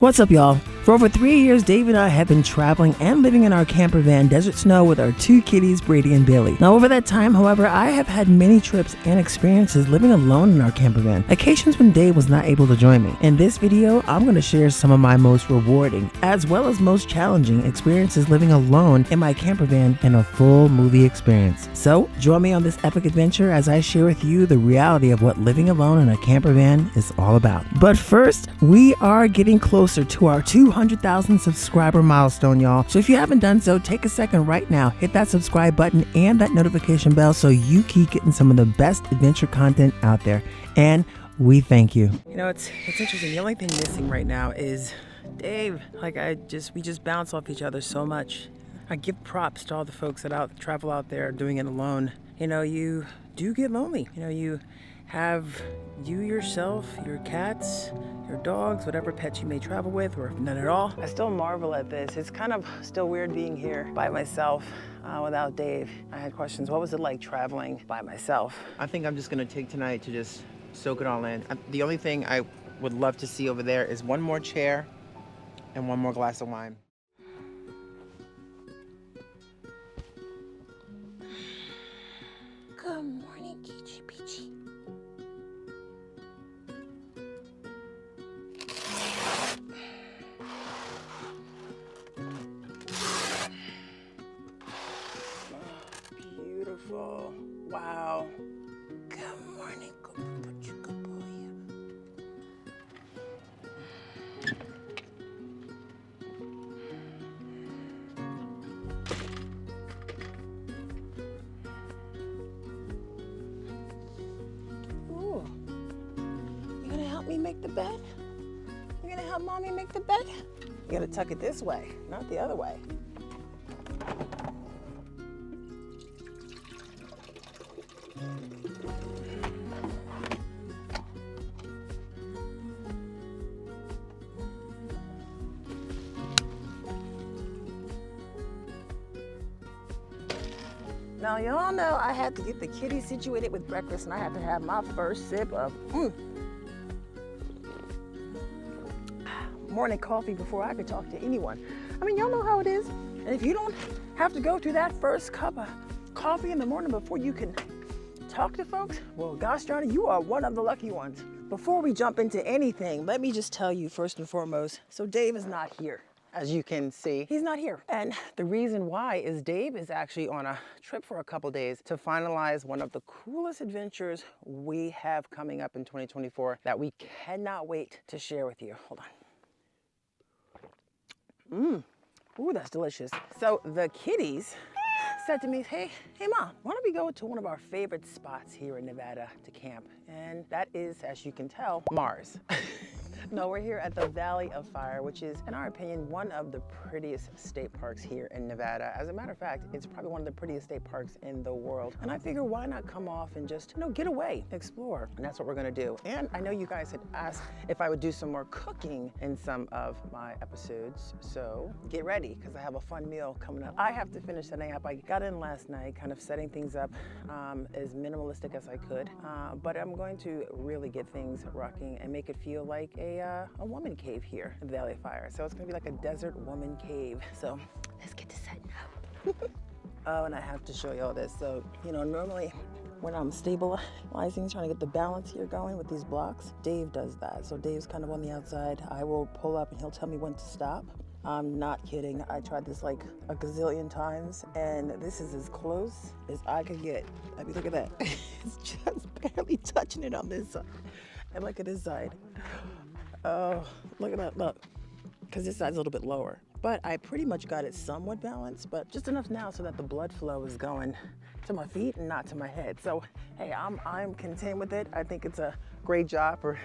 What's up, y'all? For over 3 years, Dave and I have been traveling and living in our camper van, Desert Snow, with our two kitties, Brady and Bailey. Now, over that time, however, I have had many trips and experiences living alone in our camper van, occasions when Dave was not able to join me. In this video, I'm going to share some of my most rewarding, as well as most challenging experiences living alone in my camper van in a full movie experience. So, join me on this epic adventure as I share with you the reality of what living alone in a camper van is all about. But first, we are getting closer to our 200,000 subscriber milestone, y'all. So if you haven't done so, take a second right now, hit that subscribe button and that notification bell so you keep getting some of the best adventure content out there. And we thank you. You know, it's interesting. The only thing missing right now is Dave. We just bounce off each other so much. I give props to all the folks that travel out there doing it alone. You know, you do get lonely. You know, you have you yourself, your cats, your dogs, whatever pets you may travel with, or none at all. I still marvel at this. It's kind of still weird being here by myself without Dave. I had questions. What was it like traveling by myself? I think I'm just gonna take tonight to just soak it all in. The only thing I would love to see over there is one more chair and one more glass of wine. Good morning, Geechee Peachy. Beautiful. Wow. Good morning, good boy. Ooh. You gonna help me make the bed? You gonna help mommy make the bed? You gotta tuck it this way, not the other way. Now, y'all know I had to get the kitties situated with breakfast, and I had to have my first sip of morning coffee before I could talk to anyone. I mean, y'all know how it is. And if you don't have to go through that first cup of coffee in the morning before you can talk to folks, well, gosh darn it, you are one of the lucky ones. Before we jump into anything, let me just tell you first and foremost, so Dave is not here. As you can see, he's not here. And the reason why is Dave is actually on a trip for a couple days to finalize one of the coolest adventures we have coming up in 2024 that we cannot wait to share with you. Hold on. Ooh, that's delicious. So the kitties said to me, hey mom, why don't we go to one of our favorite spots here in Nevada to camp? And that is, as you can tell, Mars. No, we're here at the Valley of Fire, which is, in our opinion, one of the prettiest state parks here in Nevada. As a matter of fact, it's probably one of the prettiest state parks in the world. And I figure, why not come off and just, get away, explore. And that's what we're gonna do. And I know you guys had asked if I would do some more cooking in some of my episodes. So get ready, because I have a fun meal coming up. I have to finish setting up. I got in last night, kind of setting things up as minimalistic as I could. But I'm going to really get things rocking and make it feel like a woman cave here in the Valley of Fire. So it's gonna be like a desert woman cave. So let's get to setting up. Oh, and I have to show you all this. So, normally when I'm stabilizing, trying to get the balance here going with these blocks, Dave does that. So Dave's kind of on the outside. I will pull up and he'll tell me when to stop. I'm not kidding. I tried this like a gazillion times, and this is as close as I could get. I mean, look at that. It's just barely touching it on this side. And look at this side. Oh, look at that, look. Because this side's a little bit lower. But I pretty much got it somewhat balanced, but just enough now so that the blood flow is going to my feet and not to my head. So, hey, I'm content with it. I think it's a great job for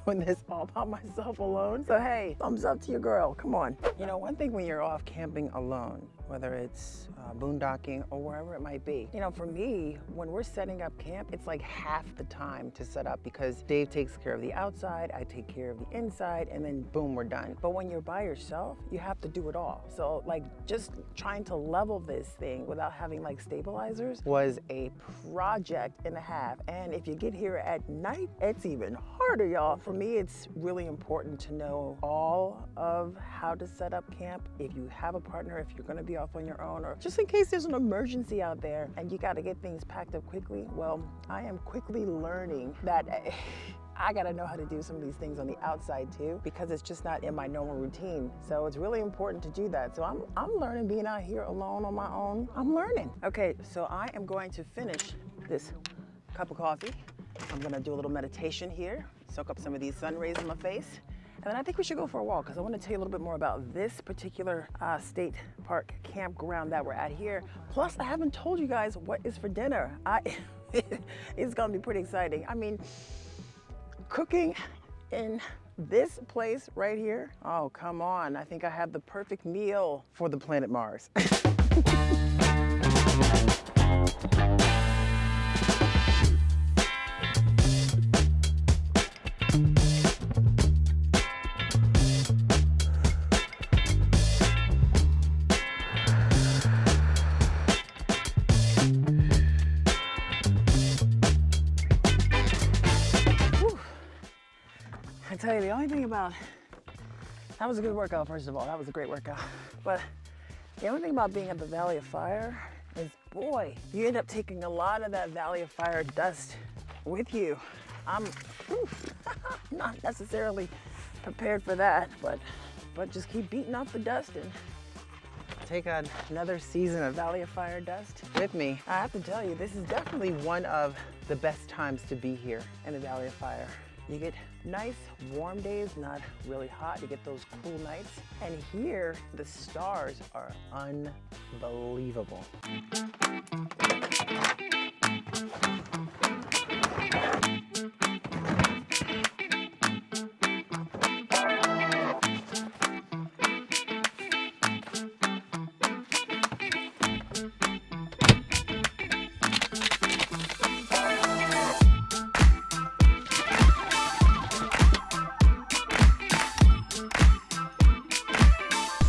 doing this all by myself alone. So hey, thumbs up to your girl, come on. One thing when you're off camping alone, whether it's boondocking or wherever it might be. You know, for me, when we're setting up camp, it's like half the time to set up because Dave takes care of the outside, I take care of the inside, and then boom, we're done. But when you're by yourself, you have to do it all. So like just trying to level this thing without having like stabilizers was a project and a half. And if you get here at night, it's even harder, y'all. For me, it's really important to know all of how to set up camp. If you have a partner, if you're gonna be off on your own, or just in case there's an emergency out there and you gotta get things packed up quickly, well, I am quickly learning that I gotta know how to do some of these things on the outside too, because it's just not in my normal routine. So it's really important to do that. So I'm learning being out here alone on my own. I'm learning. Okay, so I am going to finish this cup of coffee. I'm gonna do a little meditation here, soak up some of these sun rays in my face. And then I think we should go for a walk because I want to tell you a little bit more about this particular state park campground that we're at here. Plus, I haven't told you guys what is for dinner. It's gonna be pretty exciting. I mean, cooking in this place right here, oh, come on. I think I have the perfect meal for the planet Mars. I tell you, the only thing about, that was a good workout, first of all. That was a great workout. But the only thing about being at the Valley of Fire is, boy, you end up taking a lot of that Valley of Fire dust with you. I'm not necessarily prepared for that, but just keep beating off the dust and take another season of Valley of Fire dust with me. I have to tell you, this is definitely one of the best times to be here in the Valley of Fire. You get nice warm days, not really hot. You get those cool nights. And here, the stars are unbelievable.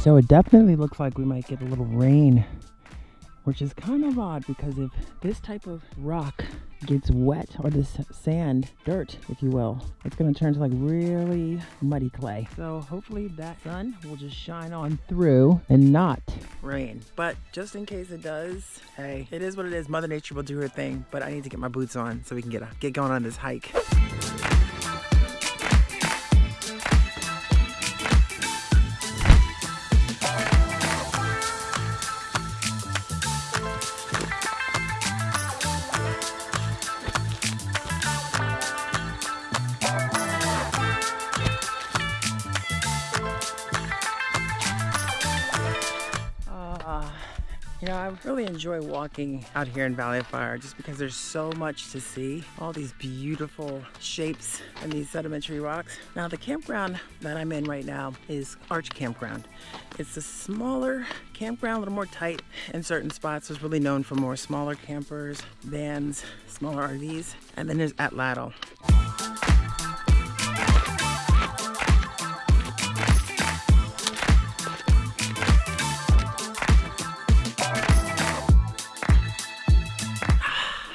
So it definitely looks like we might get a little rain, which is kind of odd because if this type of rock gets wet, or this sand, dirt, if you will, it's gonna turn to like really muddy clay. So hopefully that sun will just shine on through and not rain. But just in case it does, hey, it is what it is. Mother Nature will do her thing, but I need to get my boots on so we can get going on this hike. You know, I really enjoy walking out here in Valley of Fire just because there's so much to see. All these beautiful shapes and these sedimentary rocks. Now, the campground that I'm in right now is Arch Campground. It's a smaller campground, a little more tight in certain spots. It's really known for more smaller campers, vans, smaller RVs. And then there's Atlatl.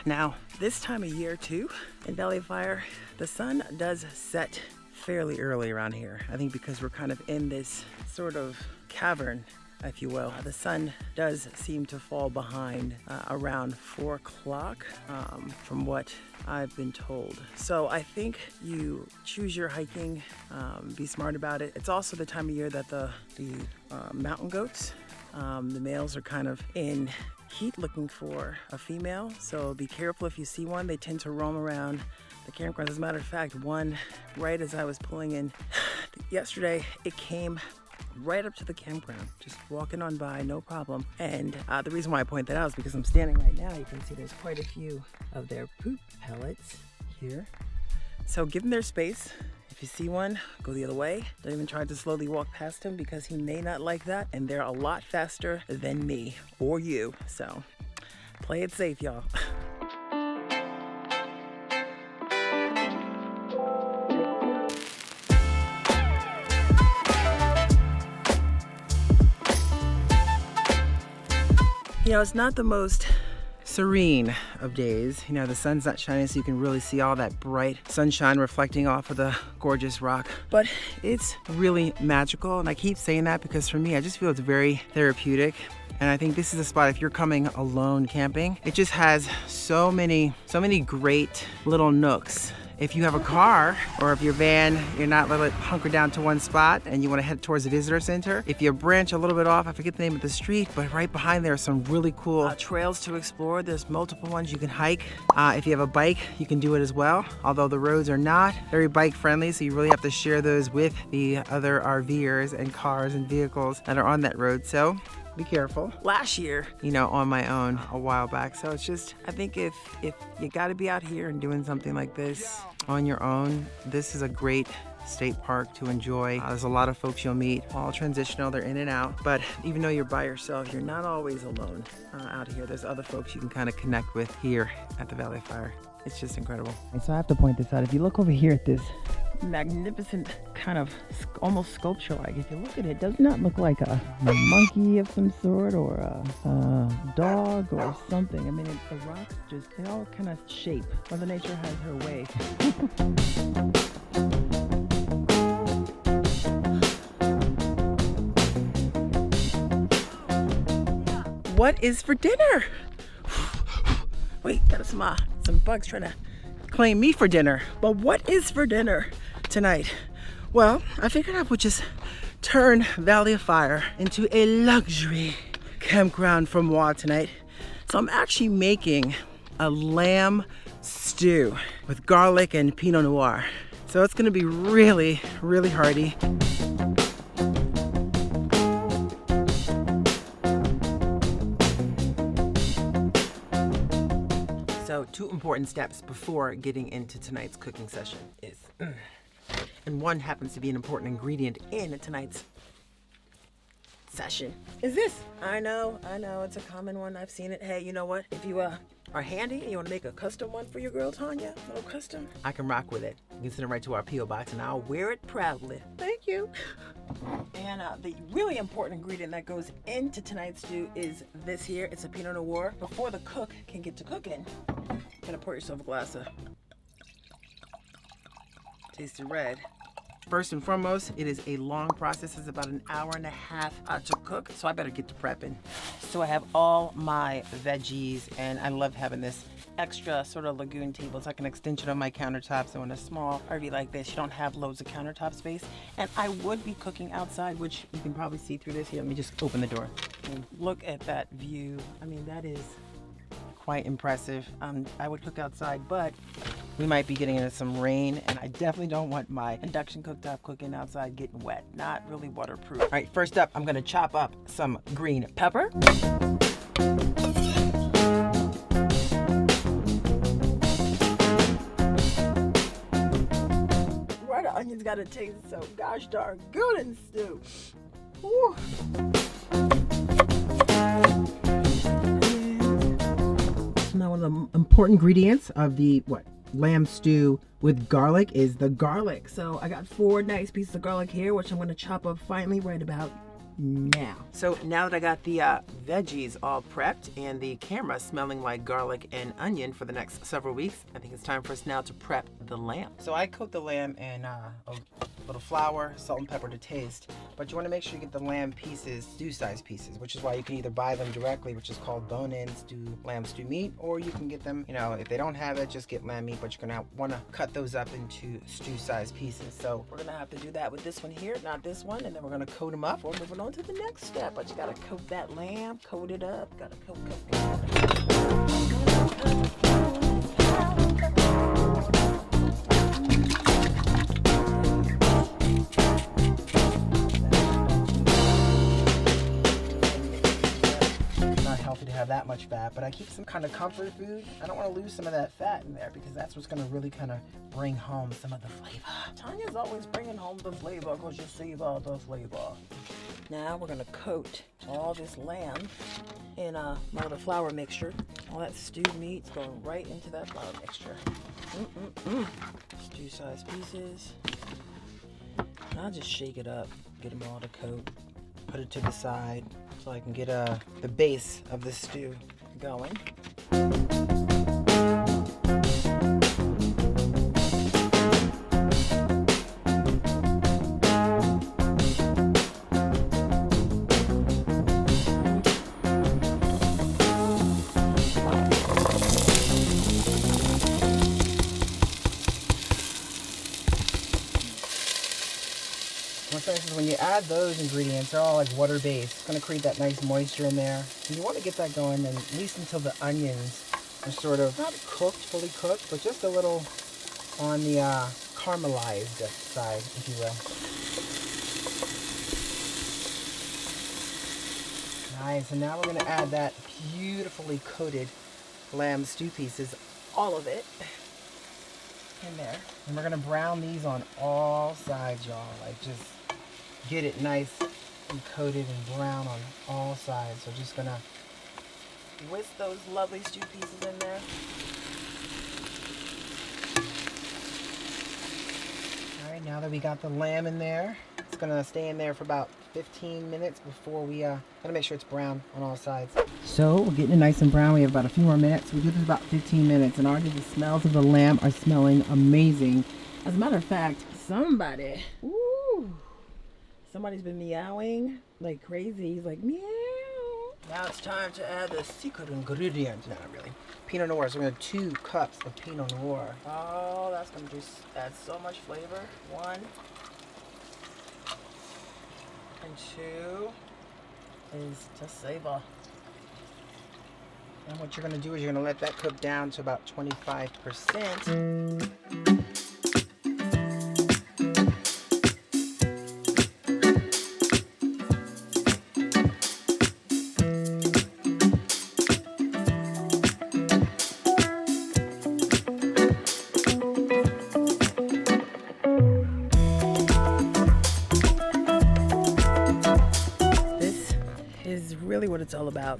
Now, this time of year too, in Valley of Fire, the sun does set fairly early around here. I think because we're kind of in this sort of cavern, if you will. The sun does seem to fall behind around 4 o'clock from what I've been told. So I think you choose your hiking, be smart about it. It's also the time of year that the mountain goats, the males are kind of in heat looking for a female, so be careful if you see one. They tend to roam around the campground. As a matter of fact, one right as I was pulling in yesterday, it came right up to the campground, just walking on by, no problem. And the reason why I point that out is because I'm standing right now. You can see there's quite a few of their poop pellets here. So give them their space. If you see one, go the other way. Don't even try to slowly walk past him because he may not like that, and they're a lot faster than me or you. So play it safe, y'all. You know, it's not the most serene of days. You know, the sun's not shining, so you can really see all that bright sunshine reflecting off of the gorgeous rock. But it's really magical, and I keep saying that because for me, I just feel it's very therapeutic. And I think this is a spot, if you're coming alone camping, it just has so many great little nooks. If you have a car or if your van, you're not let it hunker down to one spot and you want to head towards the visitor center. If you branch a little bit off, I forget the name of the street, but right behind there are some really cool trails to explore. There's multiple ones you can hike. If you have a bike, you can do it as well. Although the roads are not very bike friendly, so you really have to share those with the other RVers and cars and vehicles that are on that road. So be careful. Last year, you know, on my own a while back. So it's just, I think if you got to be out here and doing something like this on your own, this is a great state park to enjoy. There's a lot of folks you'll meet, all transitional, they're in and out. But even though you're by yourself, you're not always alone out here. There's other folks you can kind of connect with here at the Valley of Fire. It's just incredible. And so I have to point this out. If you look over here at this magnificent kind of almost sculpture-like, if you look at it, it does not look like a monkey of some sort or a dog or something. I mean, the rocks just, they all kind of shape. Mother Nature has her way. What is for dinner? Wait, got some bugs trying to claim me for dinner. But what is for dinner tonight? Well, I figured I would just turn Valley of Fire into a luxury campground for moi tonight. So I'm actually making a lamb stew with garlic and Pinot Noir. So it's gonna be really, really hearty. So 2 important steps before getting into tonight's cooking session is, and one happens to be an important ingredient in tonight's session, is this. I know, it's a common one. I've seen it. Hey, you know what? If you are handy and you want to make a custom one for your girl, Tanya, a little custom, I can rock with it. You can send it right to our P.O. box and I'll wear it proudly. Thank you. And the really important ingredient that goes into tonight's stew is this here. It's a Pinot Noir. Before the cook can get to cooking, you're gonna pour yourself a glass of tasty red. First and foremost, it is a long process. It's about an hour and a half to cook, so I better get to prepping. So I have all my veggies, and I love having this extra sort of lagoon table. It's like an extension of my countertop. So in a small RV like this, you don't have loads of countertop space. And I would be cooking outside, which you can probably see through this. Here, let me just open the door. And look at that view. I mean, that is quite impressive. I would cook outside, but we might be getting into some rain, and I definitely don't want my induction cooktop cooking outside getting wet. Not really waterproof. All right, first up, I'm gonna chop up some green pepper. Why the onions gotta taste so gosh darn good in stew? Woo. Now, one of the important ingredients of the lamb stew with garlic is the garlic. So I got 4 nice pieces of garlic here, which I'm going to chop up finely right about now. So now that I got the veggies all prepped and the camera smelling like garlic and onion for the next several weeks, I think it's time for us now to prep the lamb. So I cooked the lamb in a little flour, salt and pepper to taste, but you want to make sure you get the lamb pieces, stew-sized pieces, which is why you can either buy them directly, which is called bone-in lamb stew meat, or you can get them, you know, if they don't have it, just get lamb meat, but you're going to want to cut those up into stew-sized pieces. So we're going to have to do that with this one here, not this one, and then we're going to coat them up. We're moving on to the next step, but you got to coat that lamb, coat it up, got to coat. have that much fat, but I keep some kind of comfort food. I don't want to lose some of that fat in there because that's what's going to really kind of bring home some of the flavor. Tanya's always bringing home the flavor because you see about the flavor. Now we're going to coat all this lamb in a flour mixture. All that stewed meat's going right into that flour mixture. Stew size pieces. And I'll just shake it up, get them all to coat, put it to the side so I can get the base of the stew going. What's nice is when you add those ingredients, they're all like water-based. It's going to create that nice moisture in there. And you want to get that going then at least until the onions are sort of not cooked, fully cooked, but just a little on the caramelized side, if you will. Nice, and now we're going to add that beautifully coated lamb stew pieces, all of it, in there. And we're going to brown these on all sides, y'all. Like, just get it nice and coated and brown on all sides. So just going to whisk those lovely stew pieces in there. All right, now that we got the lamb in there, it's going to stay in there for about 15 minutes before we gotta make sure it's brown on all sides. So we're getting it nice and brown. We have about a few more minutes. We do this about 15 minutes, and already the smells of the lamb are smelling amazing. As a matter of fact, somebody's been meowing like crazy. He's like, meow. Now it's time to add the secret ingredient. No, not really. Pinot Noir. So we're gonna have 2 cups of Pinot Noir. Oh, that's gonna just add so much flavor. 1 and 2 is to savor. And what you're going to do is you're going to let that cook down to about 25%. Really what it's all about.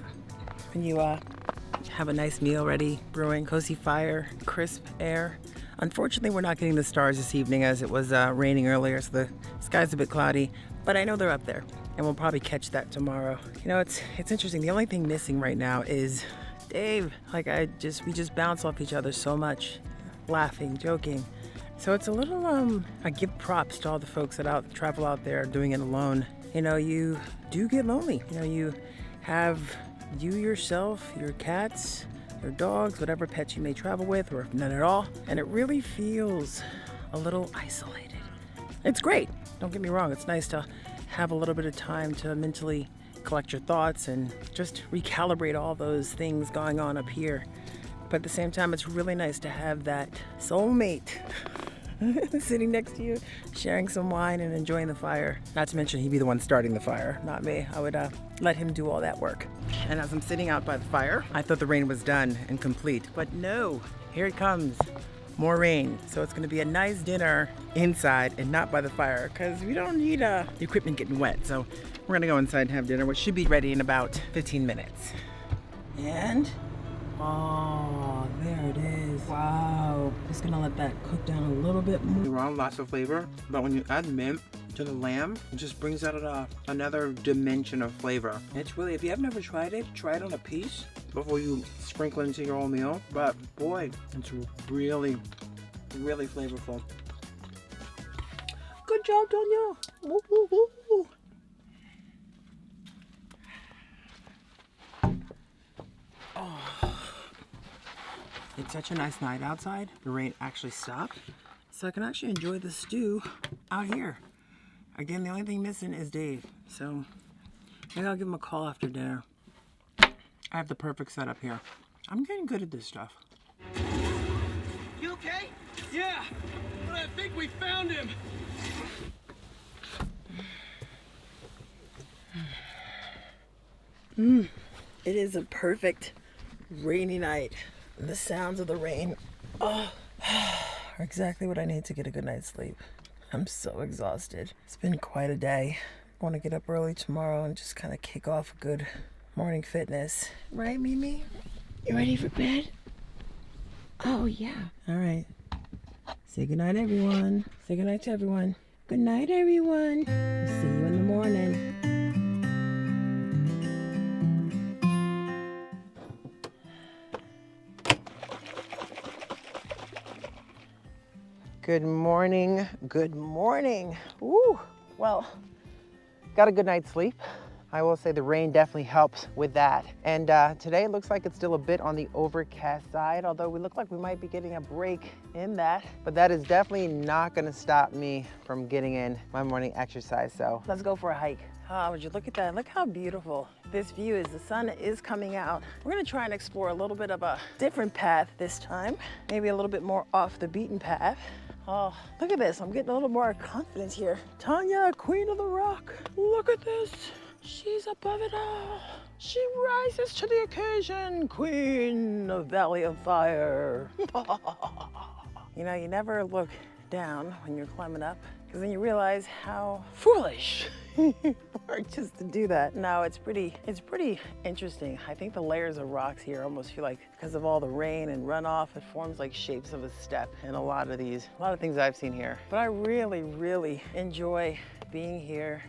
When you have a nice meal ready, brewing, cozy fire, crisp air. Unfortunately, we're not getting the stars this evening as it was raining earlier, so the sky's a bit cloudy, but I know they're up there and we'll probably catch that tomorrow. You know, it's interesting. The only thing missing right now is Dave. Like we just bounce off each other so much, laughing, joking. So it's a little, I give props to all the folks that travel out there doing it alone. You know, you do get lonely. You know, you have you yourself, your cats, your dogs, whatever pets you may travel with, or none at all. And it really feels a little isolated. It's great. Don't get me wrong. It's nice to have a little bit of time to mentally collect your thoughts and just recalibrate all those things going on up here. But at the same time, it's really nice to have that soulmate sitting next to you, sharing some wine and enjoying the fire. Not to mention he'd be the one starting the fire, not me. I would let him do all that work. And as I'm sitting out by the fire, I thought the rain was done and complete, but no, here it comes. More rain. So it's gonna be a nice dinner inside and not by the fire because we don't need the equipment getting wet. So we're gonna go inside and have dinner, which should be ready in about 15 minutes. And oh, there it is. Wow. Just gonna let that cook down a little bit more. Raw, lots of flavor, but when you add mint to the lamb, it just brings out another dimension of flavor. It's really, if you have never tried it, try it on a piece before you sprinkle it into your whole meal. But boy, it's really, really flavorful. Good job, Tonya. Woo, woo, woo. It's such a nice night outside. The rain actually stopped, so I can actually enjoy the stew out here. Again, the only thing missing is Dave, so maybe I'll give him a call after dinner. I have the perfect setup here. I'm getting good at this stuff. You okay? Yeah, but I think we found him. It is a perfect rainy night. The sounds of the rain, are exactly what I need to get a good night's sleep. I'm so exhausted. It's been quite a day. I want to get up early tomorrow and just kind of kick off a good morning fitness. Right, Mimi? You ready for bed? Oh, yeah. All right. Say goodnight, everyone. Say goodnight to everyone. Good night, everyone. See you in the morning. Good morning. Good morning. Woo. Well, got a good night's sleep. I will say the rain definitely helps with that. And today it looks like it's still a bit on the overcast side, although we look like we might be getting a break in that. But that is definitely not gonna stop me from getting in my morning exercise. So let's go for a hike. Would you look at that? Look how beautiful this view is. The sun is coming out. We're gonna try and explore a little bit of a different path this time. Maybe a little bit more off the beaten path. Oh, look at this. I'm getting a little more confidence here. Tanya, queen of the rock. Look at this. She's above it all. She rises to the occasion, queen of Valley of Fire. You know, you never look down when you're climbing up, because then you realize how foolish you are just to do that. No, it's pretty interesting. I think the layers of rocks here almost feel like, because of all the rain and runoff, it forms like shapes of a step in a lot of things I've seen here. But I really enjoy being here.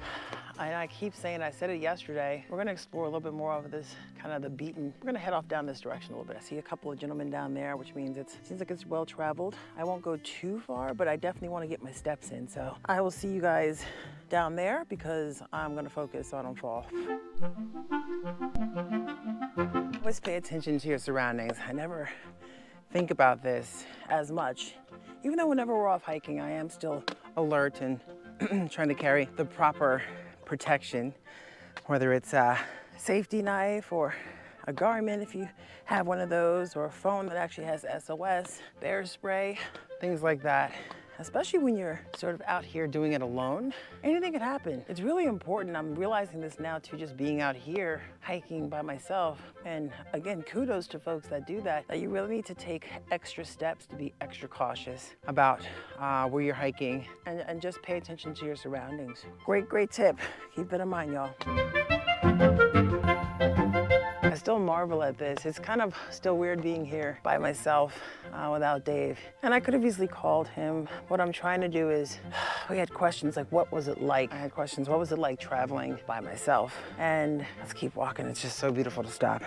And I keep saying, I said it yesterday, we're gonna explore a little bit more of this kind of the beaten. We're gonna head off down this direction a little bit. I see a couple of gentlemen down there, which means it seems like it's well traveled. I won't go too far, but I definitely wanna get my steps in. So I will see you guys down there because I'm gonna focus so I don't fall. Always pay attention to your surroundings. I never think about this as much. Even though whenever we're off hiking, I am still alert and trying to carry the proper protection, whether it's a safety knife or a garment if you have one of those, or a phone that actually has SOS, bear spray, things like that. Especially when you're sort of out here doing it alone, anything could happen. It's really important. I'm realizing this now too, just being out here hiking by myself. And again, kudos to folks that do that, that you really need to take extra steps to be extra cautious about where you're hiking and just pay attention to your surroundings. Great tip. Keep that in mind, y'all. I still marvel at this. It's kind of still weird being here by myself without Dave. And I could have easily called him. What I'm trying to do is, we had questions like, what was it like? I had questions, what was it like traveling by myself? And let's keep walking. It's just so beautiful to stop.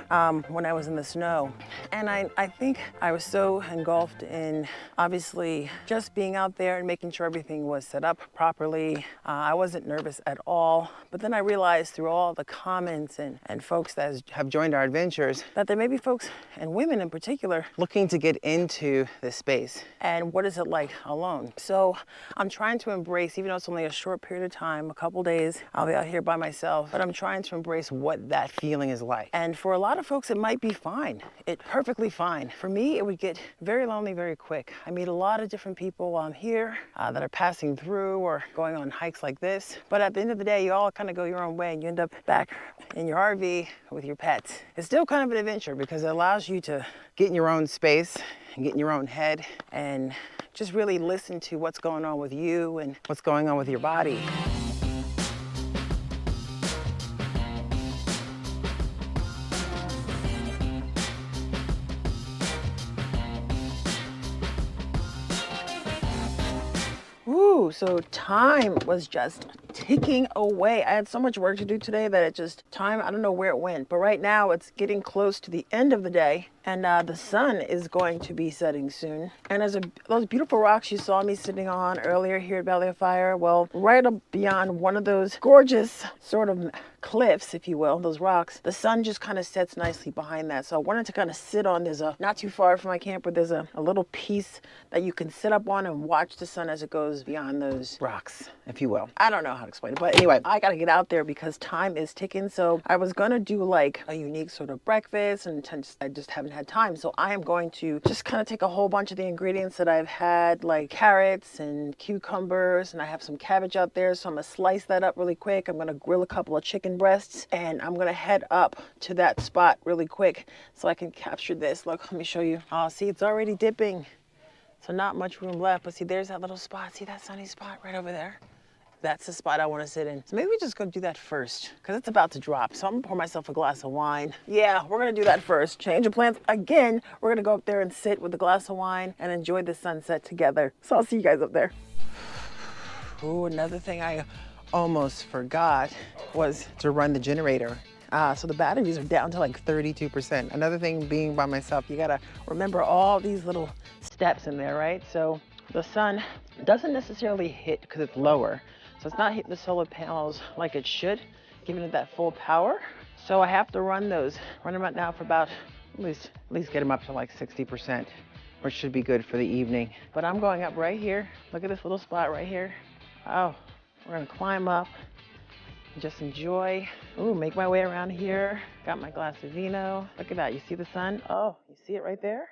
When I was in the snow. And I think I was so engulfed in obviously just being out there and making sure everything was set up properly. I wasn't nervous at all. But then I realized through all the comments and folks that have joined our adventures that there may be folks, and women in particular, looking to get into this space. And what is it like alone? So I'm trying to embrace, even though it's only a short period of time, a couple days, I'll be out here by myself, but I'm trying to embrace what that feeling is like. And for a lot of folks, it might be fine. It's perfectly fine. For me, it would get very lonely very quick. I meet a lot of different people while I'm here that are passing through or going on hikes like this. But at the end of the day, you all kind of go your own way and you end up back in your RV with your pets. It's still kind of an adventure because it allows you to get in your own space and get in your own head and just really listen to what's going on with you and what's going on with your body. Woo, so time was just ticking away. I had so much work to do today that I don't know where it went. But right now it's getting close to the end of the day. And the sun is going to be setting soon. And those beautiful rocks you saw me sitting on earlier here at Valley of Fire, well, right up beyond one of those gorgeous sort of cliffs, if you will, those rocks, the sun just kind of sets nicely behind that. So I wanted to kind of sit on, not too far from my camper, there's a little piece that you can sit up on and watch the sun as it goes beyond those rocks, if you will. I don't know how to explain it, but anyway, I got to get out there because time is ticking. So I was going to do like a unique sort of breakfast, and I just haven't had time. So I am going to just kind of take a whole bunch of the ingredients that I've had, like carrots and cucumbers, and I have some cabbage out there. So I'm gonna slice that up really quick. I'm gonna grill a couple of chicken breasts, and I'm gonna head up to that spot really quick so I can capture this. Look, let me show you. Oh, see, it's already dipping. So not much room left, but see, there's that little spot. See that sunny spot right over there? That's the spot I want to sit in. So maybe we just go do that first, because it's about to drop. So I'm gonna pour myself a glass of wine. Yeah, we're gonna do that first. Change of plans again. We're gonna go up there and sit with a glass of wine and enjoy the sunset together. So I'll see you guys up there. Ooh, another thing I almost forgot was to run the generator. So the batteries are down to like 32%. Another thing, being by myself, you gotta remember all these little steps in there, right? So the sun doesn't necessarily hit because it's lower. So it's not hitting the solar panels like it should, giving it that full power. So I have to run them out now for about, at least get them up to like 60%, which should be good for the evening. But I'm going up right here. Look at this little spot right here. Oh, we're gonna climb up. Just enjoy. Ooh, make my way around here. Got my glass of vino. Look at that, you see the sun? Oh, you see it right there?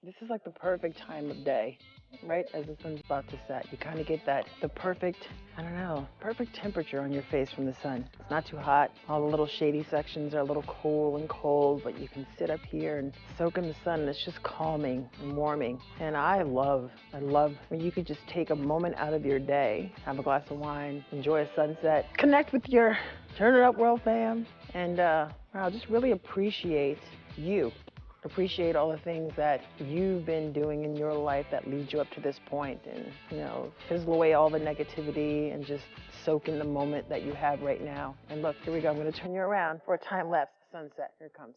This is like the perfect time of day, right? As the sun's about to set, you kind of get the perfect, I don't know, perfect temperature on your face from the sun. It's not too hot. All the little shady sections are a little cool and cold, but you can sit up here and soak in the sun, and it's just calming and warming. And I love when you could just take a moment out of your day, have a glass of wine, enjoy a sunset, connect with your Turn It Up World fam, and wow, just really appreciate you. Appreciate all the things that you've been doing in your life that lead you up to this point, and, you know, fizzle away all the negativity and just soak in the moment that you have right now. And look, here we go. I'm going to turn you around for a time-lapse sunset. Here it comes.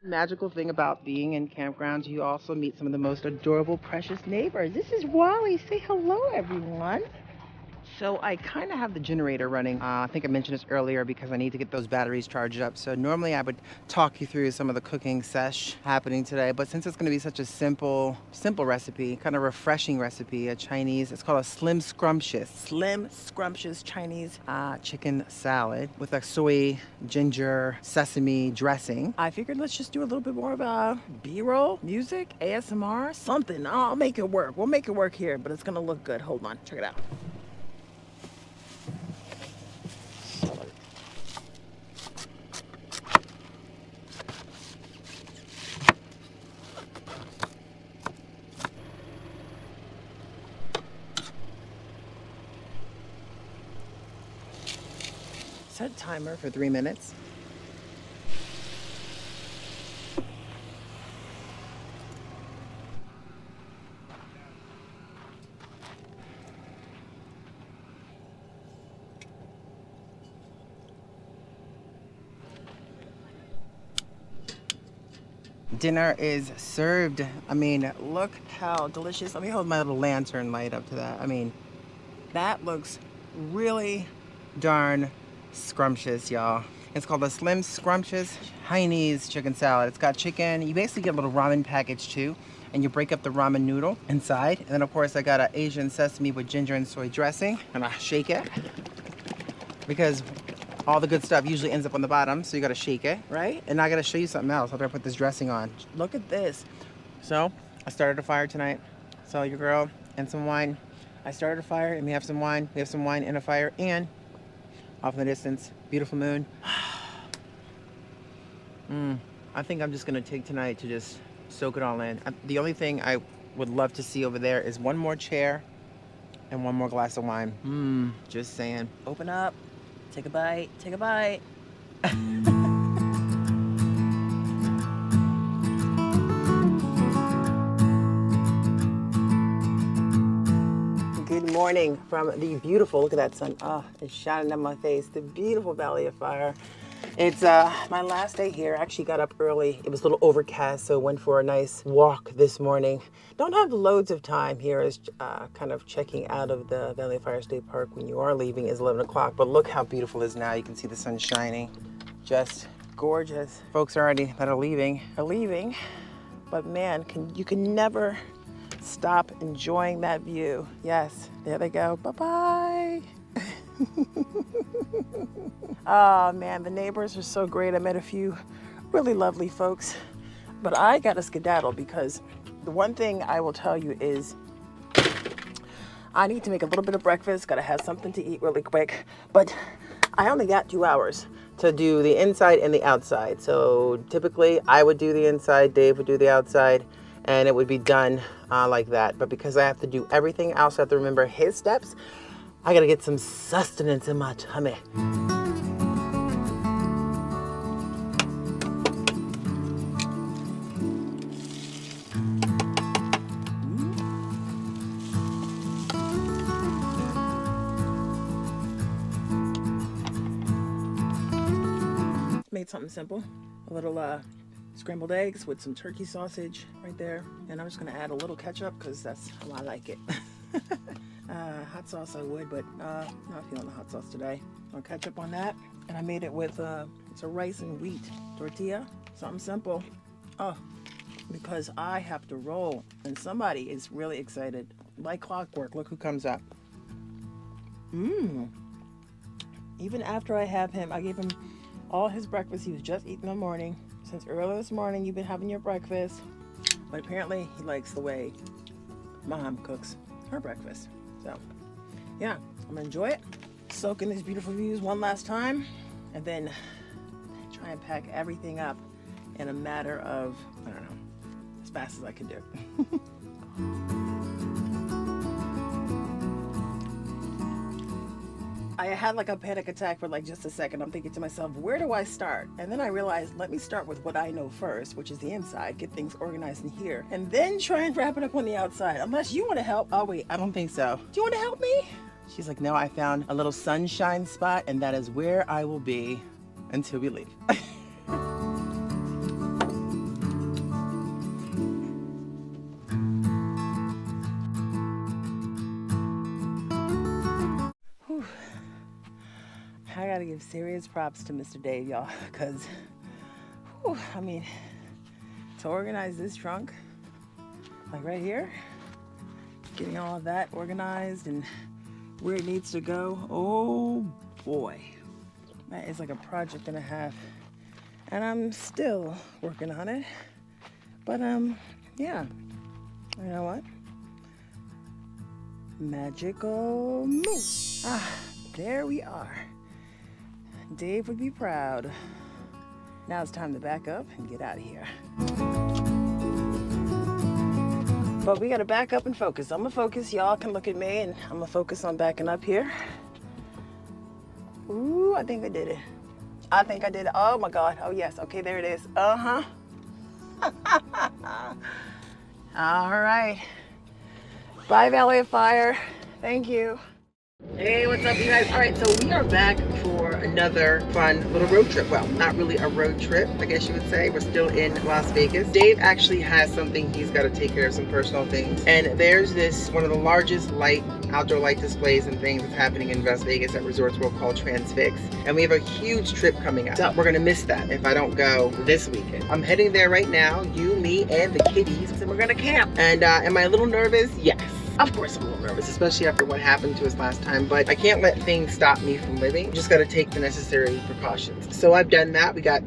Magical thing about being in campgrounds, you also meet some of the most adorable, precious neighbors. This is Wally. Say hello, everyone. So I kind of have the generator running. I think I mentioned this earlier because I need to get those batteries charged up. So normally I would talk you through some of the cooking sesh happening today, but since it's going to be such a simple recipe, kind of refreshing recipe, a Chinese, it's called a slim scrumptious Chinese chicken salad with a soy, ginger, sesame dressing. I figured let's just do a little bit more of a B-roll, music, ASMR, something. I'll make it work. We'll make it work here, but it's going to look good. Hold on, check it out. Set timer for 3 minutes. Dinner is served. I mean, look how delicious. Let me hold my little lantern light up to that. I mean, that looks really darn scrumptious, y'all. It's called a slim scrumptious Chinese chicken salad. It's got chicken. You basically get a little ramen package too, and you break up the ramen noodle inside. And then of course I got an Asian sesame with ginger and soy dressing, and I shake it because all the good stuff usually ends up on the bottom, so you gotta shake it, right? And I gotta show you something else after I put this dressing on. Look at this. So I started a fire tonight. So your girl and some wine. I started a fire and we have some wine. We have some wine and a fire, and off in the distance, beautiful moon. I think I'm just gonna take tonight to just soak it all in. The only thing I would love to see over there is one more chair and one more glass of wine. Just saying. Open up, take a bite, take a bite. Good morning from the beautiful, look at that sun. Oh, it's shining on my face. The beautiful Valley of Fire. It's my last day here. I actually got up early. It was a little overcast, so went for a nice walk this morning. Don't have loads of time here. Is kind of checking out of the Valley Fire State Park when you are leaving is 11 o'clock. But look how beautiful it is now. You can see the sun shining. Just gorgeous. Folks already that are leaving. But man, you can never stop enjoying that view. Yes, there they go. Bye-bye. Oh man, the neighbors are so great. I met a few really lovely folks, but I got to skedaddle because the one thing I will tell you is I need to make a little bit of breakfast. Got to have something to eat really quick, but I only got 2 hours to do the inside and the outside. So typically I would do the inside, Dave would do the outside, and it would be done like that. But because I have to do everything, I also have to remember his steps. I got to get some sustenance in my tummy. Made something simple, a little scrambled eggs with some turkey sausage right there, and I'm just gonna add a little ketchup because that's how I like it. Hot sauce I would, but not feeling the hot sauce today. I'll ketchup on that, and I made it with it's a rice and wheat tortilla, something simple. Oh, because I have to roll, and somebody is really excited, like clockwork. Look who comes up. Even after I have him, I gave him all his breakfast. He was just eating in the morning. Since early this morning, you've been having your breakfast. But apparently, he likes the way Mom cooks her breakfast. So, yeah, I'm gonna enjoy it. Soak in these beautiful views one last time, and then try and pack everything up in a matter of, I don't know, as fast as I can do. I had like a panic attack for like just a second. I'm thinking to myself, where do I start? And then I realized, let me start with what I know first, which is the inside, get things organized in here, and then try and wrap it up on the outside. Unless you want to help. Oh wait, I don't think so. Do you want to help me? She's like, no, I found a little sunshine spot, and that is where I will be until we leave. I gotta give serious props to Mr. Dave, y'all, because, I mean, to organize this trunk, like right here, getting all of that organized and where it needs to go, oh boy, that is like a project and a half, and I'm still working on it, but yeah, you know what, magical move. There we are. Dave would be proud. Now it's time to back up and get out of here. But we gotta back up and focus. I'm gonna focus, y'all can look at me, and I'm gonna focus on backing up here. Ooh, I think I did it. I think I did it. Oh my God, oh yes, okay, there it is. Uh-huh. All right. Bye, Valley of Fire. Thank you. Hey, what's up, you guys? All right, so we are back for another fun little road trip. Well, not really a road trip, I guess you would say. We're still in Las Vegas. Dave actually has something. He's got to take care of some personal things. And there's this, one of the largest outdoor light displays and things that's happening in Las Vegas at Resorts World called Transfix. And we have a huge trip coming up. So we're gonna miss that if I don't go this weekend. I'm heading there right now, you, me, and the kitties, and we're gonna camp. And am I a little nervous? Yes. Of course I'm a little nervous, especially after what happened to us last time, but I can't let things stop me from living. Just gotta take the necessary precautions. So I've done that. We got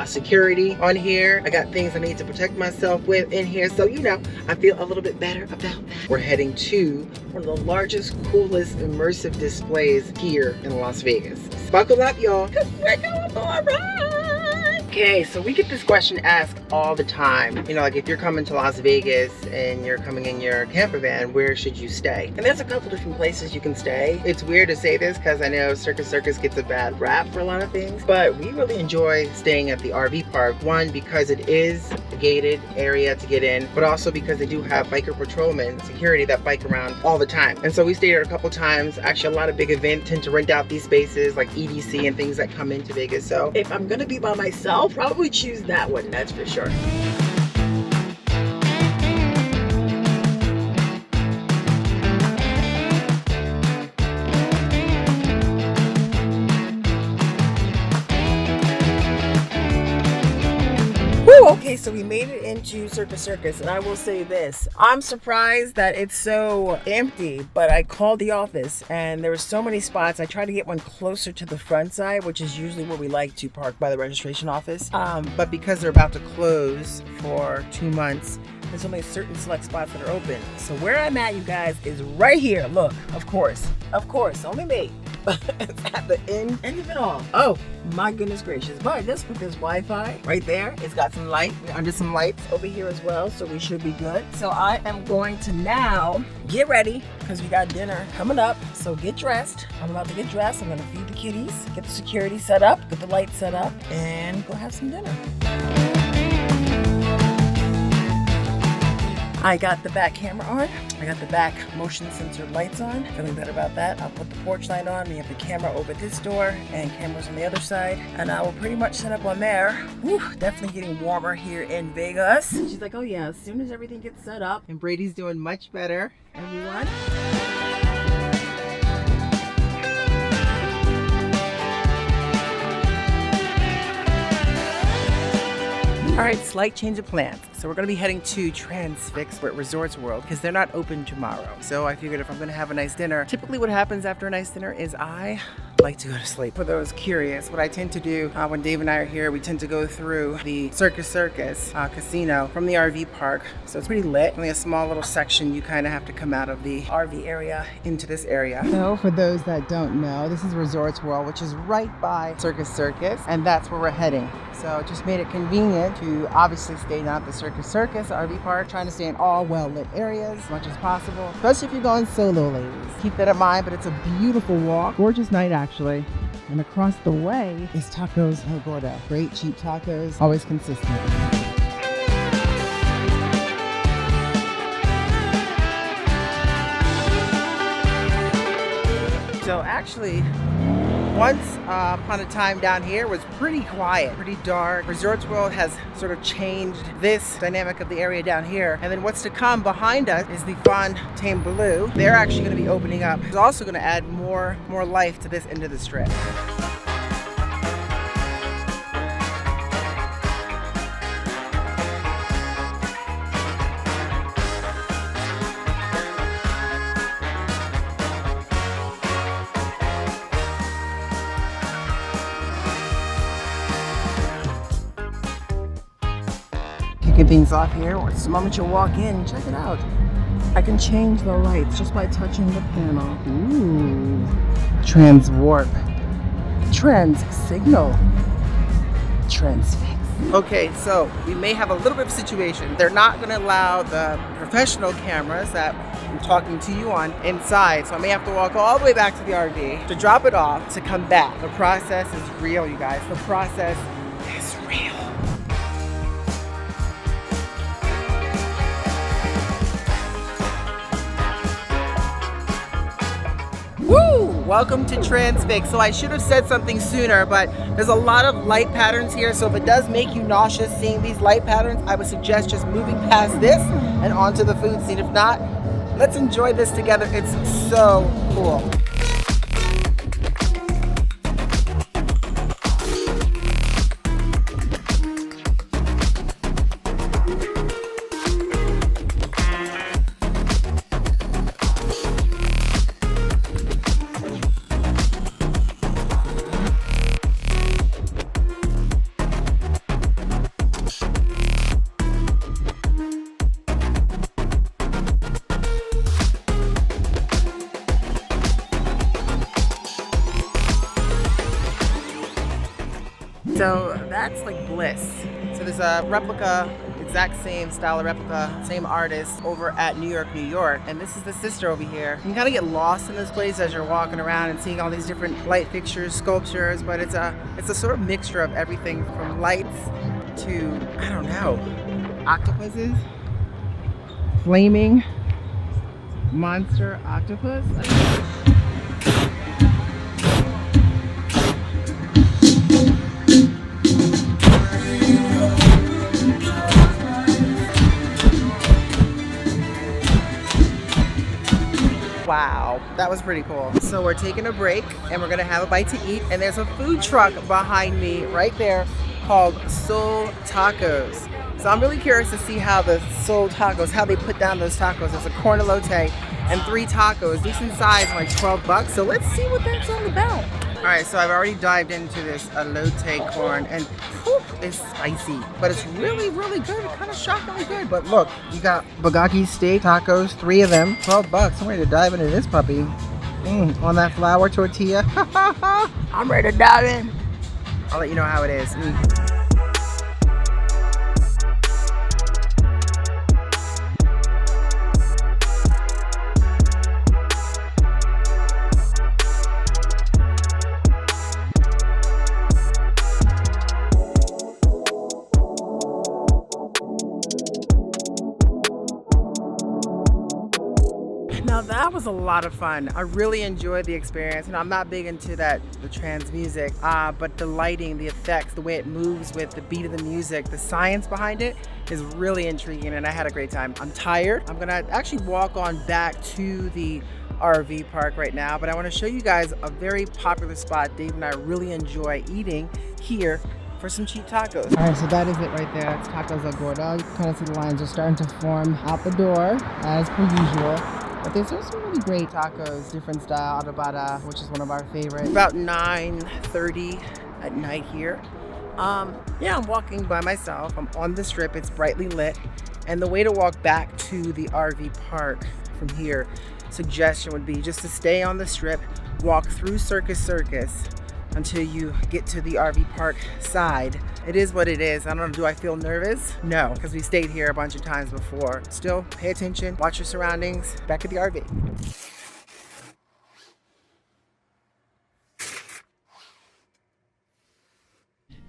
security on here. I got things I need to protect myself with in here. So, you know, I feel a little bit better about that. We're heading to one of the largest, coolest, immersive displays here in Las Vegas. Buckle up, y'all, because we're going for a ride. Okay, so we get this question asked all the time. You know, like if you're coming to Las Vegas and you're coming in your camper van, where should you stay? And there's a couple different places you can stay. It's weird to say this because I know Circus gets a bad rap for a lot of things, but we really enjoy staying at the RV park. One, because it is a gated area to get in, but also because they do have biker patrolmen, security that bike around all the time. And so we stayed here a couple times. Actually, a lot of big events tend to rent out these spaces like EDC and things that come into Vegas. So if I'm gonna be by myself, I'll probably choose that one, that's for sure. Okay, so we made it into Circus, and I will say this. I'm surprised that it's so empty, but I called the office and there were so many spots. I tried to get one closer to the front side, which is usually where we like to park by the registration office. But because they're about to close for 2 months, there's only certain select spots that are open. So where I'm at, you guys, is right here. Look, of course, only me. It's at the end of it all. Oh my goodness gracious. But just with this Wi-Fi right there, it's got some light. We're under some lights over here as well, so we should be good. So I am going to now get ready because we got dinner coming up. So get dressed. I'm about to get dressed. I'm gonna feed the kitties, get the security set up, get the lights set up, and go have some dinner. I got the back camera on. I got the back motion sensor lights on. Feeling better about that. I'll put the porch light on. We have the camera over this door and cameras on the other side. And I will pretty much set up on there. Whew, definitely getting warmer here in Vegas. She's like, oh yeah, as soon as everything gets set up. And Brady's doing much better, everyone. All right, slight change of plans. So we're gonna be heading to Transfix at Resorts World because they're not open tomorrow. So I figured if I'm gonna have a nice dinner, typically what happens after a nice dinner is I like to go to sleep. For those curious, what I tend to do when Dave and I are here, we tend to go through the Circus casino from the RV park. So it's pretty lit. Only a small little section. You kind of have to come out of the RV area into this area. So for those that don't know, this is Resorts World, which is right by Circus, and that's where we're heading. So it just made it convenient to obviously stay down at the Circus RV park, trying to stay in all well-lit areas as much as possible, especially if you're going solo, ladies. Keep that in mind, but it's a beautiful walk. Gorgeous night, actually. And across the way is Tacos El Gordo. Great cheap tacos, always consistent. So actually, once upon a time down here was pretty quiet, pretty dark. Resorts World has sort of changed this dynamic of the area down here. And then what's to come behind us is the Fontainebleau. They're actually going to be opening up. It's also going to add more life to this end of the strip. Things off here, or the moment you walk in, check it out. I can change the lights just by touching the panel. Ooh. Trans warp. Trans signal. Transfix. Okay, so we may have a little bit of a situation. They're not going to allow the professional cameras that I'm talking to you on inside, so I may have to walk all the way back to the RV to drop it off to come back. The process is real, you guys. The process is real. Woo! Welcome to Transfix. So I should have said something sooner, but there's a lot of light patterns here. So if it does make you nauseous seeing these light patterns, I would suggest just moving past this and onto the food scene. If not, let's enjoy this together. It's so cool. So that's like Bliss. So there's a replica, exact same style of replica, same artist over at New York. And this is the sister over here. You can kind of get lost in this place as you're walking around and seeing all these different light fixtures, sculptures, but it's a sort of mixture of everything from lights to, I don't know, octopuses, flaming monster octopus. Wow, that was pretty cool. So we're taking a break and we're gonna have a bite to eat, and there's a food truck behind me right there called Soul Tacos. So I'm really curious to see how the Soul Tacos, how they put down those tacos. There's a corn elote and 3 tacos, decent size, like $12. So let's see what that's all about. All right, so I've already dived into this elote corn, and whew, it's spicy, but it's really, really good. Kind of shockingly good. But look, you got Bugaki steak tacos, 3 of them, $12. I'm ready to dive into this puppy. On that flour tortilla. I'm ready to dive in. I'll let you know how it is. Now that was a lot of fun. I really enjoyed the experience, and I'm not big into the trance music, but the lighting, the effects, the way it moves with the beat of the music, the science behind it is really intriguing, and I had a great time. I'm tired. I'm gonna actually walk on back to the RV park right now, but I want to show you guys a very popular spot Dave and I really enjoy eating here for some cheap tacos. All right, so that is it right there. It's Tacos El Gordo. You can kind of see the lines are starting to form out the door as per usual. But there's also really great tacos, different style, adobada, which is one of our favorites. About 9:30 at night here. Yeah, I'm walking by myself. I'm on the strip. It's brightly lit. And the way to walk back to the RV park from here, suggestion would be just to stay on the strip, walk through Circus until you get to the RV park side. It is what it is. I don't know, do I feel nervous? No, because we stayed here a bunch of times before. Still, pay attention, watch your surroundings. Back at the RV.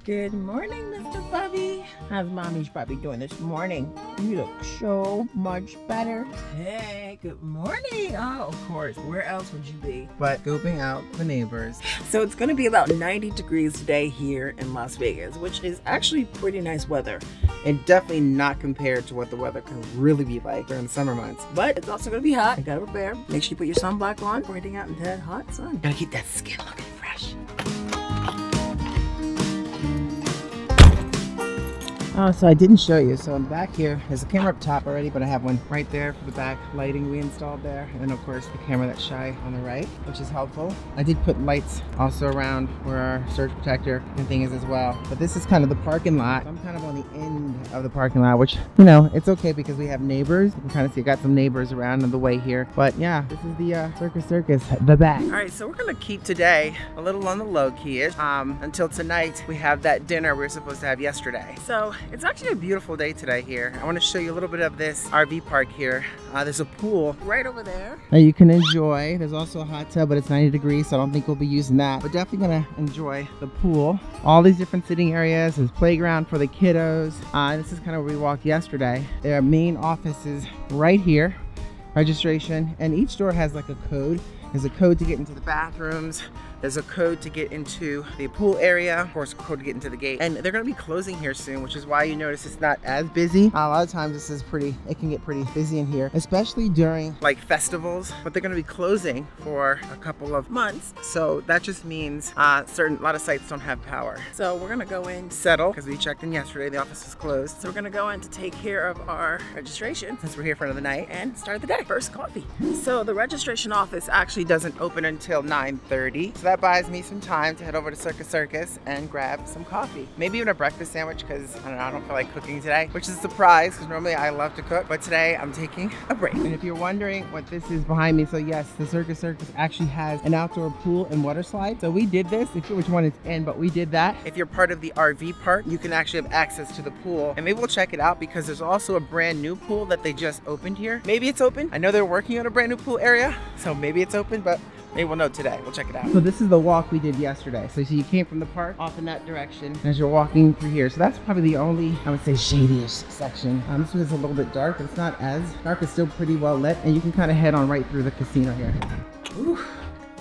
Good morning, Mr. Bubby. How's mommy's puppy doing this morning? You look so much better. Hey, good morning. Oh, of course. Where else would you be but scoping out the neighbors? So it's going to be about 90 degrees today here in Las Vegas, which is actually pretty nice weather, and definitely not compared to what the weather can really be like during the summer months. But it's also going to be hot. You got to prepare. Make sure you put your sunblock on before getting out into that hot sun. Got to keep that skin looking fresh. Oh, so I didn't show you. So I'm back here. There's a camera up top already, but I have one right there for the back lighting we installed there. And then of course the camera that's shy on the right, which is helpful. I did put lights also around where our surge protector and thing is as well. But this is kind of the parking lot. I'm kind of on the end of the parking lot, which, you know, it's okay because we have neighbors. You can kind of see I got some neighbors around on the way here. But yeah, this is the Circus, the back. All right, so we're gonna keep today a little on the low key-ish until tonight. We have that dinner we were supposed to have yesterday. So it's actually a beautiful day today here. I want to show you a little bit of this RV park here. There's a pool right over there that you can enjoy. There's also a hot tub, but it's 90 degrees, so I don't think we'll be using that. But definitely gonna enjoy the pool. All these different sitting areas. There's playground for the kiddos. This is kind of where we walked yesterday. Their main office is right here. Registration, and each door has like a code. There's a code to get into the bathrooms. There's a code to get into the pool area. Of course, a code to get into the gate. And they're gonna be closing here soon, which is why you notice it's not as busy. A lot of times it can get pretty busy in here, especially during like festivals, but they're gonna be closing for a couple of months. So that just means a lot of sites don't have power. So we're gonna go in, settle, because we checked in yesterday, the office was closed. So we're gonna go in to take care of our registration since we're here for another night and start the day. First coffee. So the registration office actually doesn't open until 9:30. So that buys me some time to head over to Circus and grab some coffee. Maybe even a breakfast sandwich because, I don't know, I don't feel like cooking today, which is a surprise because normally I love to cook, but today I'm taking a break. And if you're wondering what this is behind me, so yes, the Circus actually has an outdoor pool and water slide. So we did this, if which one it's in, but we did that. If you're part of the RV park, you can actually have access to the pool, and maybe we'll check it out because there's also a brand new pool that they just opened here. Maybe it's open. I know they're working on a brand new pool area, so maybe it's open, but maybe we'll know today. We'll check it out. So this is the walk we did yesterday. So you came from the park off in that direction as you're walking through here. So that's probably the only, I would say, shady-ish section. This one is a little bit dark, but it's not as dark. It's still pretty well lit, and you can kind of head on right through the casino here. Ooh.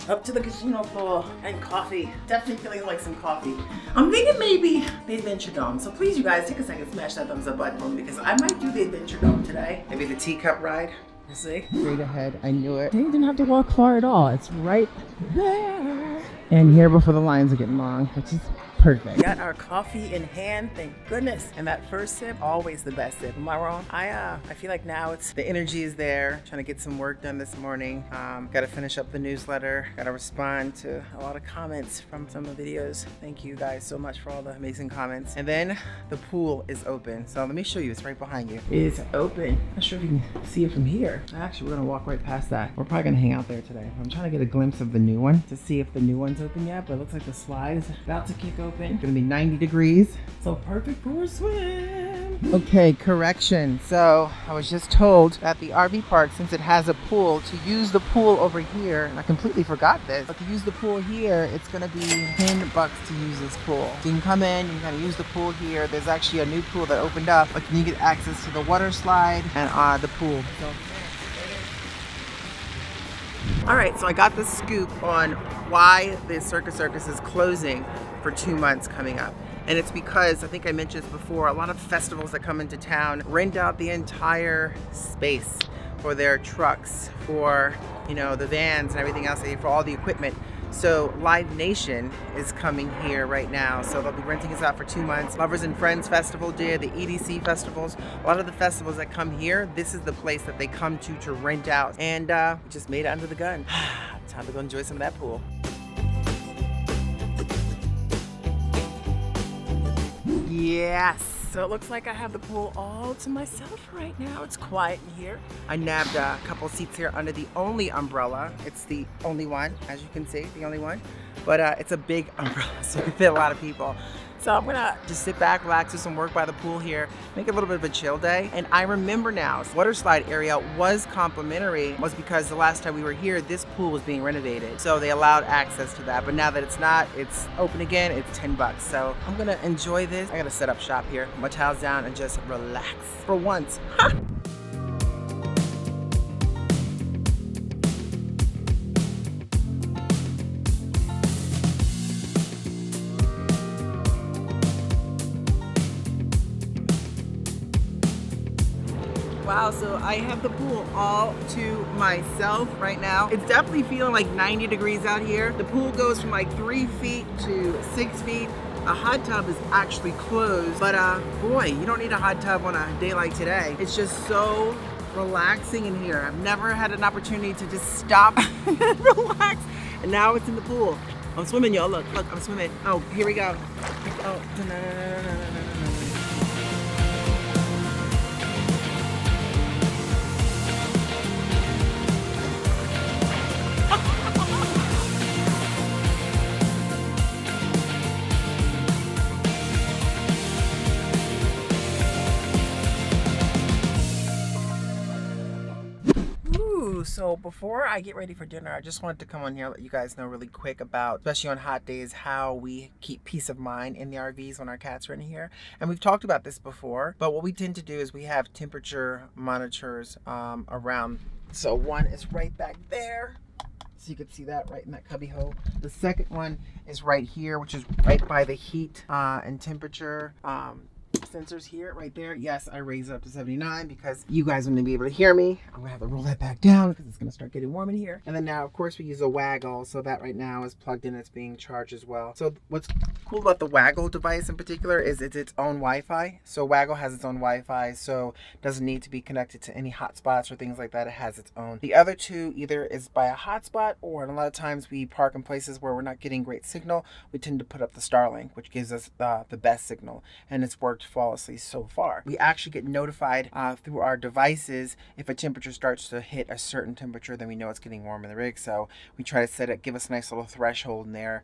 Up to the casino floor and coffee. Definitely feeling like some coffee. I'm thinking maybe the Adventure Dome. So please, you guys, take a second, smash that thumbs up button for me because I might do the Adventure Dome today. Maybe the teacup ride. We'll see. Straight ahead. I knew it. You didn't have to walk far at all. It's right there. And here before the lines are getting long, which is perfect. Got our coffee in hand, thank goodness. And that first sip, always the best sip. Am I wrong? I feel like now it's the energy is there. Trying to get some work done this morning. Got to finish up the newsletter. Got to respond to a lot of comments from some of the videos. Thank you guys so much for all the amazing comments. And then the pool is open. So let me show you. It's right behind you. It's open. Not sure if you can see it from here. Actually, we're gonna walk right past that. We're probably gonna hang out there today. I'm trying to get a glimpse of the new one to see if the new one's open yet. But it looks like the slide is about to kick open. It's gonna be 90 degrees, so perfect for a swim. Okay, correction. So I was just told at the RV park, since it has a pool, to use the pool over here, and I completely forgot this, but to use the pool here, it's gonna be $10 to use this pool. So you can come in, you can kind of use the pool here. There's actually a new pool that opened up, but then you get access to the water slide and the pool. So, all right, so I got the scoop on why the Circus is closing for 2 months coming up. And it's because, I think I mentioned this before, a lot of festivals that come into town rent out the entire space for their trucks, for, you know, the vans and everything else, for all the equipment. So Live Nation is coming here right now. So they'll be renting us out for 2 months. Lovers and Friends Festival did, the EDC festivals. A lot of the festivals that come here, this is the place that they come to rent out. And we just made it under the gun. Time to go enjoy some of that pool. Yes. So it looks like I have the pool all to myself right now. It's quiet in here. I nabbed a couple seats here under the only umbrella. It's the only one, as you can see, the only one. But it's a big umbrella, so it can fit a lot of people. So I'm gonna just sit back, relax, do some work by the pool here, make it a little bit of a chill day. And I remember now, water slide area was complimentary, was because the last time we were here, this pool was being renovated. So they allowed access to that. But now that it's not, it's open again, it's $10. So I'm gonna enjoy this. I gotta set up shop here, put my towels down and just relax for once. Wow, so I have the pool all to myself right now. It's definitely feeling like 90 degrees out here. The pool goes from like 3 feet to 6 feet. A hot tub is actually closed, but boy, you don't need a hot tub on a day like today. It's just so relaxing in here. I've never had an opportunity to just stop and relax, and now it's in the pool. I'm swimming, y'all. Look, I'm swimming. Oh, here we go. Oh, no. So before I get ready for dinner, I just wanted to come on here and let you guys know really quick about, especially on hot days, how we keep peace of mind in the RVs when our cats are in here. And we've talked about this before, but what we tend to do is we have temperature monitors around. So one is right back there. So you can see that right in that cubby hole. The second one is right here, which is right by the heat and temperature sensors here, right there. Yes, I raised it up to 79 because you guys wouldn't be able to hear me. I'm gonna have to roll that back down because it's gonna start getting warm in here. And then now, of course, we use a waggle, so that right now is plugged in. It's being charged as well. So what's cool about the waggle device in particular is it's its own Wi-Fi. So waggle has its own Wi-Fi, so it doesn't need to be connected to any hotspots or things like that. It has its own. The other two either is by a hotspot, or a lot of times we park in places where we're not getting great signal. We tend to put up the Starlink, which gives us the best signal, and it's worked flawlessly so far. We actually get notified through our devices if a temperature starts to hit a certain temperature, then we know it's getting warm in the rig. So we try to set it, give us a nice little threshold in there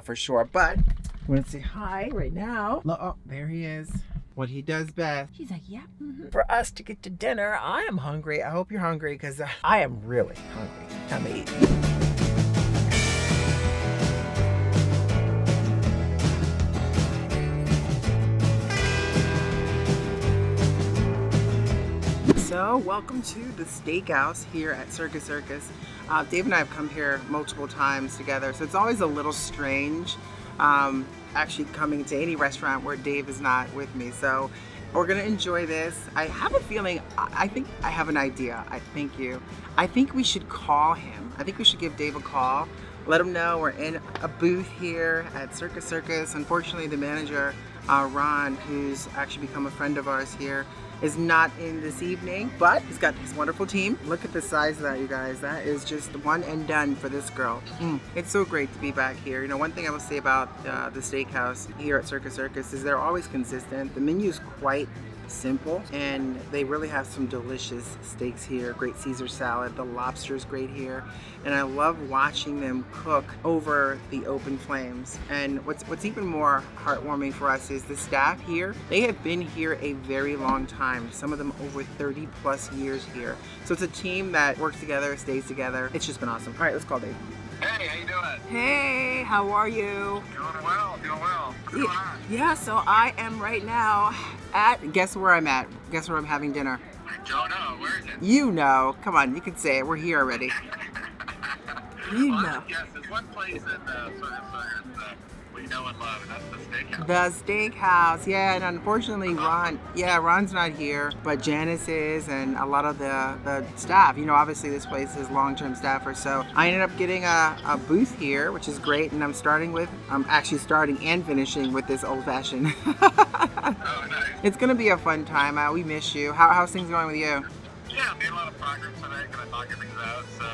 for sure. But I'm going to say hi right now. Oh, there he is. What he does best. He's like, yeah. For us to get to dinner, I am hungry. I hope you're hungry because I am really hungry. Time to eat. So, welcome to the Steakhouse here at Circus Circus. Dave and I have come here multiple times together, so it's always a little strange actually coming to any restaurant where Dave is not with me. So, we're gonna enjoy this. I have a feeling, I think I have an idea. I think we should call him. I think we should give Dave a call. Let him know we're in a booth here at Circus Circus. Unfortunately, the manager, Ron, who's actually become a friend of ours here, is not in this evening, but he's got his wonderful team. Look at the size of that, you guys. That is just one and done for this girl. It's so great to be back here. You know, one thing I will say about the Steakhouse here at Circus Circus is they're always consistent. The menu is quite simple, and they really have some delicious steaks here. Great Caesar salad. The lobster is great here, and I love watching them cook over the open flames. And what's even more heartwarming for us is the staff here. They have been here a very long time, some of them over 30 plus years here. So it's a team that works together, stays together. It's just been awesome. All right, let's call Dave. Hey, how you doing? Hey, how are you? Doing well, doing well. What's going on? Yeah, so I am right now at, guess where I'm at? Guess where I'm having dinner? I don't know. Where is it? You know. Come on, you can say it. We're here already. You know. Yes, there's one place in Circus that we know and love, and that's the Steakhouse. The Steakhouse, yeah, and unfortunately Ron's not here, but Janice is, and a lot of the staff. You know, obviously this place is long-term staffers, so I ended up getting a booth here, which is great, and I'm actually starting and finishing with this old-fashioned. Oh, nice. It's gonna be a fun time. We miss you. How's things going with you? Yeah, made a lot of progress today, gonna knock things out, so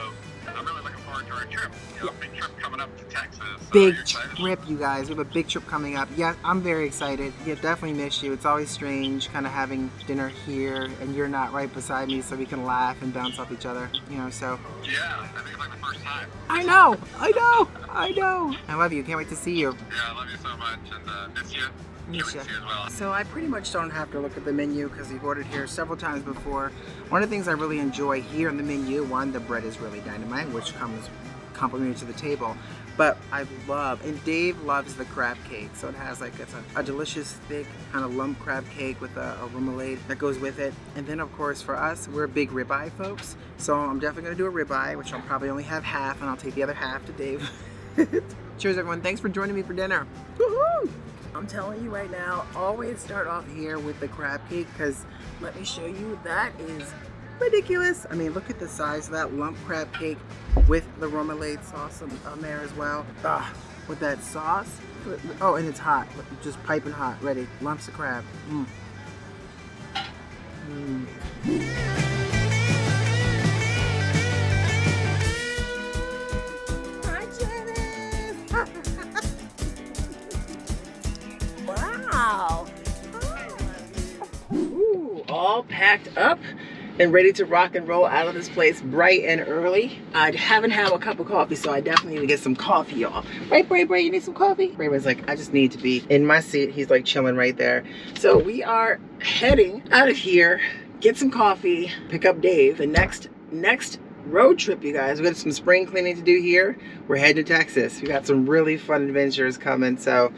I'm really looking forward to our trip. You know, big trip coming up to Texas. Big trip, you guys. We have a big trip coming up. Yeah, I'm very excited. Yeah, definitely miss you. It's always strange kind of having dinner here and you're not right beside me, so we can laugh and bounce off each other, you know, so. Yeah, I think it's like the first time. I know. I love you. Can't wait to see you. Yeah, I love you so much, and miss you. Miss you. As well. So I pretty much don't have to look at the menu because we've ordered here several times before. One of the things I really enjoy here on the menu, one, the bread is really dynamite, which comes complimentary to the table. But I love, and Dave loves the crab cake. So it has like, it's a delicious thick kind of lump crab cake with a remoulade that goes with it. And then of course for us, we're big ribeye folks. So I'm definitely gonna do a ribeye, which I'll probably only have half, and I'll take the other half to Dave. Cheers everyone, thanks for joining me for dinner. Woohoo! I'm telling you right now, always start off here with the crab cake, because let me show you, that is ridiculous. I mean, look at the size of that lump crab cake with the remoulade sauce on there as well. With that sauce. Oh, and it's hot, just piping hot, ready. Lumps of crab. Hi, Janice. Wow. Ooh, all packed up and ready to rock and roll out of this place bright and early. I haven't had a cup of coffee, so I definitely need to get some coffee, y'all. Right, Bray, you need some coffee? Bray's like, I just need to be in my seat. He's like chilling right there. So we are heading out of here, get some coffee, pick up Dave. The next road trip, you guys. We got some spring cleaning to do here. We're heading to Texas. We got some really fun adventures coming, so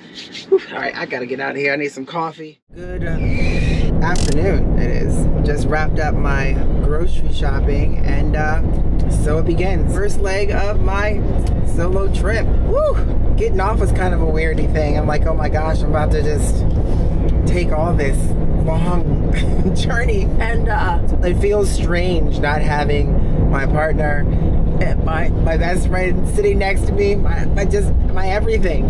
whew, all right, I gotta get out of here. I need some coffee. Good afternoon, it is. Just wrapped up my grocery shopping, and so it begins. First leg of my solo trip. Woo! Getting off was kind of a weirdy thing. I'm like, oh my gosh, I'm about to just take all this long journey, and it feels strange not having my partner, my best friend sitting next to me, my everything,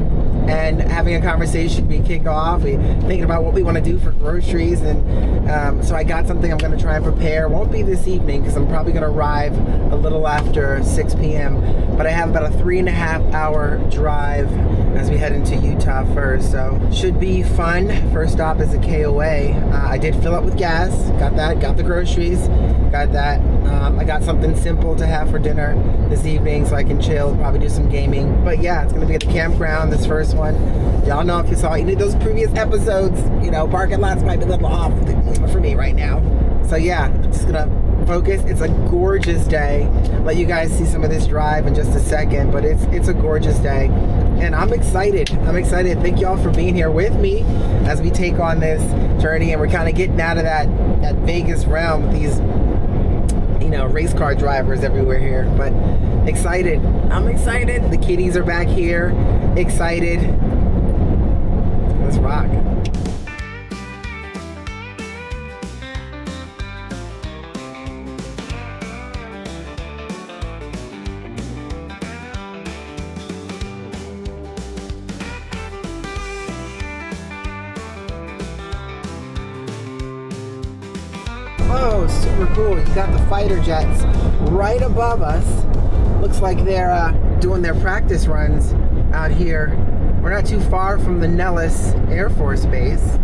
and having a conversation. We kick off, we thinking about what we want to do for groceries, and so I got something I'm going to try and prepare. Won't be this evening because I'm probably going to arrive a little after 6 p.m. But I have about a 3.5 hour drive as we head into Utah first, so should be fun. First stop is a KOA. I did fill up with gas, got that, got the groceries, got that. I got something simple to have for dinner this evening so I can chill, probably do some gaming. But yeah, it's gonna be at the campground, this first one. Y'all know if you saw any of those previous episodes, you know, parking lots might be a little off for me right now. So yeah, just gonna focus. It's a gorgeous day. Let you guys see some of this drive in just a second, but it's a gorgeous day. And I'm excited. I'm excited. Thank y'all for being here with me as we take on this journey, and we're kind of getting out of that Vegas realm with these, you know, race car drivers everywhere here. But excited. I'm excited. The kitties are back here. Excited. Let's rock. Oh, super cool. You got the fighter jets right above us. Looks like they're doing their practice runs out here. We're not too far from the Nellis Air Force Base,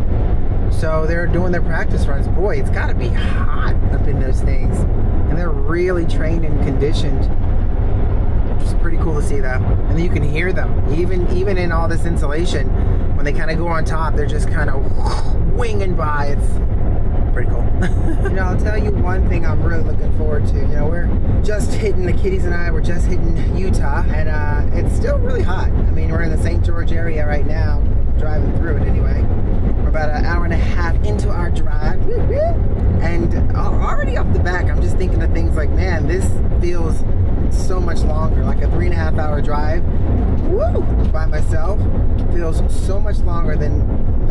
so they're doing their practice runs. Boy, it's got to be hot up in those things, and they're really trained and conditioned. It's pretty cool to see that. And then you can hear them, even in all this insulation. When they kind of go on top, they're just kind of winging by. It's pretty cool. You know, I'll tell you one thing I'm really looking forward to. You know, we're just hitting, the kitties and I, we're just hitting Utah, and it's still really hot. I mean, we're in the St. George area right now, driving through it anyway. We're about an hour and a half into our drive, and already off the back, I'm just thinking of things like, man, this feels so much longer. Like a 3.5 hour drive, by myself feels so much longer than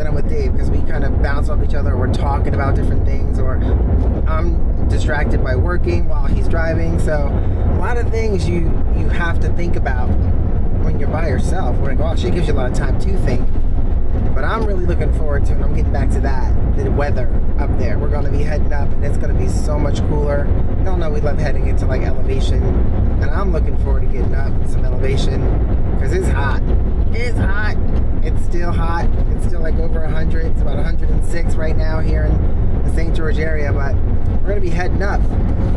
I'm with Dave, because we kind of bounce off each other, or we're talking about different things, or I'm distracted by working while he's driving. So a lot of things you have to think about when you're by yourself. Well, actually, it gives you a lot of time to think. But I'm really looking forward to it. I'm getting back to that, the weather up there. We're going to be heading up, and it's going to be so much cooler. I don't know, we love heading into like elevation, and I'm looking forward to getting up some elevation, because it's hot. It's hot. It's still hot. It's still like over 100. It's about 106 right now here in the St. George area, but we're going to be heading up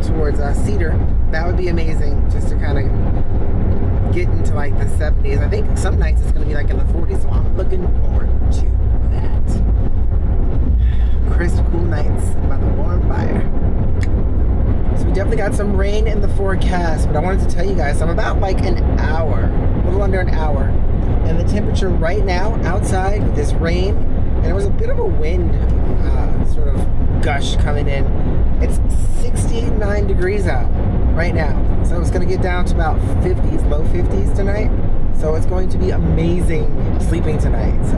towards Cedar. That would be amazing, just to kind of get into like the 70s. I think some nights it's going to be like in the 40s, so I'm looking forward to that. Crisp, cool nights by the warm fire. So we definitely got some rain in the forecast, but I wanted to tell you guys, I'm about like an hour, a little under an hour, and the temperature right now outside with this rain, and there was a bit of a wind sort of gush coming in. It's 69 degrees out right now, so it's going to get down to about 50s, low 50s tonight. So it's going to be amazing sleeping tonight. So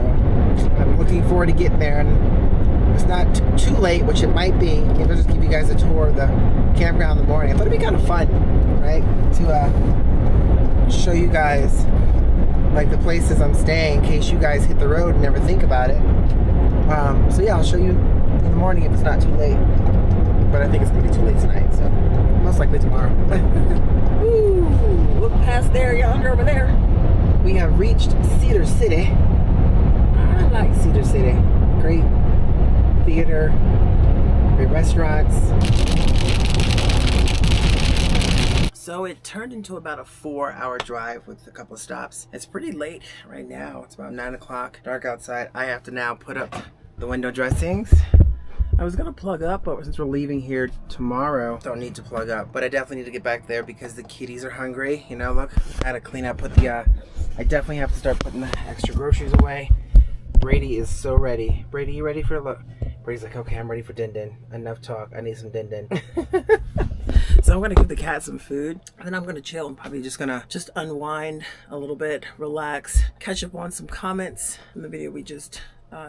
I'm looking forward to getting there, and it's not too late, which it might be. Maybe I'll just give you guys a tour of the campground in the morning. I thought it'd be kind of fun, right, to show you guys like the places I'm staying, in case you guys hit the road and never think about it. So yeah, I'll show you in the morning if it's not too late. But I think it's gonna be too late tonight, so most likely tomorrow. Ooh, look past there, yonder over there. We have reached Cedar City. I like Cedar City. Great theater, great restaurants. So it turned into about a 4-hour drive with a couple of stops. It's pretty late right now. It's about 9 o'clock, dark outside. I have to now put up the window dressings. I was gonna plug up, but since we're leaving here tomorrow, don't need to plug up. But I definitely need to get back there because the kitties are hungry. You know, look, I had to clean up, put the, I definitely have to start putting the extra groceries away. Brady is so ready. Brady, you ready for a look? Brady's like, okay, I'm ready for Din Din. Enough talk, I need some Din Din. So I'm gonna give the cat some food, and then I'm gonna chill. I'm probably just gonna unwind a little bit, relax, catch up on some comments in the video we just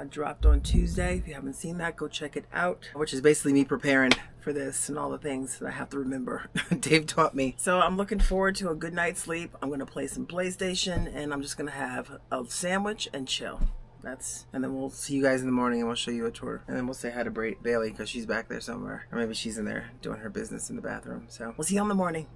dropped on Tuesday. If you haven't seen that, go check it out, which is basically me preparing for this and all the things that I have to remember. Dave taught me. So I'm looking forward to a good night's sleep. I'm gonna play some PlayStation and I'm just gonna have a sandwich and chill. And then we'll see you guys in the morning and we'll show you a tour. And then we'll say hi to Bailey because she's back there somewhere. Or maybe she's in there doing her business in the bathroom. So we'll see you in the morning.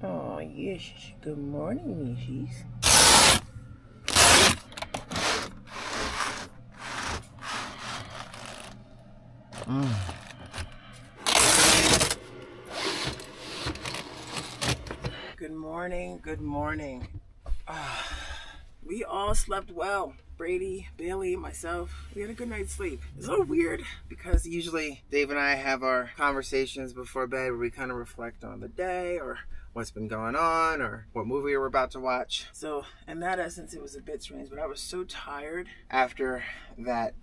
Oh, yes. Good morning, Mishies. Good morning, good morning. We all slept well. Brady, Bailey, myself, we had a good night's sleep. It's a little weird because usually Dave and I have our conversations before bed where we kind of reflect on the day or what's been going on or what movie we're about to watch. So in that essence, it was a bit strange, but I was so tired after that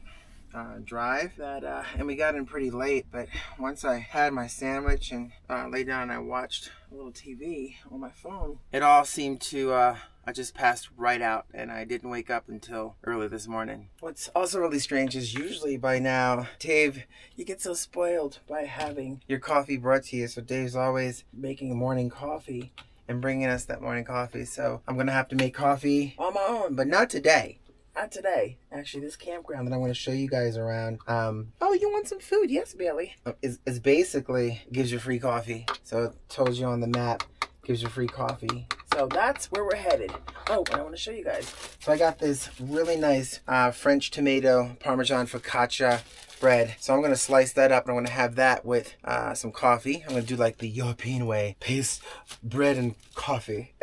drive that and we got in pretty late, but once I had my sandwich and lay down and I watched a little TV on my phone, it all seemed to I just passed right out and I didn't wake up until early this morning. What's also really strange is usually by now, Dave, you get so spoiled by having your coffee brought to you. So Dave's always making a morning coffee and bringing us that morning coffee. So I'm gonna have to make coffee on my own, but not today. Not today. Actually, this campground that I'm going to show you guys around. Oh, you want some food? Yes, Bailey. Is basically gives you free coffee. So it tells you on the map, gives you free coffee. So that's where we're headed. Oh, and I want to show you guys. So I got this really nice French tomato Parmesan focaccia bread. So I'm going to slice that up and I'm going to have that with some coffee. I'm going to do like the European way. Paste bread and coffee.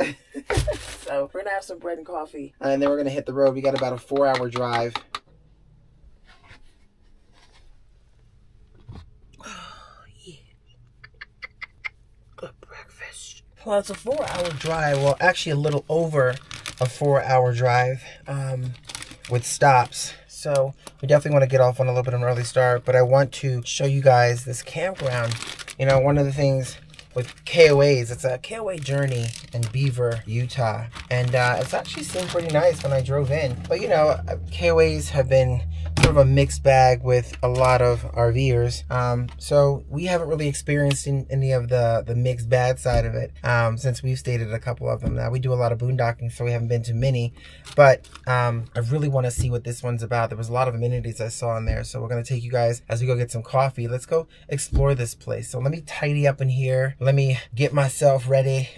So we're going to have some bread and coffee. And then we're going to hit the road. We got about a 4-hour drive. Oh, yeah. Good breakfast. Well, it's a 4-hour drive. Well, actually a little over a 4-hour drive with stops. So we definitely want to get off on a little bit of an early start, but I want to show you guys this campground. You know, one of the things with KOAs, it's a KOA journey in Beaver, Utah. And it's actually seemed pretty nice when I drove in. But you know, KOAs have been sort of a mixed bag with a lot of RVers. So we haven't really experienced any of the mixed bad side of it since we've stayed at a couple of them. Now we do a lot of boondocking, so we haven't been to many. But I really want to see what this one's about. There was a lot of amenities I saw in there. So we're going to take you guys as we go get some coffee. Let's go explore this place. So let me tidy up in here. Let me get myself ready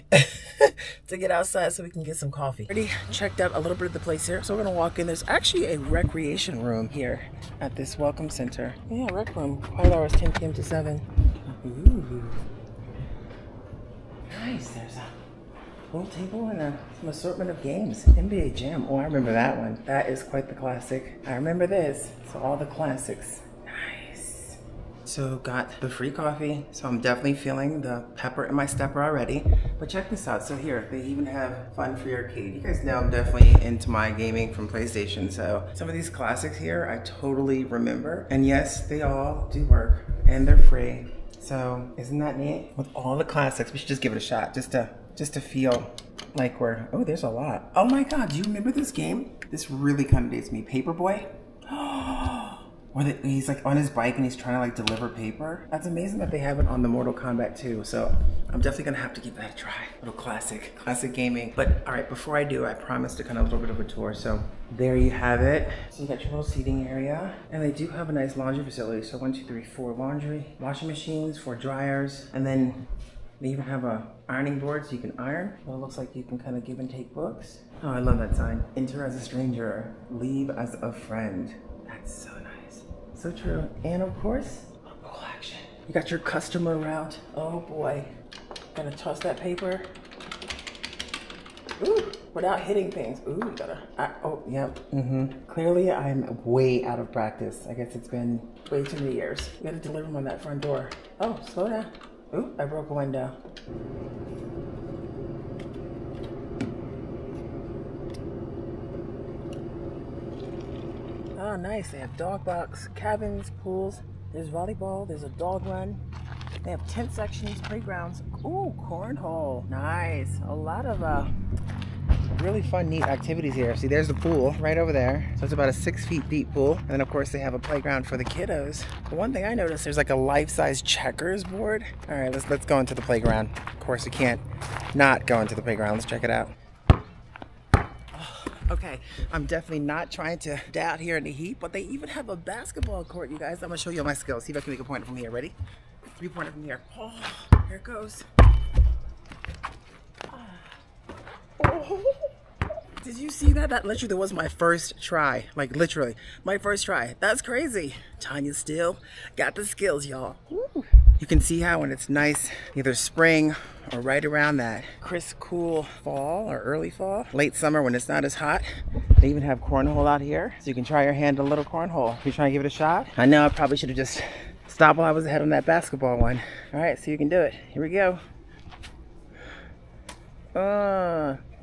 to get outside so we can get some coffee. Already checked out a little bit of the place here. So we're going to walk in. There's actually a recreation room here at this welcome center. Yeah, rec room. Quiet hours 10 p.m. to 7. Ooh. Nice. There's a pool table and some assortment of games. NBA Jam. Oh, I remember that one. That is quite the classic. I remember this. So all the classics. Nice. So got the free coffee. So I'm definitely feeling the pepper in my stepper already. But check this out. So here, they even have Fun Free Arcade. You guys know I'm definitely into my gaming from PlayStation. So some of these classics here, I totally remember. And yes, they all do work and they're free. So isn't that neat? With all the classics, we should just give it a shot just to feel like we're, oh, there's a lot. Oh my God, do you remember this game? This really kind of dates me. Paperboy? Or he's like on his bike and he's trying to like deliver paper. That's amazing that they have it on the Mortal Kombat 2. So I'm definitely gonna have to give that a try. Little classic gaming. But all right, before I do, I promised to kind of a little bit of a tour. So there you have it. So you got your little seating area. And they do have a nice laundry facility. So 1, 2, 3, 4 laundry, washing machines, 4 dryers. And then They even have a ironing board so you can iron. Well, it looks like you can kind of give and take books. Oh, I love that sign. Enter as a stranger, leave as a friend. That's so nice. So true. And of course, pool action. You got your customer route. Oh boy. Gonna toss that paper. Ooh, without hitting things. Ooh, you gotta, oh, yep. Clearly I'm way out of practice. I guess it's been way too many years. You gotta deliver them on that front door. Oh, slow down. Ooh, I broke a window. Oh, nice. They have dog box, cabins, pools. There's volleyball. There's a dog run. They have tent sections, playgrounds. Ooh, cornhole. Nice. A lot of really fun, neat activities here. See, there's the pool right over there. So it's about a 6 feet deep pool. And then, of course, they have a playground for the kiddos. The one thing I noticed, there's like a life-size checkers board. All right, let's go into the playground. Of course, we can't not go into the playground. Let's check it out. Okay, I'm definitely not trying to die out here in the heat, but they even have a basketball court, you guys. I'm gonna show you my skills. See if I can make a pointer from here. Ready? 3-pointer from here. Oh, here it goes. Oh. Did you see that? That literally was my first try. Like literally, my first try. That's crazy. Tanya still got the skills, y'all. You can see how when it's nice, either spring or right around that crisp, cool fall or early fall, late summer when it's not as hot. They even have cornhole out here, so you can try your hand at a little cornhole. If you're trying to give it a shot. I know I probably should have just stopped while I was ahead on that basketball one. All right, so you can do it. Here we go.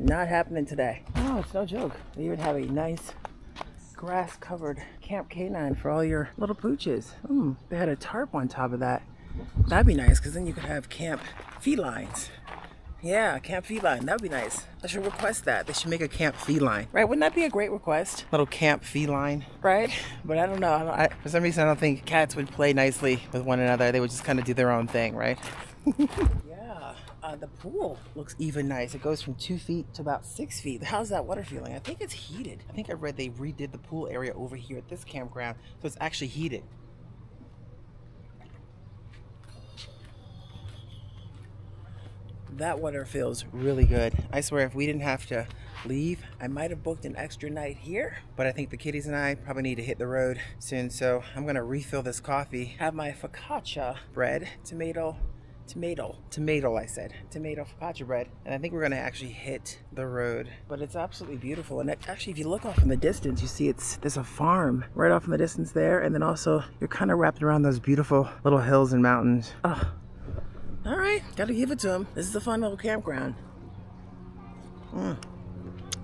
Not happening today. Oh, it's no joke. They even have a nice grass-covered Camp Canine for all your little pooches. They had a tarp on top of that. That'd be nice, because then you could have camp felines. Yeah, camp feline. That'd be nice. I should request that. They should make a camp feline. Right? Wouldn't that be a great request? Little camp feline. Right? But I don't know. For some reason, I don't think cats would play nicely with one another. They would just kind of do their own thing, right? Yeah. The pool looks even nice. It goes from 2 feet to about 6 feet. How's that water feeling? I think it's heated. I think I read they redid the pool area over here at this campground, so it's actually heated. That water feels really good. I swear if we didn't have to leave, I might have booked an extra night here, but I think the kitties and I probably need to hit the road soon, so I'm gonna refill this coffee, have my focaccia bread, tomato focaccia bread, and I think we're gonna actually hit the road. But it's absolutely beautiful, and actually if you look off in the distance, you see there's a farm right off in the distance there, and then also you're kind of wrapped around those beautiful little hills and mountains. Oh. All right, gotta give it to them. This is a fun little campground.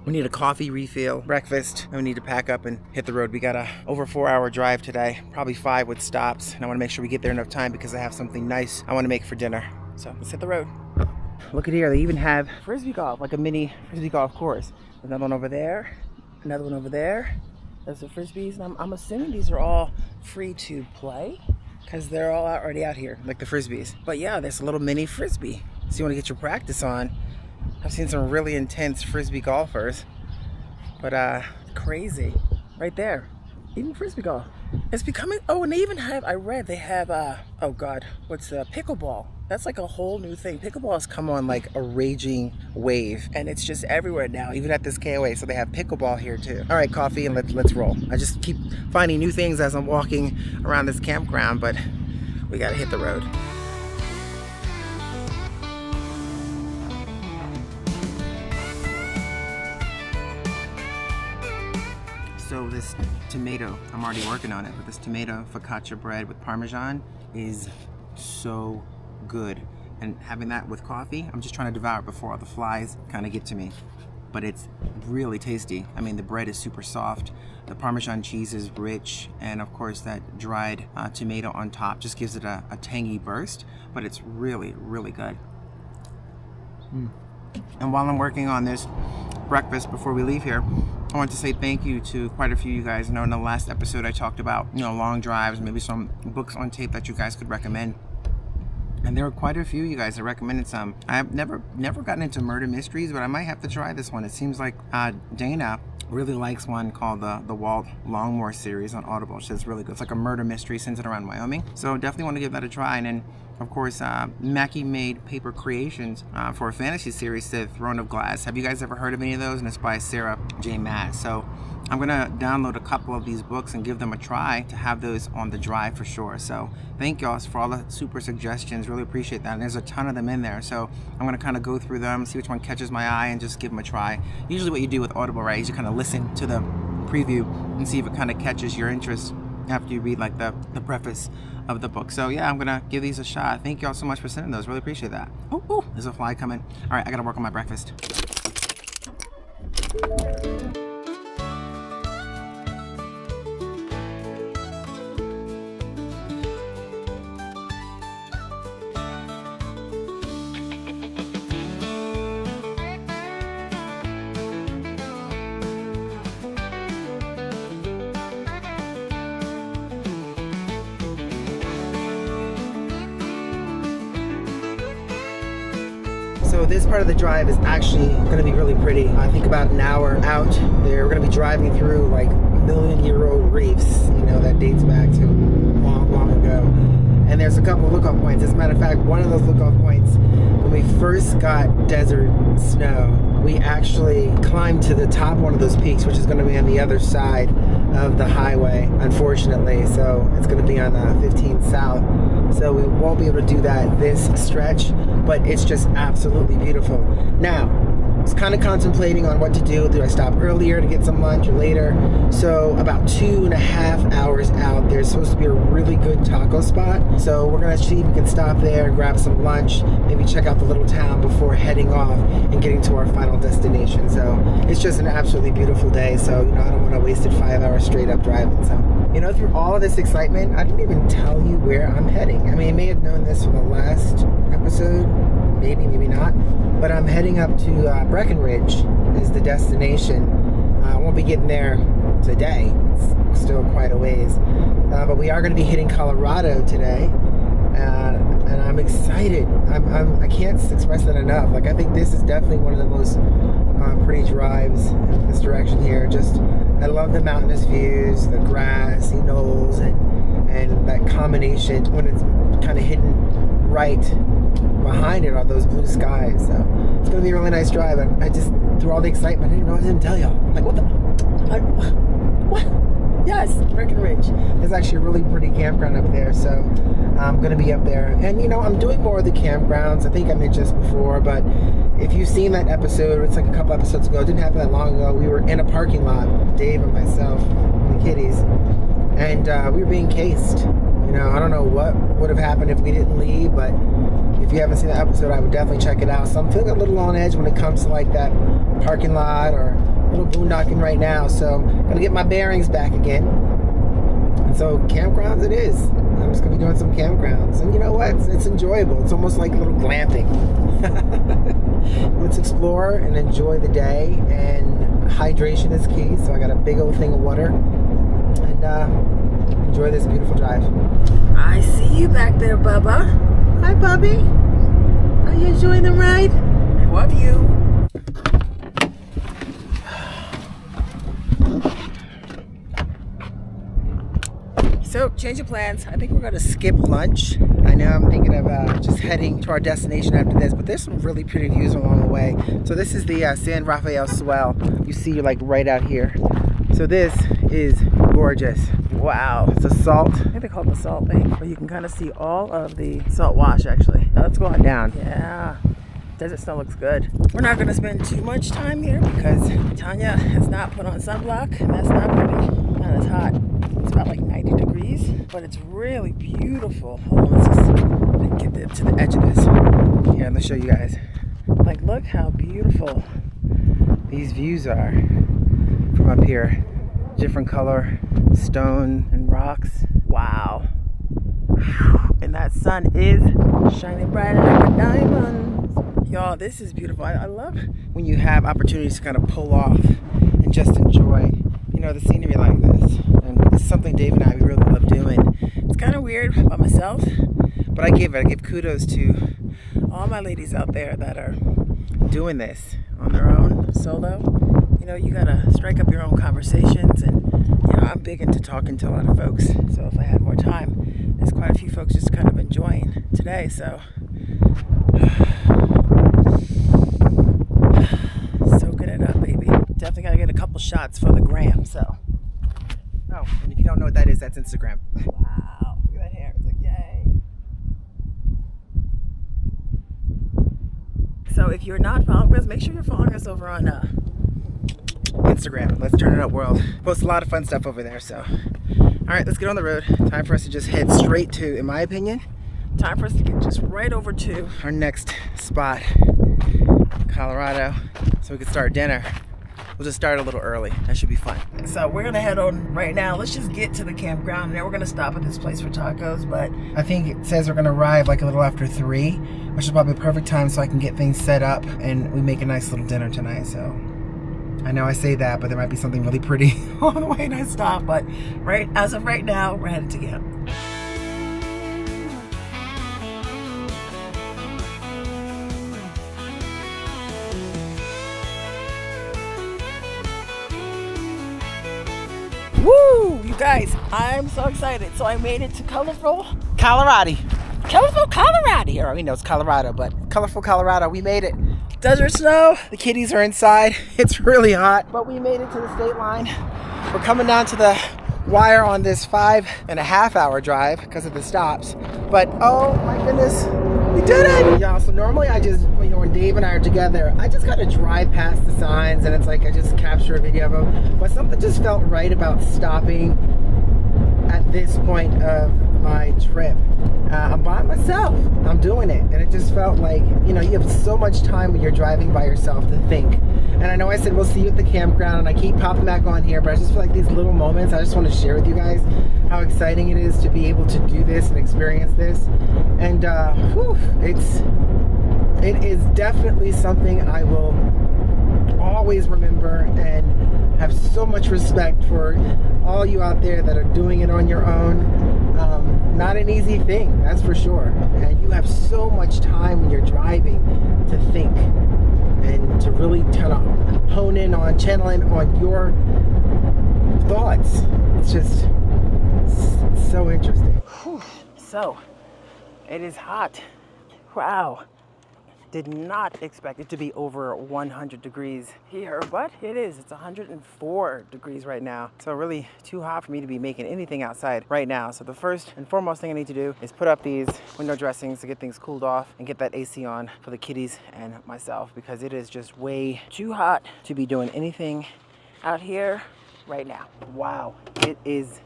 We need a coffee refill, breakfast, and we need to pack up and hit the road. We got a over 4-hour drive today, probably 5 with stops, and I want to make sure we get there enough time because I have something nice I want to make for dinner. So let's hit the road. Look at here, they even have frisbee golf, like a mini frisbee golf course. Another one over there, another one over there. There's the frisbees, and I'm assuming these are all free to play, because they're all already out here, like the frisbees. But yeah, there's a little mini frisbee. So you want to get your practice on. I've seen some really intense frisbee golfers. But crazy. Right there. Even frisbee golf. It's becoming, oh, and they even have, I read they have, oh God, what's pickleball. That's like a whole new thing. Pickleball has come on like a raging wave, and it's just everywhere now, even at this KOA. So they have pickleball here too. All right, coffee, and let's roll. I just keep finding new things as I'm walking around this campground, but we gotta hit the road. So this tomato, I'm already working on it, but this tomato focaccia bread with Parmesan is so good. And having that with coffee, I'm just trying to devour it before all the flies kind of get to me. But it's really tasty. I mean, the bread is super soft, the Parmesan cheese is rich, and of course that dried tomato on top just gives it a tangy burst, but it's really, really good. And while I'm working on this breakfast before we leave here, I want to say thank you to quite a few of you guys. I know in the last episode I talked about, long drives, maybe some books on tape that you guys could recommend. And there were quite a few of you guys that recommended some. I have never gotten into murder mysteries, but I might have to try this one. It seems like Dana really likes one called the Walt Longmore series on Audible. It's really good. It's like a murder mystery centered around Wyoming. So definitely want to give that a try. And then, of course, Mackie made paper creations for a fantasy series, The Throne of Glass. Have you guys ever heard of any of those? And it's by Sarah J. Maas. So I'm gonna download a couple of these books and give them a try to have those on the drive for sure. So thank y'all for all the super suggestions. Really appreciate that. And there's a ton of them in there. So I'm gonna kind of go through them, see which one catches my eye, and just give them a try. Usually what you do with Audible, right, is you kind of listen to the preview and see if it kind of catches your interest after you read like the preface of the book. So yeah, I'm gonna give these a shot. Thank y'all so much for sending those. Really appreciate that. Oh, there's a fly coming. All right, I gotta work on my breakfast. So this part of the drive is actually going to be really pretty. I think about an hour out there. We're going to be driving through like million-year-old reefs, you know, that dates back to long ago. And there's a couple of lookoff points. As a matter of fact, one of those lookoff points, when we first got desert snow, we actually climbed to the top one of those peaks, which is going to be on the other side of the highway, unfortunately. So it's going to be on the 15 South. So we won't be able to do that this stretch, but it's just absolutely beautiful. Now, I was kind of contemplating on what to do. Do I stop earlier to get some lunch or later? So about 2.5 hours out, there's supposed to be a really good taco spot. So we're gonna see if we can stop there, grab some lunch, maybe check out the little town before heading off and getting to our final destination. So it's just an absolutely beautiful day. So, you know, I don't want to waste 5 hours straight up driving. So, you know, through all of this excitement, I didn't even tell you where I'm heading. I mean, you may have known this from the last episode, maybe not, but I'm heading up to Breckenridge is the destination. I won't be getting there today. It's still quite a ways. But we are going to be hitting Colorado today. And I'm excited. I can't express that enough. Like, I think this is definitely one of the most pretty drives in this direction here. Just, I love the mountainous views, the grassy knolls, and that combination when it's kind of hidden right behind it are those blue skies. So it's going to be a really nice drive. And I just, through all the excitement, I didn't tell y'all. I'm like, what? Yes, Breckenridge. There's actually a really pretty campground up there, so I'm going to be up there. And, you know, I'm doing more of the campgrounds. I think I mentioned this before, but if you've seen that episode, it's like a couple episodes ago. It didn't happen that long ago. We were in a parking lot, Dave and myself, and the kitties, and we were being cased. You know, I don't know what would have happened if we didn't leave, but if you haven't seen that episode, I would definitely check it out. So I'm feeling a little on edge when it comes to like that parking lot or a little boondocking right now. So I'm going to get my bearings back again. And so campgrounds it is. I'm just going to be doing some campgrounds. And you know what? It's enjoyable. It's almost like a little glamping. Let's explore and enjoy the day. And hydration is key. So I got a big old thing of water. And enjoy this beautiful drive. I see you back there, Bubba. Hi, Bubby. Are you enjoying the ride? I love you. So, change of plans. I think we're going to skip lunch. I know I'm thinking of just heading to our destination after this, but there's some really pretty views along the way. So this is the San Rafael Swell. You see like right out here. So this is gorgeous. Wow. It's a salt. I think they call it the salt thing, where you can kind of see all of the salt wash actually. Now let's go on down. Yeah. Desert snow looks good. We're not going to spend too much time here because Tanya has not put on sunblock, and that's not pretty. Not as hot. It's about like 90 degrees, but it's really beautiful. Hold on, let's just get to the edge of this. Here, let me show you guys. Like, look how beautiful these views are from up here. Different color stone and rocks. Wow. And that sun is shining bright like a diamond. Y'all, this is beautiful. I love when you have opportunities to kind of pull off and just enjoy, you know, the scenery like this. And it's something Dave and I really love doing. It's kind of weird by myself, but I give kudos to all my ladies out there that are doing this on their own, solo. you know, you gotta strike up your own conversations, and you know, I'm big into talking to a lot of folks. So if I had more time, there's quite a few folks just kind of enjoying today. So soaking it up, baby. Definitely gotta get a couple shots for the gram. So, oh, and if you don't know what that is, that's Instagram. Wow, look at that hair. It's like, yay. So if you're not following us, make sure you're following us over on Instagram. Let's Turn It Up World. Post a lot of fun stuff over there. So, all right, let's get on the road. Time for us to just head straight to, in my opinion, time for us to get just right over to our next spot, Colorado, so we can start dinner. We'll just start a little early. That should be fun. So we're gonna head on right now. Let's just get to the campground, and then we're gonna stop at this place for tacos. But I think it says we're gonna arrive like a little after 3, which is probably the perfect time so I can get things set up and we make a nice little dinner tonight. So I know I say that, but there might be something really pretty on the way to stop. But right as of right now, we're headed to camp. Woo! You guys, I'm so excited. So I made it to colorful Colorado. Colorful Colorado. You already know it's Colorado, but colorful Colorado. We made it. Desert snow. The kitties are inside. It's really hot, but we made it to the state line. We're coming down to the wire on this 5.5-hour drive because of the stops. But oh my goodness, we did it! Y'all, so normally I just, you know, when Dave and I are together, I just gotta drive past the signs and it's like I just capture a video of them. But something just felt right about stopping at this point of my trip. I'm by myself. I'm doing it. And it just felt like, you know, you have so much time when you're driving by yourself to think. And I know I said we'll see you at the campground, and I keep popping back on here, but I just feel like these little moments, I just want to share with you guys how exciting it is to be able to do this and experience this. And it is definitely something I will always remember and have so much respect for all you out there that are doing it on your own. Not an easy thing, that's for sure. And you have so much time when you're driving to think and to really kind of hone in on, channel in on your thoughts. It's just it's so interesting. Whew. So, it is hot. Wow. Did not expect it to be over 100 degrees here, but it is. It's 104 degrees right now. So really too hot for me to be making anything outside right now. So the first and foremost thing I need to do is put up these window dressings to get things cooled off and get that AC on for the kitties and myself, because it is just way too hot to be doing anything out here right now. Wow, it is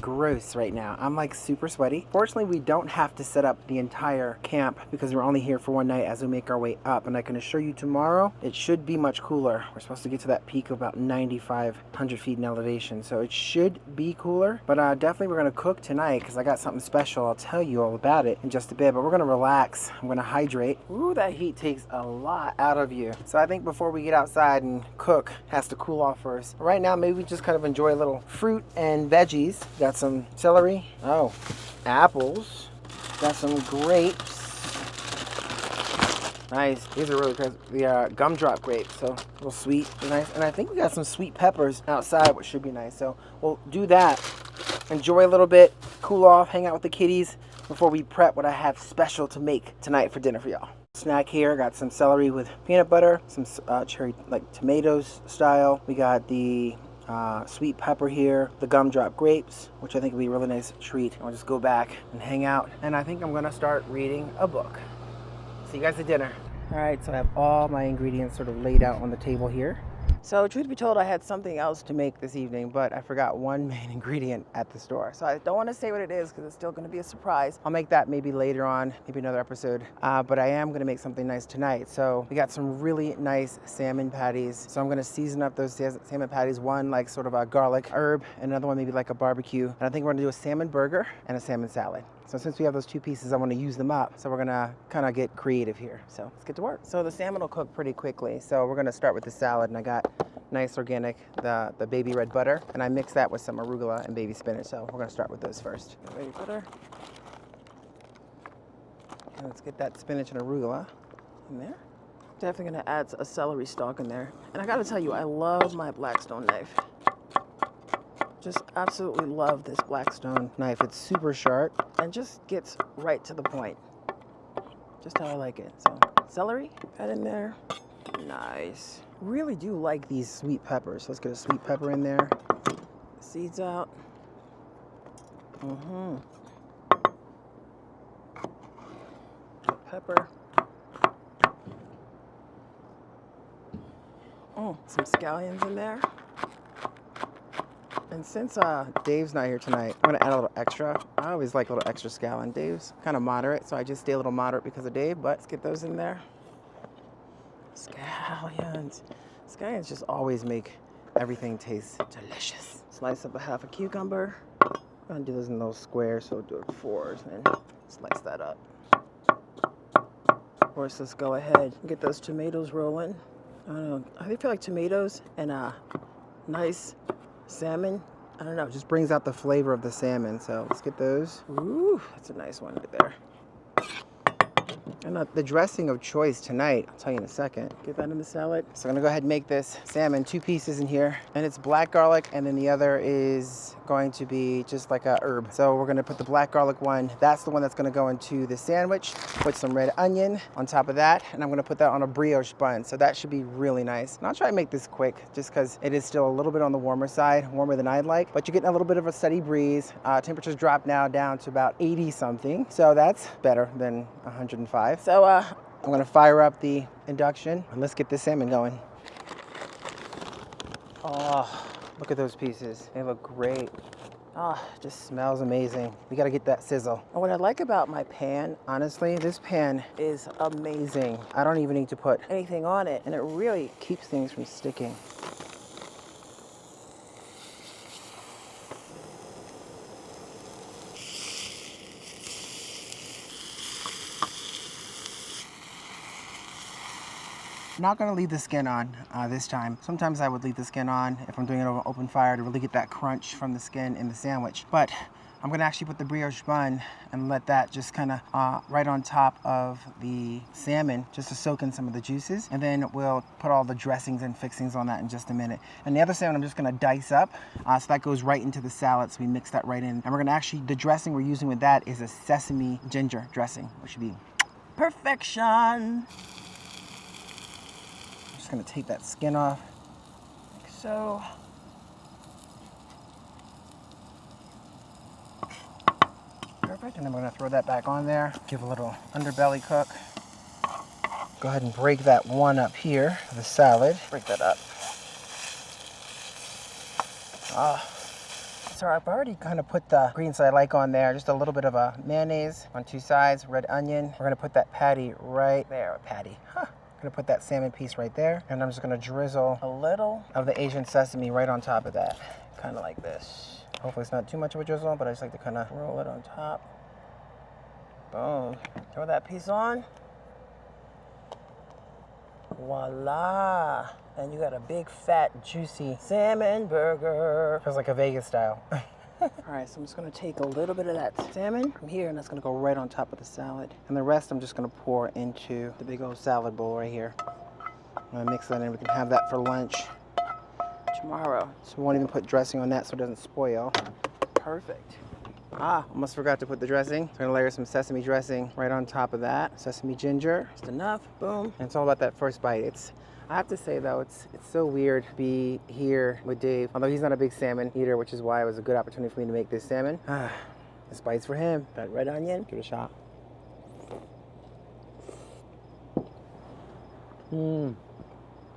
gross right now. I'm like super sweaty. Fortunately, we don't have to set up the entire camp because we're only here for one night as we make our way up, and I can assure you tomorrow it should be much cooler. We're supposed to get to that peak of about 9,500 feet in elevation, so it should be cooler. But definitely we're gonna cook tonight because I got something special. I'll tell you all about it in just a bit, but we're gonna relax. I'm gonna hydrate. Ooh, that heat takes a lot out of you. So I think before we get outside and cook, it has to cool off first. Right now, maybe we just kind of enjoy a little fruit and veggies. Got some celery, apples, got some grapes. Nice, these are really crazy. The gumdrop grapes, so a little sweet, nice. And I think we got some sweet peppers outside, which should be nice. So we'll do that, enjoy a little bit, cool off, hang out with the kitties before we prep what I have special to make tonight for dinner for y'all. Snack here, got some celery with peanut butter, some cherry, like tomatoes style. We got the sweet pepper here, the gumdrop grapes, which I think will be a really nice treat. I'll just go back and hang out, and I think I'm gonna start reading a book. See you guys at dinner. All right, so I have all my ingredients sort of laid out on the table here. So truth be told, I had something else to make this evening, but I forgot one main ingredient at the store. So I don't want to say what it is because it's still going to be a surprise. I'll make that maybe later on, maybe another episode. But I am going to make something nice tonight. So we got some really nice salmon patties. So I'm going to season up those salmon patties. One like sort of a garlic herb, and another one maybe like a barbecue. And I think we're going to do a salmon burger and a salmon salad. So since we have those two pieces, I want to use them up. So we're gonna kind of get creative here. So let's get to work. So the salmon will cook pretty quickly. So we're gonna start with the salad, and I got nice organic, the baby red butter, and I mix that with some arugula and baby spinach. So we're gonna start with those first. Baby butter. And let's get that spinach and arugula in there. Definitely gonna add a celery stalk in there. And I gotta tell you, I love my Blackstone knife. Just absolutely love this Blackstone knife. It's super sharp and just gets right to the point. Just how I like it. So celery, add in there. Nice. Really do like these sweet peppers. Let's get a sweet pepper in there. Seeds out. Pepper. Some scallions in there. And since Dave's not here tonight, I'm gonna add a little extra. I always like a little extra scallion. Dave's kind of moderate, so I just stay a little moderate because of Dave, but let's get those in there. Scallions. Scallions just always make everything taste delicious. Slice up a half a cucumber. I'm gonna do those in little squares, so do it 4s and slice that up. Of course, let's go ahead and get those tomatoes rolling. I don't know, I feel like tomatoes and nice salmon, I don't know, it just brings out the flavor of the salmon. So let's get those. Ooh, that's a nice one right there. And the dressing of choice tonight, I'll tell you in a second. Get that in the salad. So I'm gonna go ahead and make this salmon 2 pieces in here. And it's black garlic, and then the other is going to be just like a herb. So we're gonna put the black garlic one, that's the one that's gonna go into the sandwich. Put some red onion on top of that, and I'm gonna put that on a brioche bun. So that should be really nice. And I'll try to make this quick, just because it is still a little bit on the warmer side, warmer than I'd like. But you're getting a little bit of a steady breeze. Temperatures drop now down to about 80 something. So that's better than 105. So I'm gonna fire up the induction and let's get this salmon going. Oh, look at those pieces. They look great. Oh, just smells amazing. We gotta get that sizzle. And what I like about my pan, honestly, this pan is amazing. I don't even need to put anything on it, and it really keeps things from sticking. Not gonna leave the skin on this time. Sometimes I would leave the skin on if I'm doing it over open fire to really get that crunch from the skin in the sandwich. But I'm gonna actually put the brioche bun and let that just kind of right on top of the salmon just to soak in some of the juices. And then we'll put all the dressings and fixings on that in just a minute. And the other salmon I'm just gonna dice up so that goes right into the salad. So we mix that right in. And we're gonna actually, the dressing we're using with that is a sesame ginger dressing, which should be perfection. Gonna take that skin off, like so. Perfect, and then we're gonna throw that back on there, give a little underbelly cook. Go ahead and break that one up here, the salad. Break that up. So I've already kind of put the greens that I like on there, just a little bit of a mayonnaise on 2 sides, red onion. We're gonna put that patty right there, I'm gonna put that salmon piece right there, and I'm just gonna drizzle a little of the Asian sesame right on top of that, kind of like this. Hopefully it's not too much of a drizzle, but I just like to kind of roll it on top. Boom. Throw that piece on. Voila. And you got a big, fat, juicy salmon burger. Feels like a Vegas style. All right, so I'm just gonna take a little bit of that salmon from here, and that's gonna go right on top of the salad. And the rest I'm just gonna pour into the big old salad bowl right here. I'm gonna mix that in. We can have that for lunch tomorrow. So we won't even put dressing on that so it doesn't spoil. Perfect. Almost forgot to put the dressing. So I'm gonna layer some sesame dressing right on top of that. Sesame ginger, just enough, boom. And it's all about that first bite. I have to say though, it's so weird to be here with Dave, although he's not a big salmon eater, which is why it was a good opportunity for me to make this salmon. This bite's for him. That red onion, give it a shot.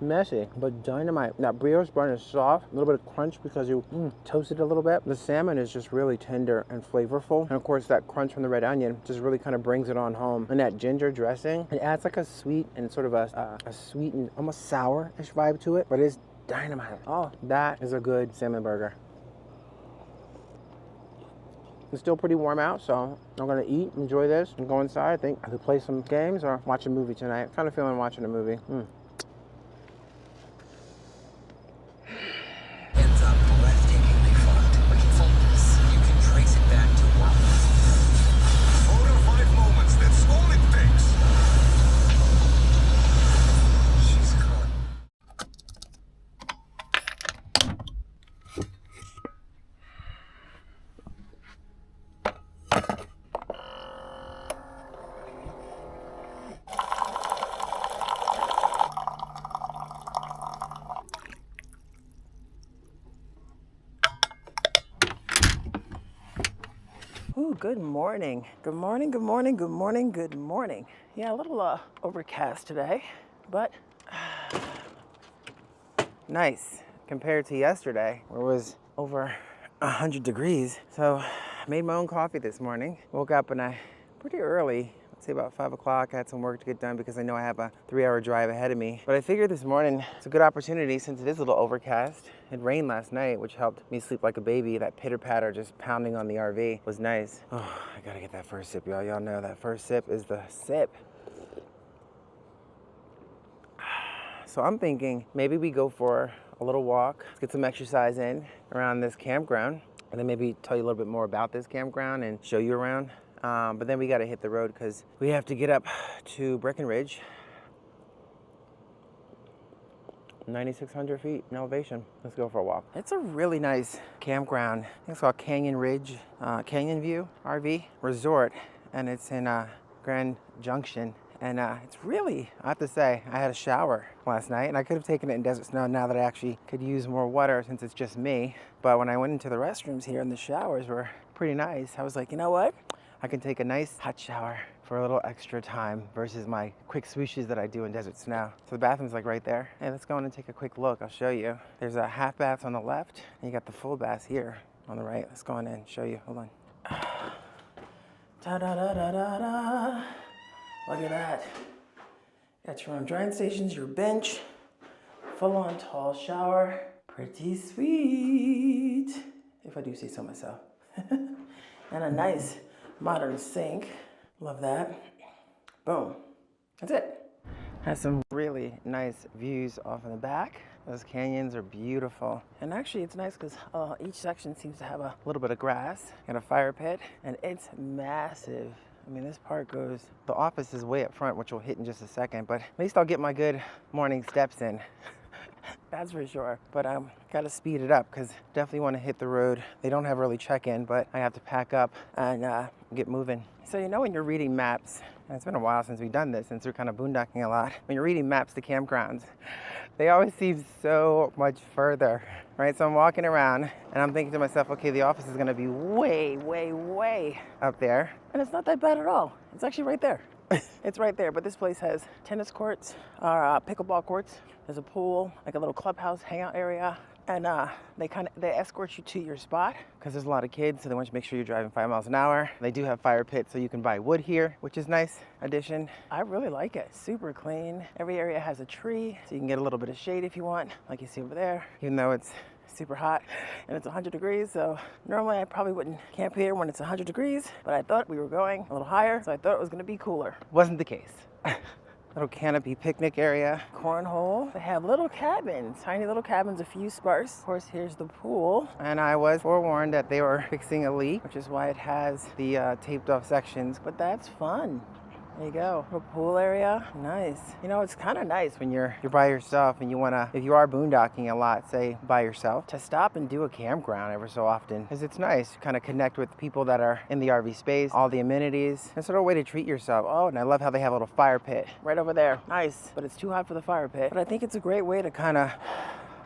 Messy, but dynamite. That brioche bun is soft, a little bit of crunch because you toasted it a little bit. The salmon is just really tender and flavorful. And of course that crunch from the red onion just really kind of brings it on home. And that ginger dressing, it adds like a sweet and sort of a sweet and almost sour-ish vibe to it, but it's dynamite. Oh, that is a good salmon burger. It's still pretty warm out, so I'm gonna eat, enjoy this, and go inside. I think I could play some games or watch a movie tonight. Kind of feeling watching a movie. good morning. Good morning, good morning, good morning, good morning. Yeah, a little overcast today, but nice compared to yesterday where it was over 100 degrees. So I made my own coffee this morning. Woke up and pretty early, let's say about 5 o'clock. I had some work to get done because I know I have a 3-hour drive ahead of me. But I figured this morning it's a good opportunity since it is a little overcast. It rained last night, which helped me sleep like a baby. That pitter patter just pounding on the RV was nice. Oh, I gotta get that first sip, y'all. Y'all know that first sip is the sip. So I'm thinking maybe we go for a little walk, let's get some exercise in around this campground, and then maybe tell you a little bit more about this campground and show you around. But then we got to hit the road because we have to get up to Breckenridge, 9,600 feet in elevation. Let's go for a walk. It's a really nice campground. I think it's called Canyon Ridge, Canyon View RV Resort, and it's in Grand Junction. And it's really, I have to say, I had a shower last night, and I could have taken it in Desert Snow now that I actually could use more water since it's just me. But when I went into the restrooms here and the showers were pretty nice, I was like, you know what? I can take a nice hot shower for a little extra time versus my quick swooshes that I do in Desert Snow. So the bathroom's like right there. Hey, let's go in and take a quick look. I'll show you. There's a half bath on the left, and you got the full bath here on the right. Let's go in and show you. Hold on. Ta-da-da-da-da-da. Look at that. Got your own drying stations, your bench, full-on tall shower. Pretty sweet, if I do say so myself. And a nice modern sink. Love that. Boom. That's it. Has some really nice views off in the back. Those canyons are beautiful. And actually it's nice because each section seems to have a little bit of grass and a fire pit, and it's massive. I mean, this part goes, the office is way up front, which we'll hit in just a second, but at least I'll get my good morning steps in. That's for sure. But I gotta speed it up because definitely want to hit the road. They don't have early check-in, but I have to pack up and get moving. So you know when you're reading maps, and it's been a while since we've done this, since we're kind of boondocking a lot, when you're reading maps to campgrounds, they always seem so much further, right? So I'm walking around and I'm thinking to myself, okay, the office is gonna be way, way, way up there. And it's not that bad at all. It's actually right there. It's right there, but this place has tennis courts, pickleball courts. There's a pool, like a little clubhouse hangout area. And they escort you to your spot because there's a lot of kids, so they want you to make sure you're driving 5 miles an hour. They do have fire pits, so you can buy wood here, which is nice addition. I really like it. Super clean. Every area has a tree, so you can get a little bit of shade if you want, like you see over there, even though it's super hot and it's 100 degrees. So normally I probably wouldn't camp here when it's 100 degrees, but I thought we were going a little higher, so I thought it was going to be cooler. Wasn't the case. Little canopy picnic area, cornhole. They have little cabins, tiny little cabins, a few sparse. Of course, here's the pool. And I was forewarned that they were fixing a leak, which is why it has the taped off sections, but that's fun. There you go, little pool area, nice. You know, it's kind of nice when you're by yourself and you wanna, if you are boondocking a lot, say by yourself, to stop and do a campground every so often. Because it's nice to kind of connect with people that are in the RV space, all the amenities. It's sort of a way to treat yourself. Oh, and I love how they have a little fire pit right over there. Nice, but it's too hot for the fire pit. But I think it's a great way to kind of,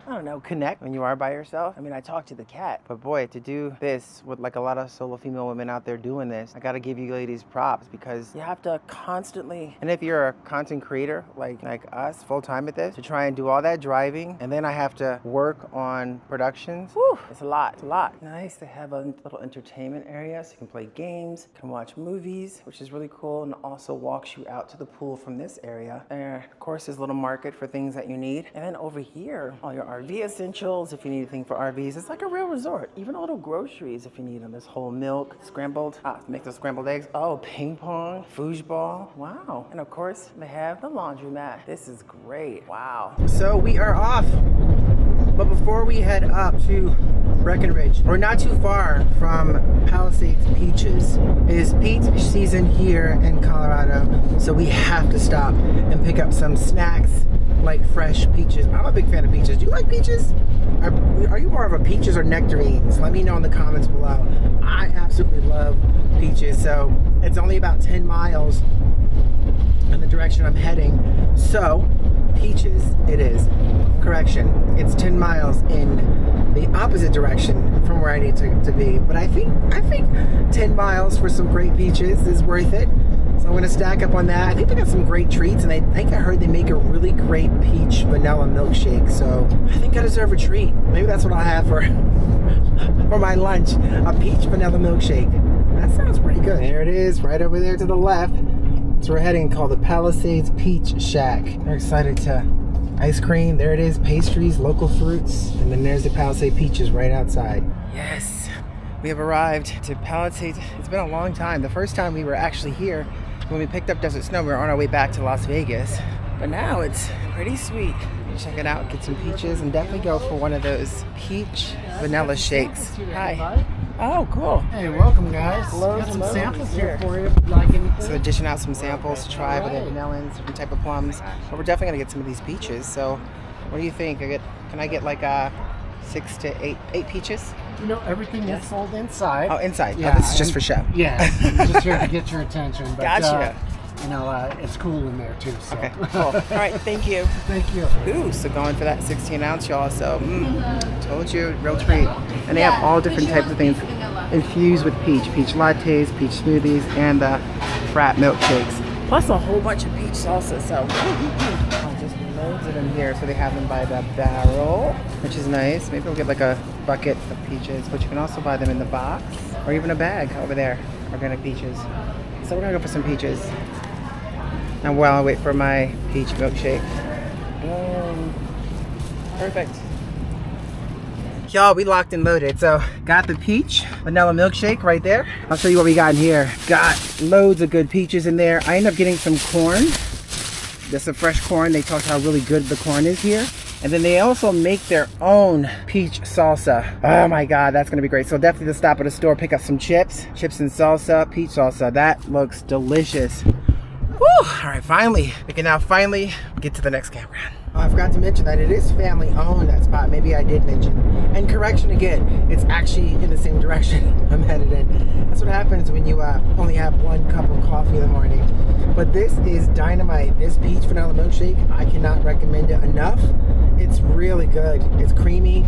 I don't know, connect when you are by yourself. I mean, I talked to the cat, but boy, to do this with like a lot of solo female women out there doing this, I gotta give you ladies props because you have to constantly, and if you're a content creator like us, full-time at this, to try and do all that driving, and then I have to work on productions. Whew, it's a lot, it's a lot. Nice, they have a little entertainment area, so you can play games, you can watch movies, which is really cool, and also walks you out to the pool from this area. There, of course, there's a little market for things that you need. And then over here, all your RV essentials, if you need anything for RVs. It's like a real resort. Even a little groceries if you need them. There's whole milk, scrambled, make those scrambled eggs. Oh, ping pong, foosball. Wow. And of course, they have the laundromat. This is great. Wow. So we are off. But before we head up to Breckenridge, we're not too far from Palisade Peaches. It is peach season here in Colorado, so we have to stop and pick up some snacks like fresh peaches. I'm a big fan of peaches. Do you like peaches? Are you more of a peaches or nectarines? Let me know in the comments below. I absolutely love peaches. So it's only about 10 miles in the direction I'm heading. So it is. Correction, it's 10 miles in the opposite direction from where where I need to be. But I think 10 miles for some great peaches is worth it. So I'm gonna stack up on that. I think they got some great treats, and I think I heard they make a really great peach vanilla milkshake. So I think I deserve a treat. Maybe that's what I'll have for my lunch, a peach vanilla milkshake. That sounds pretty good. There it is, right over there to the left. So we're heading, called the Palisades Peach Shack. We're excited to ice cream. There it is, pastries, local fruits, and then there's the Palisade peaches right outside. Yes, we have arrived to Palisades. It's been a long time. The first time we were actually here, when we picked up Desert Snow, we were on our way back to Las Vegas. But now it's pretty sweet. Check it out, get some peaches, and definitely go for one of those peach vanilla shakes. Hi. Oh, cool. Hey, welcome guys. Loads Got some and samples loads here for you if you like anything. So dishing out some samples to try with the melons, different type of plums. But we're definitely gonna get some of these peaches. So what do you think? Can I get like 6 to 8 peaches? You know, everything is sold inside. Oh, inside. Yeah, Oh, this is just for show. Yeah, I'm just here to get your attention. But, Gotcha. You know, it's cool in there too. So. Okay, cool. All right, thank you. Thank you. Ooh, so going for that 16 ounce, y'all. So, told you, real treat. And they have all different types of things infused with peach lattes, peach smoothies, and the frat milkshakes. Plus a whole bunch of peach salsa. So, just loads of them here. So they have them by the barrel, which is nice. Maybe we'll get like a bucket of peaches, but you can also buy them in the box or even a bag over there. Organic peaches. So we're gonna go for some peaches. And while I wait for my peach milkshake. Perfect. Y'all, we locked and loaded. So got the peach vanilla milkshake right there. I'll show you what we got in here. Got loads of good peaches in there. I ended up getting some corn. Just some fresh corn. They talked how really good the corn is here. And then they also make their own peach salsa. Oh my God, that's gonna be great. So definitely to stop at a store, pick up some chips and salsa, peach salsa. That looks delicious. Woo! All right, finally, we can now finally get to the next campground. Oh, I forgot to mention that it is family owned, that spot. Maybe I did mention. And correction again, it's actually in the same direction I'm headed in. That's what happens when you only have one cup of coffee in the morning. But this is dynamite. This peach vanilla milkshake, I cannot recommend it enough. It's really good. It's creamy,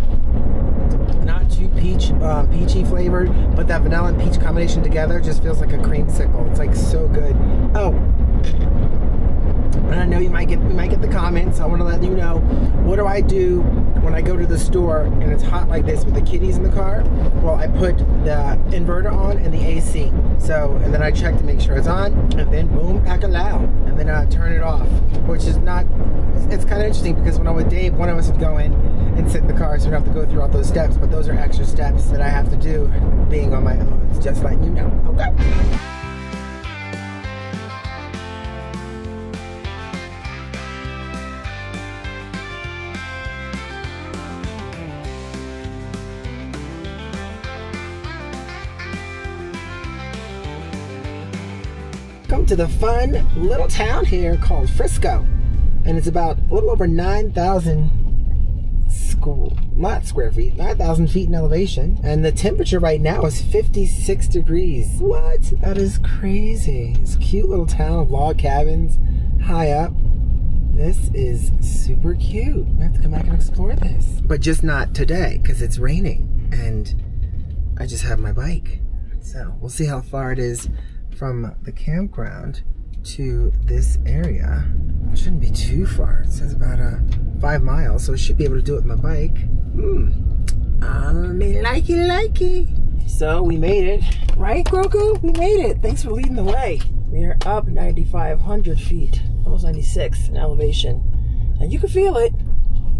not too peachy flavored, but that vanilla and peach combination together just feels like a creamsicle. It's like so good. Oh, and I know you might get the comments. I want to let you know, what do I do when I go to the store and it's hot like this with the kitties in the car? Well, I put the inverter on and the AC. So, and then I check to make sure it's on, and then boom, pack a loud, and then I turn it off, which is not, it's kind of interesting because when I'm with Dave, one of us would go in and sit in the car, so we don't have to go through all those steps, but those are extra steps that I have to do being on my own. It's just letting you know, okay? Come to the fun little town here called Frisco, and it's about a little over 9,000 square feet, 9,000 feet in elevation, and the temperature right now is 56 degrees. What? That is crazy. It's a cute little town of log cabins high up. This is super cute. We have to come back and explore this, but just not today because it's raining and I just have my bike. So we'll see how far it is from the campground to this area. It shouldn't be too far. It says about 5 miles, so I should be able to do it with my bike. Likey. So we made it, right, Grogu? We made it. Thanks for leading the way. We are up 9,500 feet, almost 96 in elevation, and you can feel it.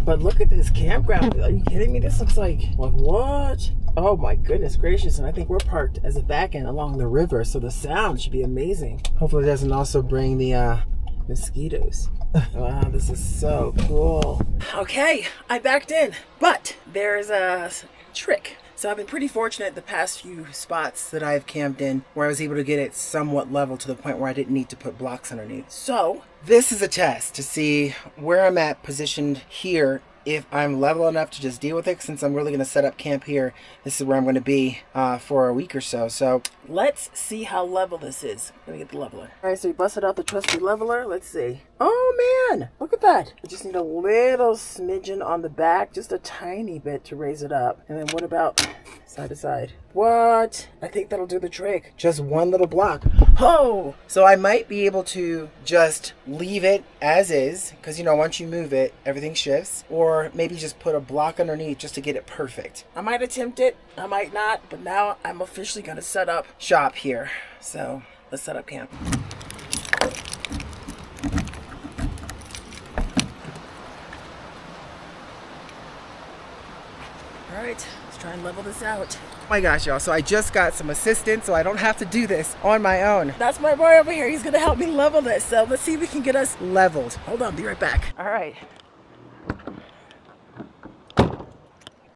But look at this campground. Are you kidding me? This looks like what? Oh my goodness gracious. And I think we're parked as a back end along the river, so the sound should be amazing. Hopefully it doesn't also bring the mosquitoes. Wow, this is so cool. Okay, I backed in, but there's a trick. So I've been pretty fortunate the past few spots that I've camped in where I was able to get it somewhat level to the point where I didn't need to put blocks underneath. So this is a test to see where I'm at positioned here if I'm level enough to just deal with it. Since I'm really going to set up camp here, this is where I'm going to be for a week or so. So let's see how level this is. Let me get the leveler. All right, so we busted out the trusty leveler. Let's see. Oh man, look at that. I just need a little smidgen on the back, just a tiny bit to raise it up. And then what about side to side? What? I think that'll do the trick. Just one little block. Oh! So I might be able to just leave it as is, because, you know, once you move it, everything shifts. Or maybe just put a block underneath just to get it perfect. I might attempt it, I might not, but now I'm officially going to set up shop here. So let's set up camp. All right, let's try and level this out. Oh my gosh, y'all, so I just got some assistance, so I don't have to do this on my own. That's my boy over here. He's gonna help me level this. So let's see if we can get us leveled. Hold on, be right back. All right.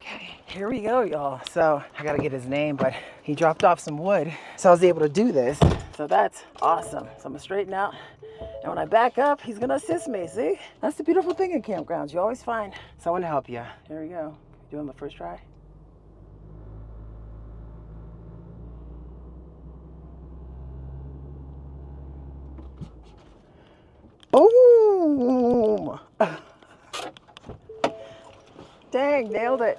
Okay, here we go, y'all. So I gotta get his name, but he dropped off some wood, so I was able to do this. So that's awesome. So I'm gonna straighten out. And when I back up, he's gonna assist me, see? That's the beautiful thing in campgrounds. You always find someone to help you. Here we go. Doing the first try. Boom! Dang, nailed it.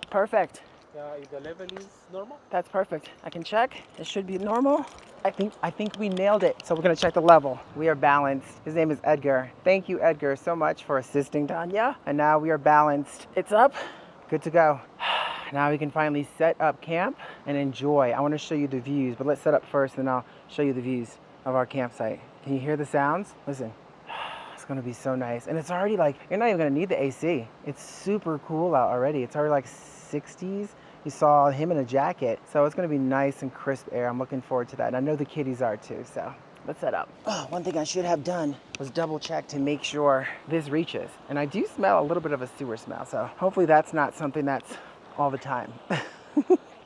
Perfect. The level is normal? That's perfect. I can check. It should be normal. I think we nailed it. So we're gonna check the level. We are balanced. His name is Edgar. Thank you, Edgar, so much for assisting Tanya. And now we are balanced. It's up. Good to go. Now we can finally set up camp and enjoy. I want to show you the views, but let's set up first and I'll show you the views of our campsite. Can you hear the sounds? Listen, it's gonna be so nice. And it's already like, you're not even gonna need the AC. It's super cool out already. It's already like 60s. You saw him in a jacket. So it's gonna be nice and crisp air. I'm looking forward to that. And I know the kitties are too, so. Let's set up. Oh, one thing I should have done was double check to make sure this reaches. And I do smell a little bit of a sewer smell, so hopefully that's not something that's all the time.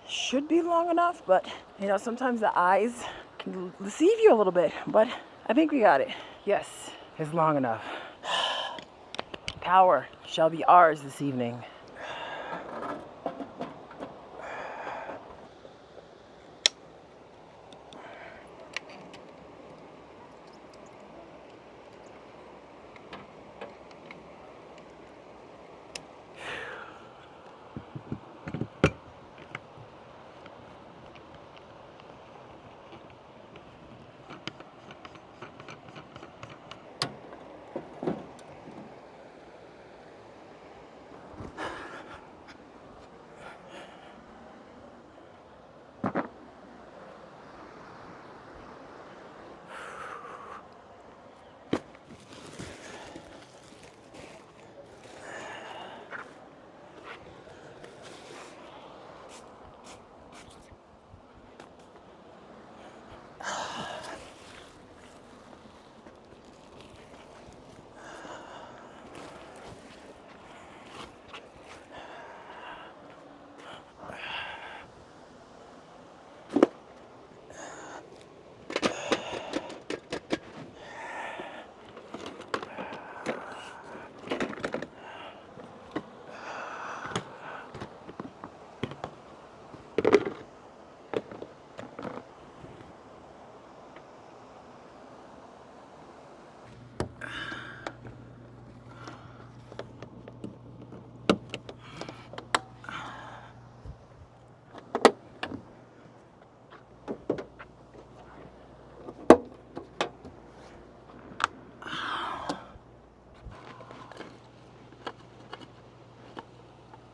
Should be long enough, but you know, sometimes the eyes can deceive you a little bit, but I think we got it. Yes, it's long enough. Power shall be ours this evening.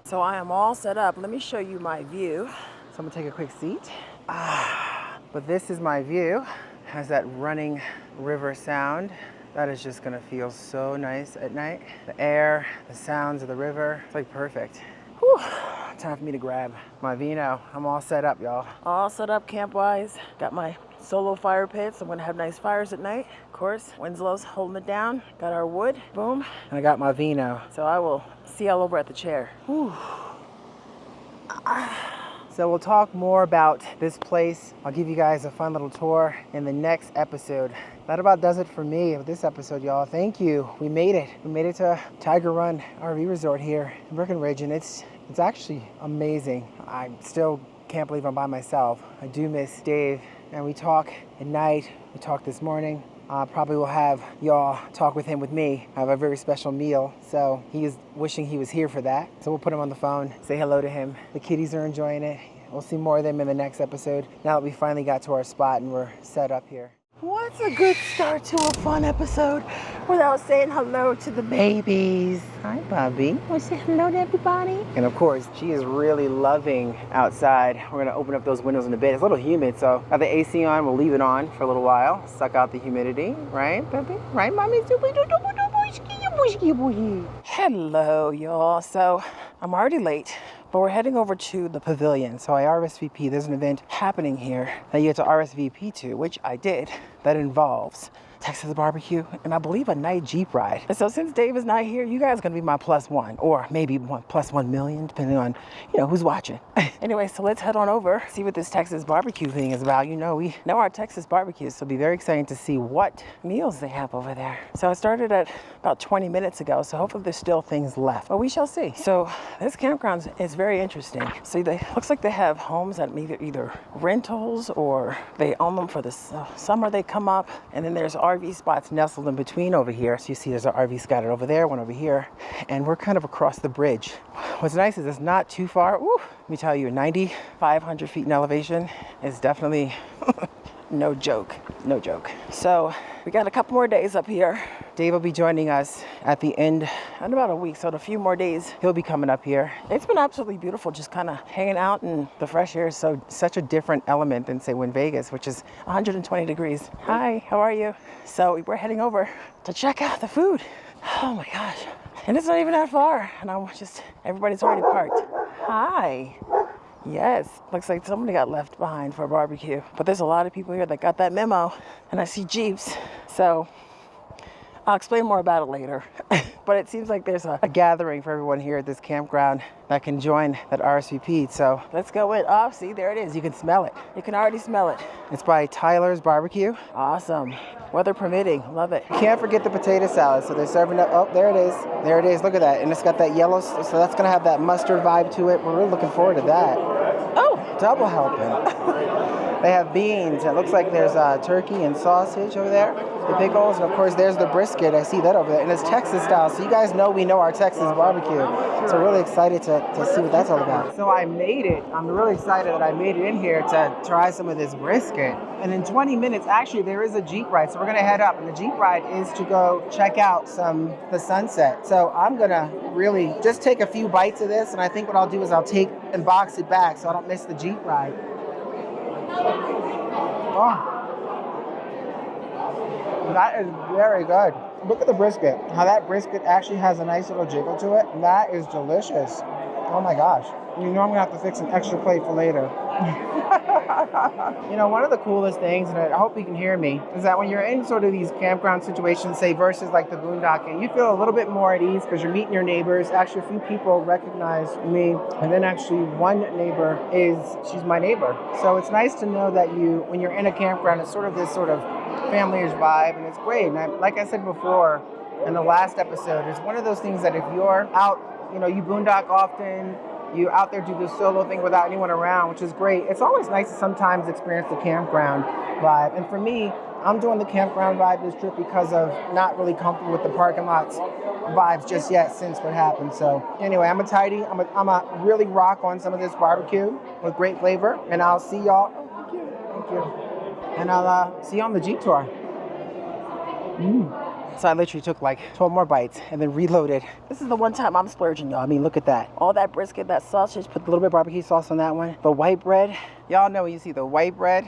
So I am all set up. Let me show you my view. So I'm gonna take a quick seat. But this is my view. Has that running river sound. That is just gonna feel so nice at night. The air, the sounds of the river, it's like perfect. Whew. Time for me to grab my vino. I'm all set up, y'all. All set up camp-wise. Got my solo fire pits. I'm gonna have nice fires at night. Of course, Winslow's holding it down. Got our wood, boom. And I got my vino. So I will see y'all over at the chair. Whew. So So we'll talk more about this place. I'll give you guys a fun little tour in the next episode. That about does it for me with this episode, y'all. Thank you. We made it. We made it to Tiger Run RV Resort here in Breckenridge, and it's actually amazing. I still can't believe I'm by myself. I do miss Dave, and we talk at night. We talk this morning. Probably will have y'all talk with him with me. I have a very special meal, so he is wishing he was here for that. So we'll put him on the phone, say hello to him. The kitties are enjoying it. We'll see more of them in the next episode now that we finally got to our spot and we're set up here. What's a good start to a fun episode without saying hello to the babies? Hi, Bobby. Want to say hello to everybody? And of course, she is really loving outside. We're gonna open up those windows in a bit. It's a little humid, so got the AC on. We'll leave it on for a little while. Suck out the humidity, right, baby? Right, mommy? Hello, y'all. So I'm already late, but we're heading over to the pavilion. So I RSVP. There's an event happening here that you have to RSVP to, which I did. That involves Texas barbecue and I believe a night Jeep ride. And so since Dave is not here, you guys are gonna be my +1 or maybe +1,000,000, depending on, who's watching. Anyway, so let's head on over, see what this Texas barbecue thing is about. We know our Texas barbecues, so it'll be very exciting to see what meals they have over there. So I started at about 20 minutes ago, so hopefully there's still things left, but we shall see. So this campground is very interesting. See, looks like they have homes that either rentals or they own them for the summer. They come up, and then there's RV spots nestled in between over here. So you see there's an RV scattered over there, one over here, and we're kind of across the bridge. What's nice is it's not too far. Woo, let me tell you, 9,500 feet in elevation is definitely no joke, no joke. So we got a couple more days up here. Dave will be joining us at the end in about a week, so in a few more days he'll be coming up here. It's been absolutely beautiful just kind of hanging out in the fresh air. So such a different element than say in Vegas, which is 120 degrees. Hi, how are you? So we're heading over to check out the food. Oh my gosh, and it's not even that far, and everybody's already parked. Hi. Yes, looks like somebody got left behind for a barbecue, but there's a lot of people here that got that memo, and I see Jeeps, so I'll explain more about it later. But it seems like there's a gathering for everyone here at this campground that can join that RSVP. So let's go in. Oh, see, there it is. You can smell it. You can already smell it. It's by Tyler's Barbecue. Awesome. Weather permitting. Love it. Can't forget the potato salad. So they're serving up. Oh, there it is. There it is. Look at that. And it's got that yellow. So that's going to have that mustard vibe to it. We're really looking forward to that. Oh, double helping. They have beans. It looks like there's turkey and sausage over there. The pickles, and of course there's the brisket. I see that over there, and it's Texas style. So you guys know we know our Texas barbecue. So really excited to see what that's all about. So I made it. I'm really excited that I made it in here to try some of this brisket. And in 20 minutes, actually, there is a Jeep ride. So we're gonna head up, and the Jeep ride is to go check out the sunset. So I'm gonna really just take a few bites of this, and I think what I'll do is I'll take and box it back so I don't miss the Jeep ride. Oh. That is very good. Look at the brisket. How that brisket actually has a nice little jiggle to it. That is delicious. Oh my gosh. You know I'm gonna have to fix an extra plate for later. One of the coolest things, and I hope you can hear me, is that when you're in sort of these campground situations, say versus like the boondocking, you feel a little bit more at ease because you're meeting your neighbors. Actually, a few people recognize me, and then actually one neighbor she's my neighbor. So it's nice to know that when you're in a campground, it's sort of this sort of family-ish vibe, and it's great. And like I said before in the last episode, it's one of those things that if you're out, you boondock often, you out there do this solo thing without anyone around, which is great. It's always nice to sometimes experience the campground vibe. And for me, I'm doing the campground vibe this trip because of not really comfortable with the parking lots vibes just yet since what happened. So anyway, I'm a really rock on some of this barbecue with great flavor, and I'll see y'all. Oh, thank you. And I'll see you on the Jeep tour. So I literally took like 12 more bites and then reloaded. This is the one time I'm splurging, y'all. I mean, look at that. All that brisket, that sausage, put a little bit of barbecue sauce on that one. The white bread, y'all know when you see the white bread,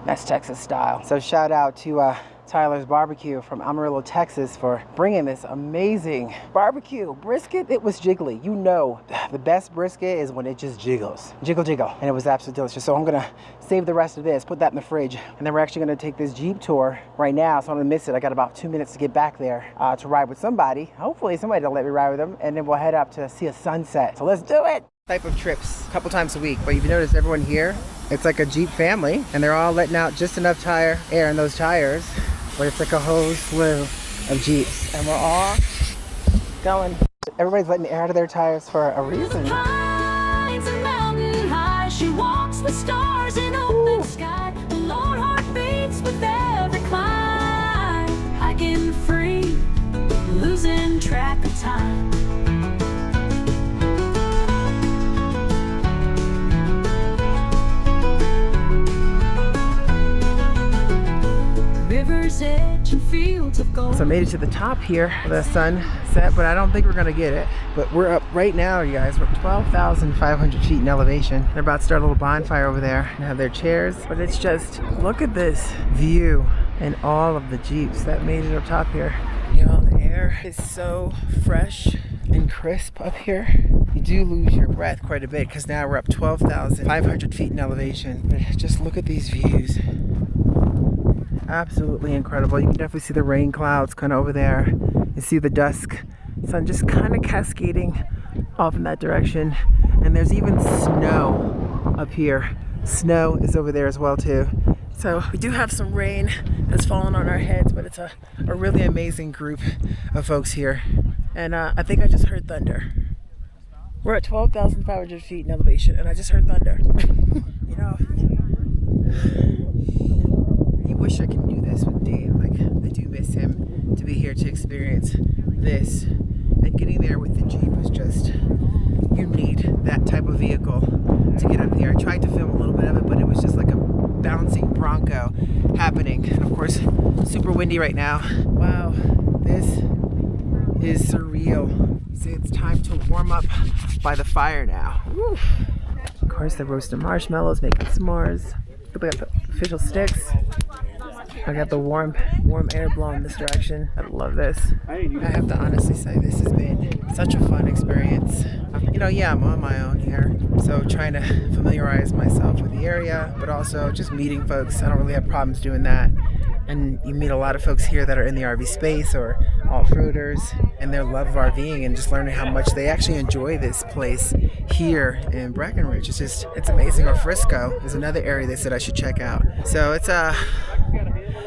that's Texas style. So shout out to Tyler's Barbecue from Amarillo, Texas for bringing this amazing barbecue brisket. It was jiggly. The best brisket is when it just jiggles. Jiggle, jiggle. And it was absolutely delicious. So I'm gonna save the rest of this, put that in the fridge, and then we're actually gonna take this Jeep tour right now. So I'm gonna miss it. I got about 2 minutes to get back there to ride with somebody. Hopefully somebody will let me ride with them, and then we'll head up to see a sunset. So let's do it. type of trips a couple times a week, but you've noticed everyone here, it's like a Jeep family, and they're all letting out just enough tire air in those tires, but it's like a whole slew of Jeeps, and we're all going. Everybody's letting air out of their tires for a reason. She walks the stars in open sky. The Lord heart beats with every climb. Hiking free, losing track of time. Rivers edge and fields of gold. So I made it to the top here. The sun set, but I don't think we're gonna get it. But we're up right now, you guys. We're 12,500 feet in elevation. They're about to start a little bonfire over there and have their chairs. But it's just, look at this view and all of the Jeeps that made it up top here. You know, the air is so fresh and crisp up here. You do lose your breath quite a bit because now we're up 12,500 feet in elevation. But just look at these views. Absolutely incredible. You can definitely see the rain clouds kind of over there. You see the dusk sun just kind of cascading off in that direction. And there's even snow up here. Snow is over there as well too. So we do have some rain that's fallen on our heads, but it's a really amazing group of folks here. And I think I just heard thunder. We're at 12,500 feet in elevation, and I just heard thunder. You know, I wish I could do this with Dave. Like, I do miss him to be here to experience this. And getting there with the Jeep was just, you need that type of vehicle to get up there. I tried to film a little bit of it, but it was just like a bouncing Bronco happening. And of course, super windy right now. Wow, this is surreal. So it's time to warm up by the fire now. Woo. Of course, the roasted marshmallows, making s'mores. We got the official sticks. I got the warm air blowing this direction. I love this. I have to honestly say this has been such a fun experience. You know, yeah, I'm on my own here, so trying to familiarize myself with the area, but also just meeting folks. I don't really have problems doing that. And you meet a lot of folks here that are in the RV space or off-roaders, and their love of RVing, and just learning how much they actually enjoy this place here in Breckenridge. It's amazing. Or Frisco is another area they said I should check out. So it's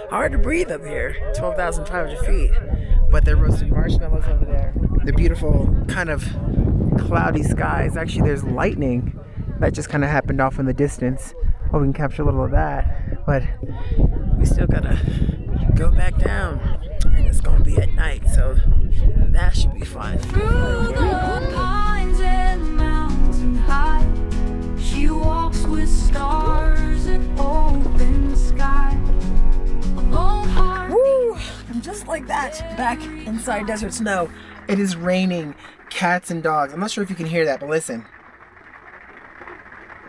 hard to breathe up here, 12,500 feet. But they're roasted marshmallows over there. The beautiful kind of cloudy skies. Actually, there's lightning that just kind of happened off in the distance. Oh, we can capture a little of that. But we still gotta go back down. And it's gonna be at night, so that should be fun. Through the pines and mountain high, she walks with stars and open sky. A lone heart. Woo! I'm just like that, back inside desert snow. It is raining cats and dogs. I'm not sure if you can hear that, but listen.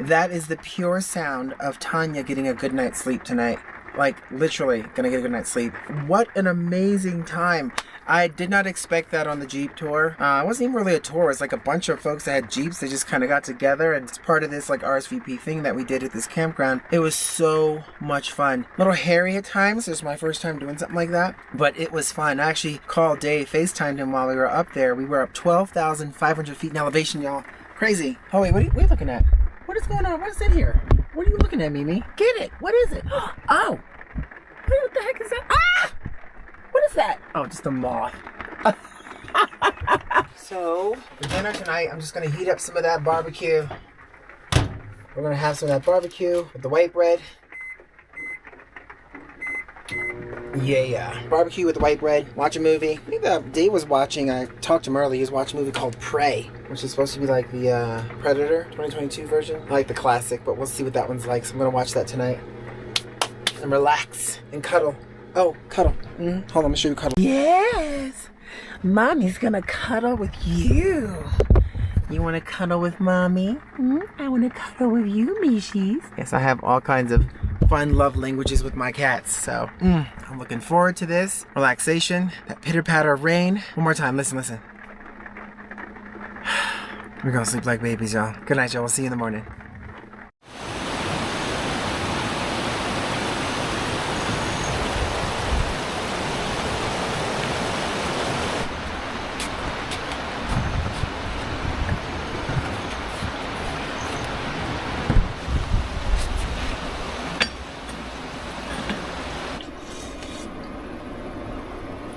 That is the pure sound of Tanya getting a good night's sleep tonight. Like, literally gonna get a good night's sleep. What an amazing time. I did not expect that on the Jeep tour. It wasn't even really a tour. It's like a bunch of folks that had Jeeps. They just kind of got together, and it's part of this like RSVP thing that we did at this campground. It was so much fun. A little hairy at times. It was my first time doing something like that, but it was fun. I actually called Dave, FaceTimed him while we were up there. We were up 12,500 feet in elevation, y'all. Crazy. Oh wait, what are you looking at? What is going on? What is in here? What are you looking at, Mimi? Get it. What is it? Oh. What the heck is that? Ah! What is that? Oh, just a moth. So, for dinner tonight, I'm just going to heat up some of that barbecue. We're going to have some of that barbecue with the white bread. Yeah. Barbecue with the white bread. Watch a movie. I think that Dave was watching, I talked to him earlier, he was watching a movie called Prey, which is supposed to be like the Predator 2022 version. I like the classic, but we'll see what that one's like. So I'm going to watch that tonight. And relax and cuddle. Oh, cuddle. Hold on, I'm going to show you cuddle. Yes. Mommy's going to cuddle with you. You want to cuddle with Mommy? I want to cuddle with you, Mishies. Yes, I have all kinds of fun love languages with my cats. So, I'm looking forward to this. Relaxation, that pitter patter of rain. One more time, listen. We're going to sleep like babies, y'all. Good night, y'all. We'll see you in the morning.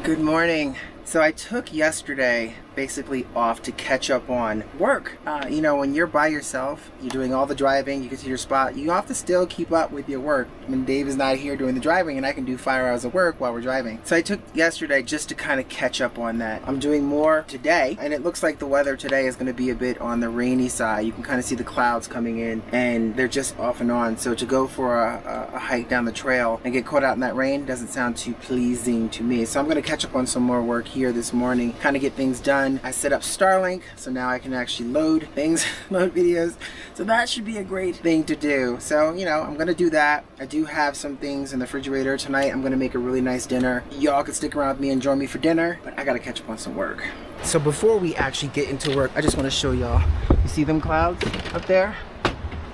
Good morning. So I took yesterday basically off to catch up on work. You know, when you're by yourself, you're doing all the driving, you get to your spot, you have to still keep up with your work when Dave is not here doing the driving, and I can do 5 hours of work while we're driving. So I took yesterday just to kind of catch up on that. I'm doing more today, and it looks like the weather today is going to be a bit on the rainy side. You can kind of see the clouds coming in, and they're just off and on. So to go for a hike down the trail and get caught out in that rain doesn't sound too pleasing to me. So I'm going to catch up on some more work here this morning, kind of get things done. I set up Starlink, so now I can actually load things, load videos. So that should be a great thing to do. So, you know, I'm going to do that. I do have some things in the refrigerator tonight. I'm going to make a really nice dinner. Y'all can stick around with me and join me for dinner, but I got to catch up on some work. So before we actually get into work, I just want to show y'all. You see them clouds up there?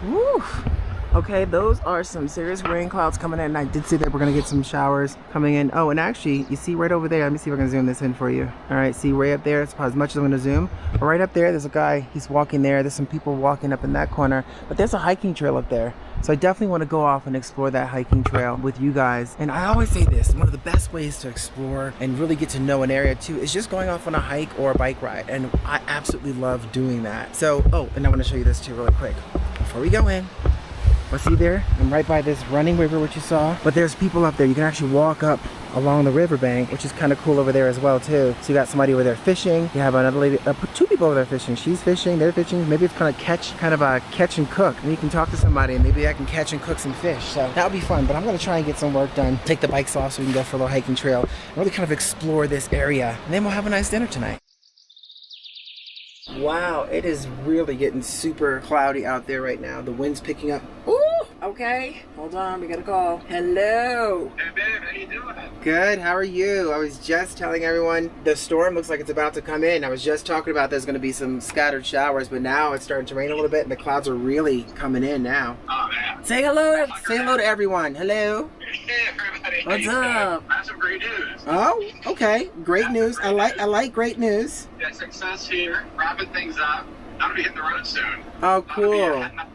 Woo! Okay, those are some serious rain clouds coming in. I did say that we're gonna get some showers coming in. Oh, and actually, you see right over there, let me see if I can zoom this in for you. All right, see right up there, that's probably as much as I'm gonna zoom. But right up there, there's a guy, he's walking there. There's some people walking up in that corner, but there's a hiking trail up there. So I definitely want to go off and explore that hiking trail with you guys. And I always say this, one of the best ways to explore and really get to know an area too is just going off on a hike or a bike ride. And I absolutely love doing that. So, oh, and I want to show you this too really quick. Before we go in, well, see there? I'm right by this running river, which you saw. But there's people up there. You can actually walk up along the riverbank, which is kind of cool over there as well too. So you got somebody over there fishing. You have another lady, 2 people over there fishing. She's fishing, they're fishing. Maybe it's kind of a catch and cook. And you can talk to somebody and maybe I can catch and cook some fish. So that would be fun. But I'm gonna try and get some work done. Take the bikes off so we can go for a little hiking trail and really kind of explore this area. And then we'll have a nice dinner tonight. Wow, it is really getting super cloudy out there right now. The wind's picking up. Ooh, okay. Hold on, we got a call. Hello. Hey, babe, how you doing? Good, how are you? I was just telling everyone the storm looks like it's about to come in. I was just talking about there's going to be some scattered showers, but now it's starting to rain a little bit and the clouds are really coming in now. Oh, man. Say hello. Say hello to everyone. Hello. Hey, everybody. What's up? I have some great news. Oh, okay. Great news. I like great news. Yeah, success here. Wrapping things up. I'm going to be hitting the road soon. Oh, cool. I'm going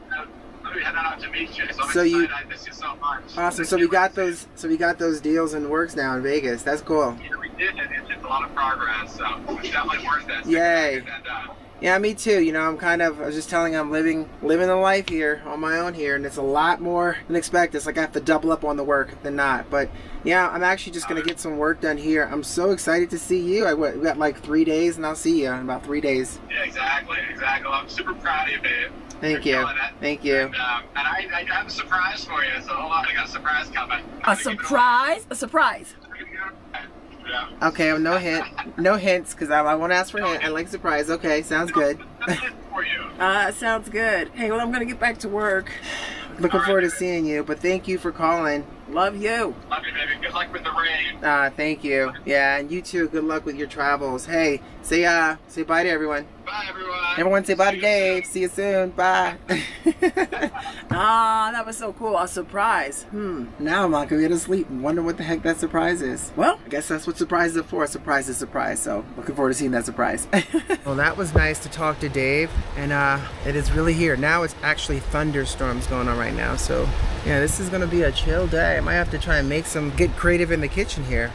to be heading out to meet you. So I'm excited. I miss you so much. Awesome. So we got those deals in the works now in Vegas. That's cool. Yeah, we did. It's a lot of progress. So it's definitely worth it. Yay. Yeah, me too. You know, I was just telling you, I'm living the life here on my own here, and it's a lot more than expected. It's like I have to double up on the work than not. But yeah, I'm actually just going to get some work done here. I'm so excited to see you. We got like 3 days, and I'll see you in about 3 days. Yeah, exactly. I'm super proud of you, babe. Thank you. Thank you. And I have a surprise for you, so hold on. I got a surprise coming. A surprise? A surprise. Yeah. Okay, no hints, because I won't ask for hint. I like surprise. Okay, sounds good. For you. Sounds good. Hey, well, I'm gonna get back to work. Looking forward to seeing you, but thank you for calling. Love you. Love you, baby. Good luck with the rain. Thank you. Yeah, and you too. Good luck with your travels. Hey, say bye to everyone. Bye, everyone. Everyone say bye to Dave. See you soon. Bye. That was so cool. A surprise. Now I'm not gonna be able to sleep and wonder what the heck that surprise is. Well, I guess that's what surprises are for. A surprise is a surprise. So looking forward to seeing that surprise. Well, that was nice to talk to Dave, and it is really here. Now it's actually thunderstorms going on right now. So yeah, this is gonna be a chill day. I might have to try and get creative in the kitchen here.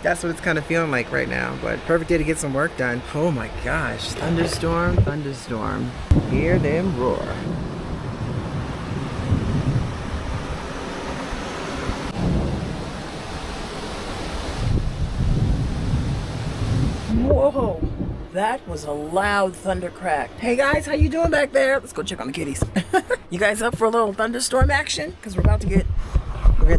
That's what it's kind of feeling like right now, but perfect day to get some work done. Oh my gosh, thunderstorm, thunderstorm. Hear them roar. Whoa, that was a loud thunder crack. Hey guys, how you doing back there? Let's go check on the kitties. You guys up for a little thunderstorm action? Because we're getting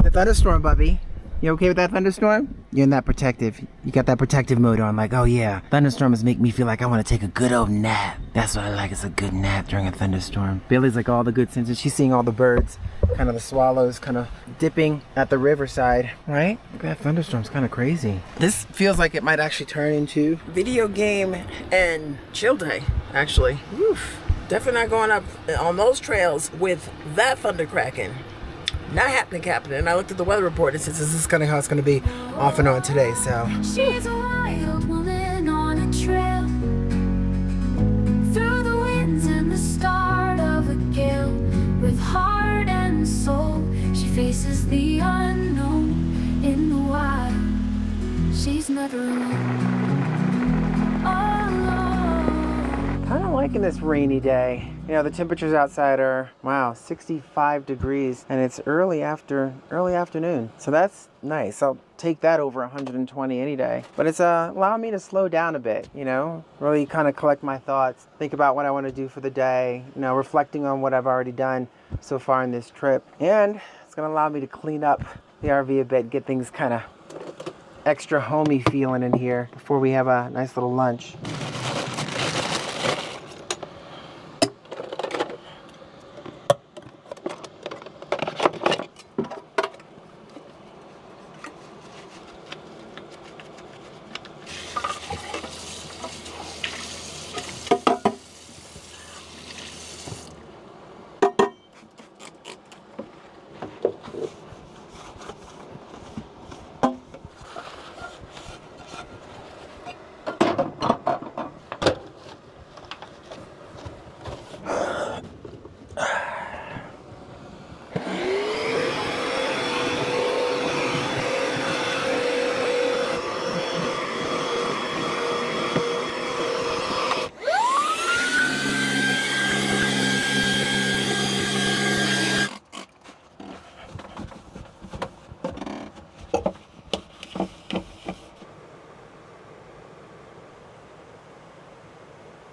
the thunderstorm, Bubby. You okay with that thunderstorm? You're in that protective. You got that protective mode on, like, oh yeah, thunderstorms make me feel like I want to take a good old nap. That's what I like, is a good nap during a thunderstorm. Bailey's like all the good senses. She's seeing all the birds, kind of the swallows, kind of dipping at the riverside, right? Look at that thunderstorm's kind of crazy. This feels like it might actually turn into video game and chill day, actually. Oof. Definitely not going up on those trails with that thunder cracking. Not happening. And I looked at the weather report and says this is kind of how it's going to be off and on today, so. She's a wild woman on a trail, through the winds and the start of a gale, with heart and soul. She faces the unknown in the wild. she's never alone. Kind of liking this rainy day. You know, the temperatures outside are, wow, 65 degrees, and it's early afternoon. So that's nice. I'll take that over 120 any day. But it's allowing me to slow down a bit, you know, really kind of collect my thoughts, think about what I want to do for the day, you know, reflecting on what I've already done so far in this trip. And it's going to allow me to clean up the RV a bit, get things kind of extra homey feeling in here before we have a nice little lunch.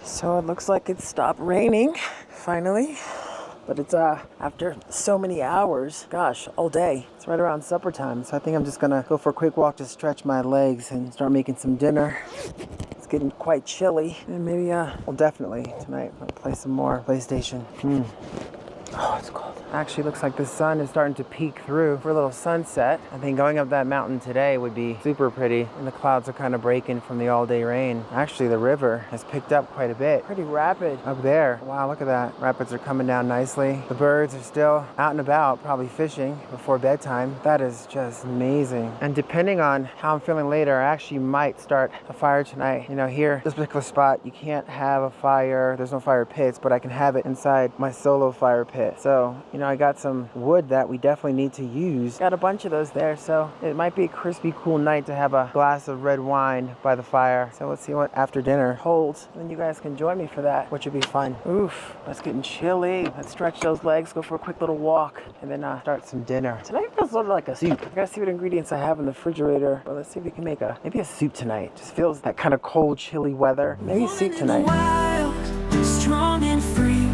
So it looks like it stopped raining, finally. But it's after so many hours, gosh, all day. It's right around supper time. So I think I'm just gonna go for a quick walk to stretch my legs and start making some dinner. It's getting quite chilly. And maybe, well, definitely tonight I'll play some more PlayStation. Oh, it's cold. Actually, looks like the sun is starting to peek through for a little sunset. I think going up that mountain today would be super pretty, and the clouds are kind of breaking from the all-day rain. Actually, the river has picked up quite a bit. Pretty rapid up there. Wow, look at that. Rapids are coming down nicely. The birds are still out and about, probably fishing before bedtime. That is just amazing. And depending on how I'm feeling later, I actually might start a fire tonight. You know, here, this particular spot, you can't have a fire. There's no fire pits, but I can have it inside my solo fire pit. So, you know, I got some wood that we definitely need to use. Got a bunch of those there, so it might be a crispy, cool night to have a glass of red wine by the fire. So let's see what after dinner holds. And then you guys can join me for that, which would be fun. Oof, that's getting chilly. Let's stretch those legs, go for a quick little walk, and then start some dinner. Tonight feels sort of like a soup. I gotta see what ingredients I have in the refrigerator. But let's see if we can make maybe a soup tonight. Just feels that kind of cold, chilly weather. Maybe soup tonight. Wild, strong and free.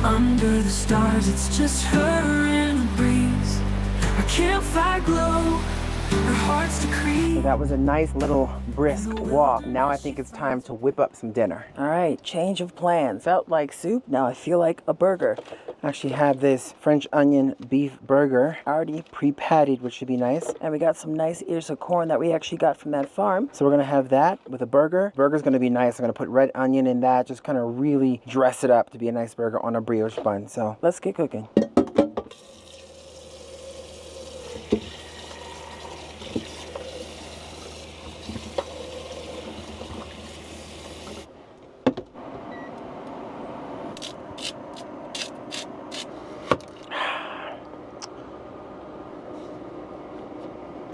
Under the stars, it's just her in the breeze. Her campfire glow, her heart's decree. So that was a nice little brisk walk. Now I think it's time to whip up some dinner. All right, change of plans. Felt like soup, now I feel like a burger. I actually have this French onion beef burger already pre-pattied, which should be nice. And we got some nice ears of corn that we actually got from that farm. So we're gonna have that with a burger. Burger's gonna be nice. I'm gonna put red onion in that, just kind of really dress it up to be a nice burger on a brioche bun. So let's get cooking.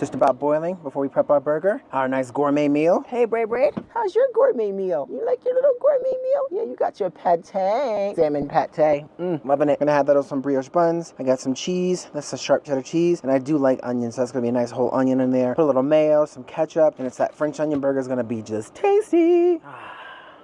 Just about boiling before we prep our burger. Our nice gourmet meal. Hey, Bray, how's your gourmet meal? You like your little gourmet meal? Yeah, you got your pate, salmon pate. Loving it. Gonna have that on some brioche buns. I got some cheese. That's a sharp cheddar cheese. And I do like onions, so that's gonna be a nice whole onion in there. Put a little mayo, some ketchup, and it's that French onion burger is gonna be just tasty.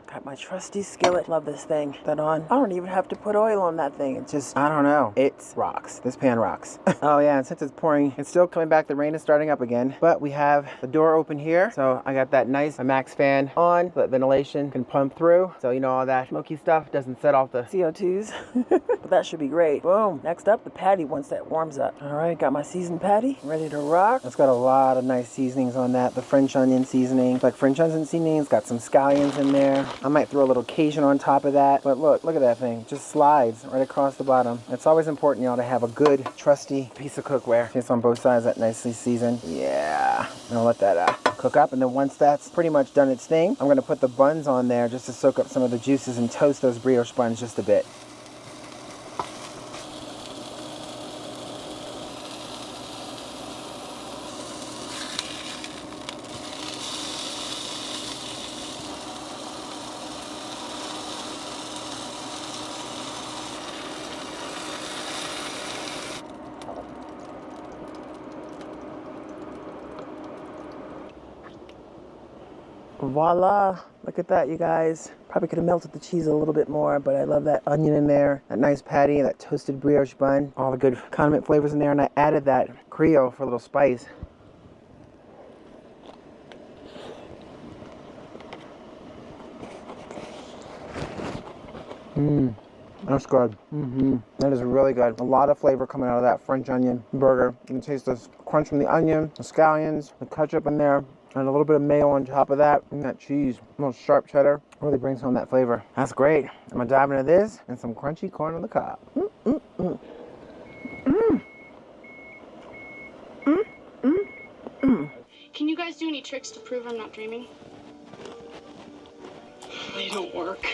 Got my trusty skillet. Love this thing. Put that on. I don't even have to put oil on that thing. It's just, I don't know. It rocks. This pan rocks. Oh yeah, and since it's pouring, it's still coming back. The rain is starting up again. But we have the door open here. So I got that nice max fan on so that ventilation can pump through. So you know all that smoky stuff doesn't set off the CO2s. But that should be great. Boom. Next up, the patty once that warms up. All right, got my seasoned patty. Ready to rock. It's got a lot of nice seasonings on that. The French onion seasoning. Like French onion seasonings. Got some scallions in there. I might throw a little Cajun on top of that. But look at that thing. Just slides right across the bottom. It's always important, y'all, to have a good, trusty piece of cookware. It's on both sides, that nicely seasoned. Yeah. And I'll let that cook up. And then once that's pretty much done its thing, I'm going to put the buns on there just to soak up some of the juices and toast those brioche buns just a bit. Voila, look at that, you guys. Probably could have melted the cheese a little bit more, but I love that onion in there, that nice patty, that toasted brioche bun, all the good condiment flavors in there, and I added that Creole for a little spice. That's good. That is really good. A lot of flavor coming out of that French onion burger. You can taste the crunch from the onion, the scallions, the ketchup in there, and a little bit of mayo on top of that, and that cheese, a little sharp cheddar, really brings home that flavor. That's great. I'm gonna dive into this and some crunchy corn on the cob. Can you guys do any tricks to prove I'm not dreaming? They don't work.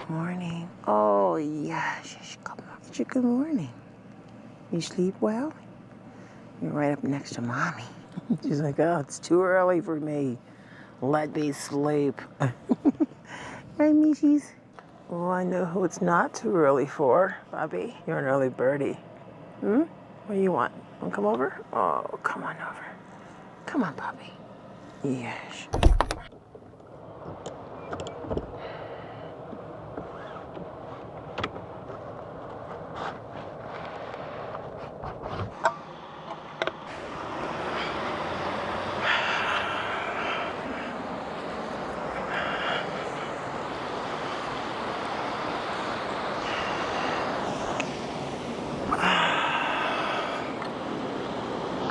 Morning. Oh, yes. Come on. Good morning. You sleep well? You're right up next to mommy. She's like, oh, it's too early for me. Let me sleep. Right, Mishies? Oh, I know who it's not too early for, Bobby. You're an early birdie. What do you want? Want to come over? Oh, come on over. Come on, Bobby. Yes.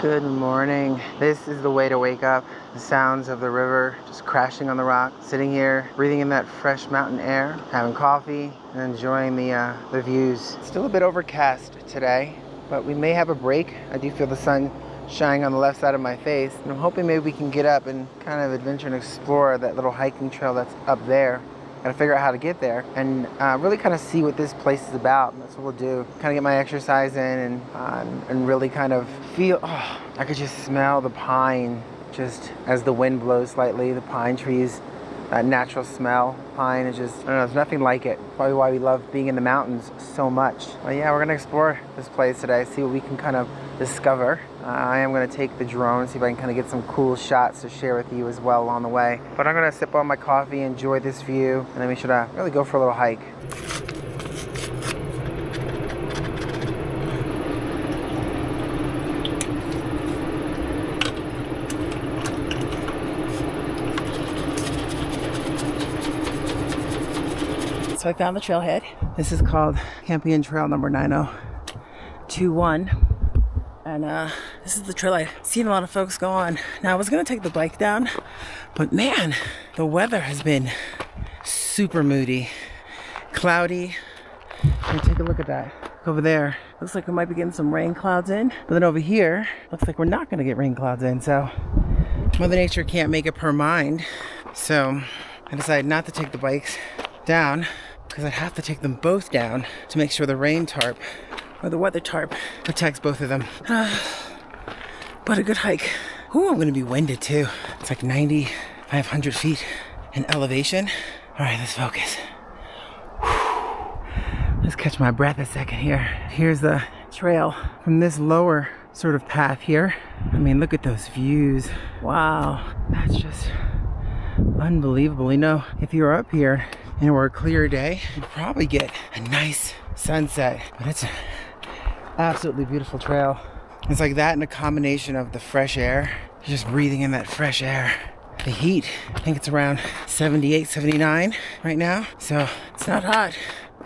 Good morning. This is the way to wake up. The sounds of the river just crashing on the rock. Sitting here, breathing in that fresh mountain air, having coffee, and enjoying the views. Still a bit overcast today, but we may have a break. I do feel the sun shining on the left side of my face, and I'm hoping maybe we can get up and kind of adventure and explore that little hiking trail that's up there. Gotta figure out how to get there and really kind of see what this place is about. That's what we'll do. Kind of get my exercise in and really kind of feel, oh, I could just smell the pine just as the wind blows slightly, the pine trees, that natural smell. Pine is just, I don't know, there's nothing like it. Probably why we love being in the mountains so much. But yeah, we're gonna explore this place today, see what we can kind of discover. I am gonna take the drone, see if I can kind of get some cool shots to share with you as well along the way. But I'm gonna sip on my coffee, enjoy this view, and then we should really go for a little hike. So I found the trailhead. This is called Campion Trail number 9021. And this is the trail I've seen a lot of folks go on. Now I was gonna take the bike down, but man, the weather has been super moody, cloudy. And take a look at that. Over there, looks like we might be getting some rain clouds in. But then over here, looks like we're not gonna get rain clouds in. So Mother Nature can't make up her mind. So I decided not to take the bikes down because I'd have to take them both down to make sure the rain tarp or the weather tarp protects both of them. But a good hike. Ooh, I'm gonna be winded too. It's like 9,500 feet in elevation. All right, let's focus. Let's catch my breath a second here. Here's the trail from this lower sort of path here. I mean, look at those views. Wow, that's just unbelievable. You know, if you were up here and it were a clear day, you'd probably get a nice sunset. But it's an absolutely beautiful trail. It's like that in a combination of the fresh air, just breathing in that fresh air. The heat, I think it's around 78, 79 right now. So it's not hot,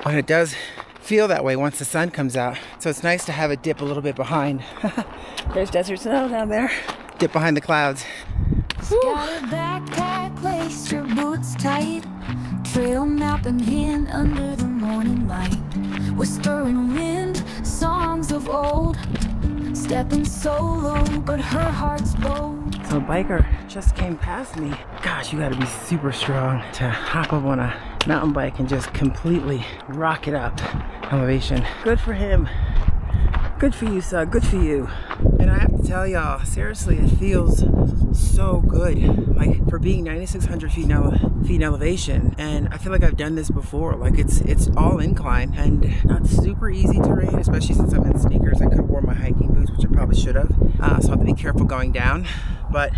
but it does feel that way once the sun comes out. So it's nice to have it dip a little bit behind. There's desert snow down there. Dip behind the clouds. Got a backpack, lace your boots tight. Trail mapping in under the morning light. Whispering wind, songs of old. Stepping solo, but her heart's bold. So a biker just came past me. Gosh, you gotta be super strong to hop up on a mountain bike and just completely rock it up elevation. Good for him. Good for you, son. Good for you. And I have to tell y'all, seriously, it feels so good. Like for being 9,600 feet in elevation, and I feel like I've done this before. Like it's all incline and not super easy terrain, especially since I'm in sneakers. I could have worn my hiking boots, which I probably should have. So I have to be careful going down. But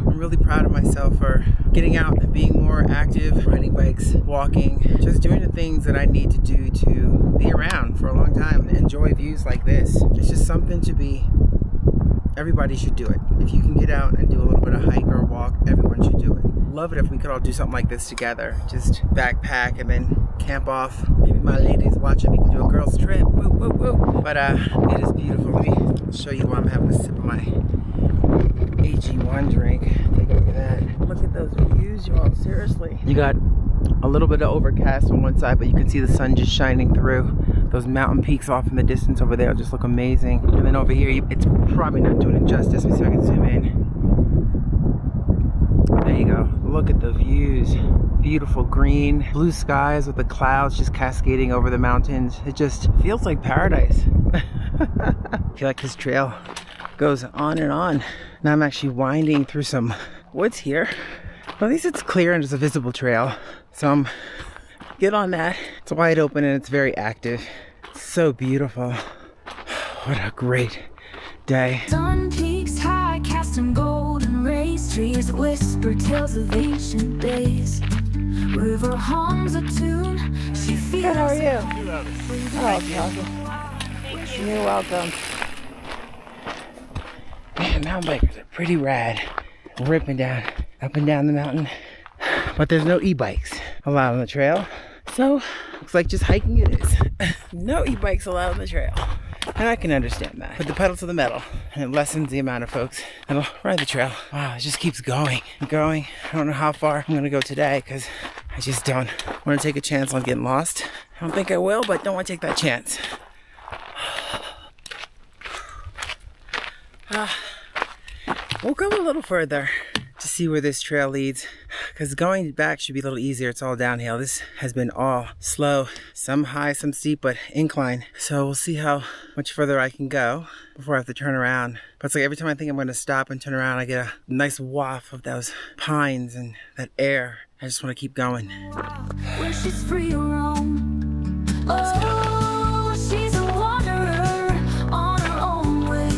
I'm really proud of myself for getting out and being more active, riding bikes, walking, just doing the things that I need to do to be around for a long time and enjoy views like this. It's just something to be, everybody should do it. If you can get out and do a little bit of hike or walk, everyone should do it. Love it if we could all do something like this together. Just backpack and then camp off. Maybe my ladies watching, we can do a girls trip. Woo, woo, woo. But it is beautiful. Let me show you why I'm having a sip of my AG1 drink. Take a look at that. Look at those views, y'all. Seriously. You got a little bit of overcast on one side, but you can see the sun just shining through. Those mountain peaks off in the distance over there just look amazing. And then over here, it's probably not doing it justice. Let me see if I can zoom in. There you go. Look at the views. Beautiful green, blue skies with the clouds just cascading over the mountains. It just feels like paradise. I feel like this trail goes on and on. Now I'm actually winding through some woods here. Well, at least it's clear and there's a visible trail. So I'm good on that. It's wide open and it's very active. It's so beautiful. What a great day. Sun peaks high, casting golden rays. Trees whisper tales of ancient days. River hums a tune. She feels. Good, how are you? Oh, you're welcome. Man, mountain bikers are pretty rad. Ripping down, up and down the mountain. But there's no e-bikes allowed on the trail. So, looks like just hiking it is. No e-bikes allowed on the trail. And I can understand that. Put the pedal to the metal, and it lessens the amount of folks that'll ride the trail. Wow, it just keeps going and going. I don't know how far I'm gonna go today, because I just don't want to take a chance on getting lost. I don't think I will, but don't want to take that chance. We'll go a little further to see where this trail leads, because going back should be a little easier. It's all downhill. This has been all slow, some high, some steep, but incline. So we'll see how much further I can go before I have to turn around. But it's like every time I think I'm going to stop and turn around, I get a nice waft of those pines and that air. I just want to keep going. Where she's free to roam. Oh, she's a wanderer on her own way.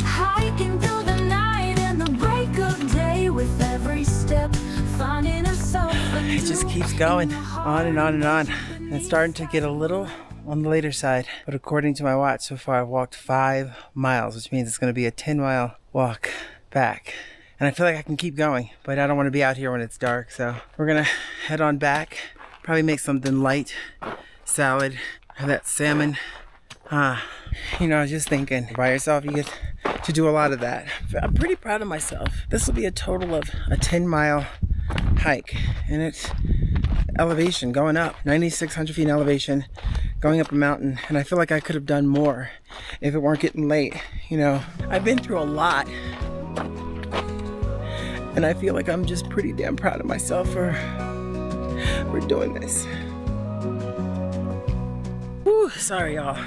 Hiking through the night and the break of day, with every step finding herself a new. It just keeps going on and on and on. And it's starting to get a little on the later side. But according to my watch, so far I've walked 5 miles, which means it's going to be a 10-mile walk back. And I feel like I can keep going, but I don't want to be out here when it's dark. So we're going to head on back. Probably make something light. Salad. Have that salmon. You know, I was just thinking, by yourself, you get to do a lot of that. I'm pretty proud of myself. This will be a total of a 10-mile hike. And it's elevation going up. 9,600 feet in elevation. Going up a mountain. And I feel like I could have done more if it weren't getting late. You know, I've been through a lot. And I feel like I'm just pretty damn proud of myself for doing this. Whew, sorry y'all.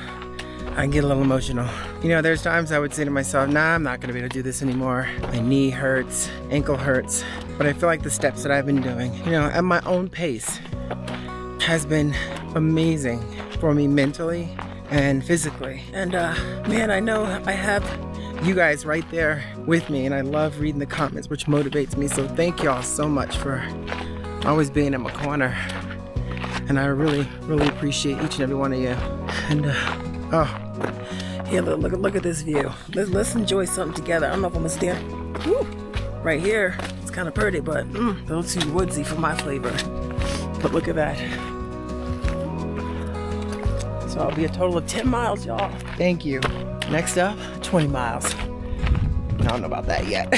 I can get a little emotional. You know, there's times I would say to myself, nah, I'm not gonna be able to do this anymore. My knee hurts, ankle hurts. But I feel like the steps that I've been doing, you know, at my own pace has been amazing for me mentally and physically. And man, I know I have you guys right there with me, and I love reading the comments, which motivates me. So thank y'all so much for always being in my corner, and I really, really appreciate each and every one of you. And oh, here, look at this view. Let's enjoy something together. I don't know if I'm gonna stand. Woo, right here, it's kind of pretty, but a little too woodsy for my flavor. But look at that. So I'll be a total of 10 miles, y'all. Thank you. Next up, 20 miles. I don't know about that yet.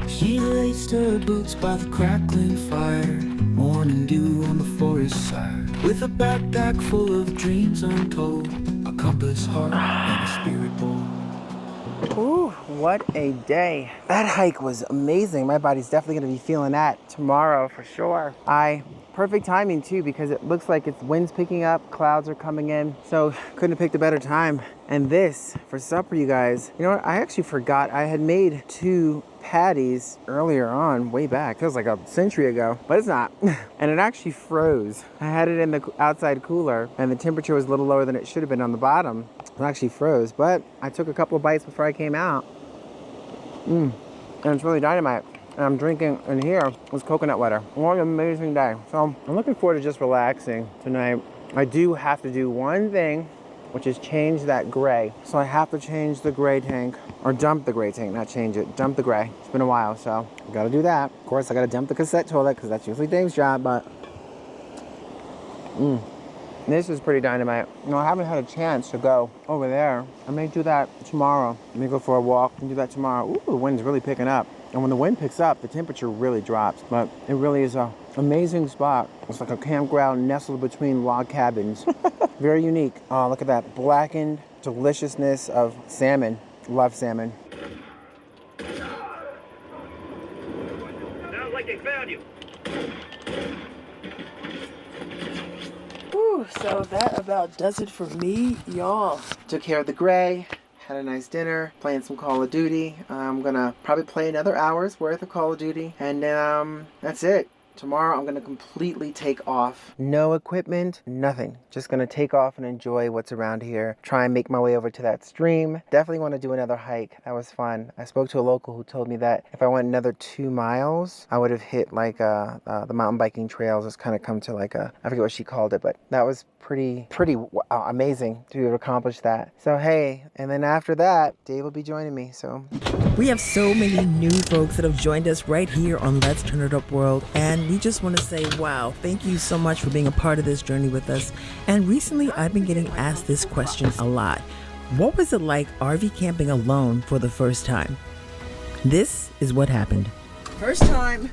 She laced her boots by the crackling fire, morning dew on the forest side, with a backpack full of dreams untold. a compass heart, and a spirit board. Ooh, what a day. That hike was amazing. My body's definitely gonna be feeling that tomorrow for sure. Perfect timing too, because it looks like it's wind's picking up, clouds are coming in, so couldn't have picked a better time. And this for supper, you guys. You know what, I actually forgot I had made 2 patties earlier on, way back. Feels like a century ago, but it's not. And it actually froze. I had it in the outside cooler and the temperature was a little lower than it should have been on the bottom. It actually froze, but I took a couple of bites before I came out. And it's really dynamite. And I'm drinking in here with coconut water. What an amazing day. So I'm looking forward to just relaxing tonight. I do have to do one thing, which is change that gray. So I have to change the gray tank, or dump the gray tank, not change it, dump the gray. It's been a while, so I gotta do that. Of course, I gotta dump the cassette toilet, because that's usually Dave's job, but this is pretty dynamite. You know, I haven't had a chance to go over there. I may do that tomorrow. I may go for a walk and do that tomorrow. Ooh, the wind's really picking up. And when the wind picks up, the temperature really drops. But it really is an amazing spot. It's like a campground nestled between log cabins. Very unique. Oh, look at that blackened deliciousness of salmon. Love salmon. Sounds like they found you. Ooh, so that about does it for me, y'all. Took care of the gray. Had a nice dinner, playing some Call of Duty. I'm gonna probably play another hour's worth of Call of Duty. And that's it. Tomorrow I'm gonna completely take off. No equipment, nothing. Just gonna take off and enjoy what's around here. Try and make my way over to that stream. Definitely wanna do another hike. That was fun. I spoke to a local who told me that if I went another 2 miles, I would have hit like the mountain biking trails. It's kind of come to like I forget what she called it, but that was pretty amazing to be able to accomplish that. So hey, and then after that, Dave will be joining me, so. We have so many new folks that have joined us right here on Let's Turn It Up World, and we just want to say, wow, thank you so much for being a part of this journey with us. And recently, I've been getting asked this question a lot. What was it like RV camping alone for the first time? This is what happened. First time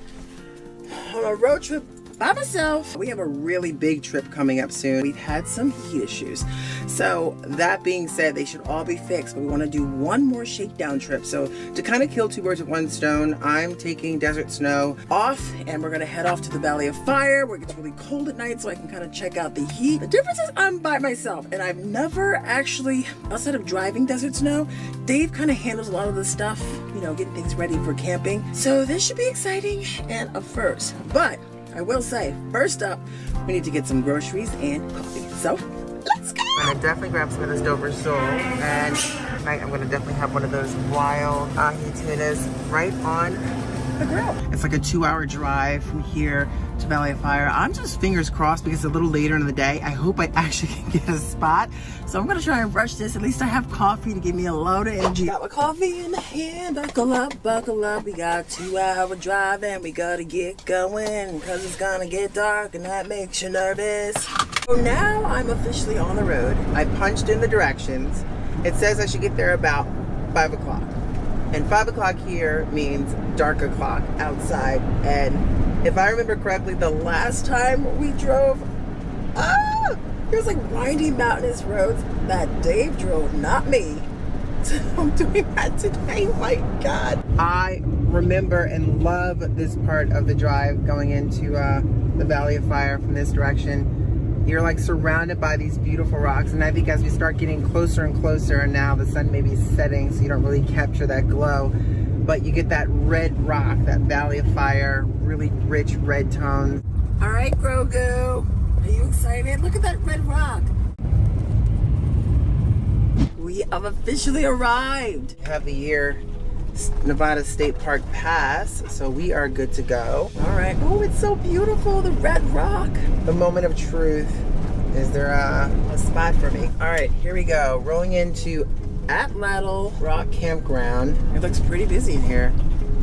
on a road trip by myself. We have a really big trip coming up soon. We've had some heat issues. So that being said, they should all be fixed, but we want to do one more shakedown trip. So to kind of kill 2 birds with 1 stone, I'm taking Desert Snow off and we're going to head off to the Valley of Fire where it gets really cold at night so I can kind of check out the heat. The difference is I'm by myself and I've never actually, outside of driving Desert Snow, Dave kind of handles a lot of the stuff, you know, getting things ready for camping. So this should be exciting and a first. But I will say, first up, we need to get some groceries and coffee. So, let's go! I'm gonna definitely grab some of this Dover sole, and tonight I'm gonna definitely have one of those wild ahi tunas right on the grill. It's like a 2-hour drive from here to Valley of Fire. I'm just fingers crossed because it's a little later in the day. I hope I actually can get a spot. So I'm gonna try and rush this. At least I have coffee to give me a load of energy. Got my coffee in the hand. Buckle up, buckle up. We got a 2-hour drive and we gotta get going because it's gonna get dark and that makes you nervous. So now I'm officially on the road. I punched in the directions. It says I should get there about 5 o'clock. And 5 o'clock here means dark o'clock outside. And if I remember correctly, the last time we drove, there's like winding mountainous roads that Dave drove, not me. So I'm doing that today, my God. I remember and love this part of the drive going into the Valley of Fire from this direction. You're like surrounded by these beautiful rocks, and I think as we start getting closer and closer, and now the sun may be setting so you don't really capture that glow, but you get that red rock, that Valley of Fire, really rich red tones. All right, Grogu, are you excited? Look at that red rock. We have officially arrived. We have the year Nevada State Park pass, so we are good to go. All right. Oh, it's so beautiful, the red rock. The moment of truth. Is there a spot for me? All right, here we go. Rolling into Atlatl Rock Campground. It looks pretty busy in here.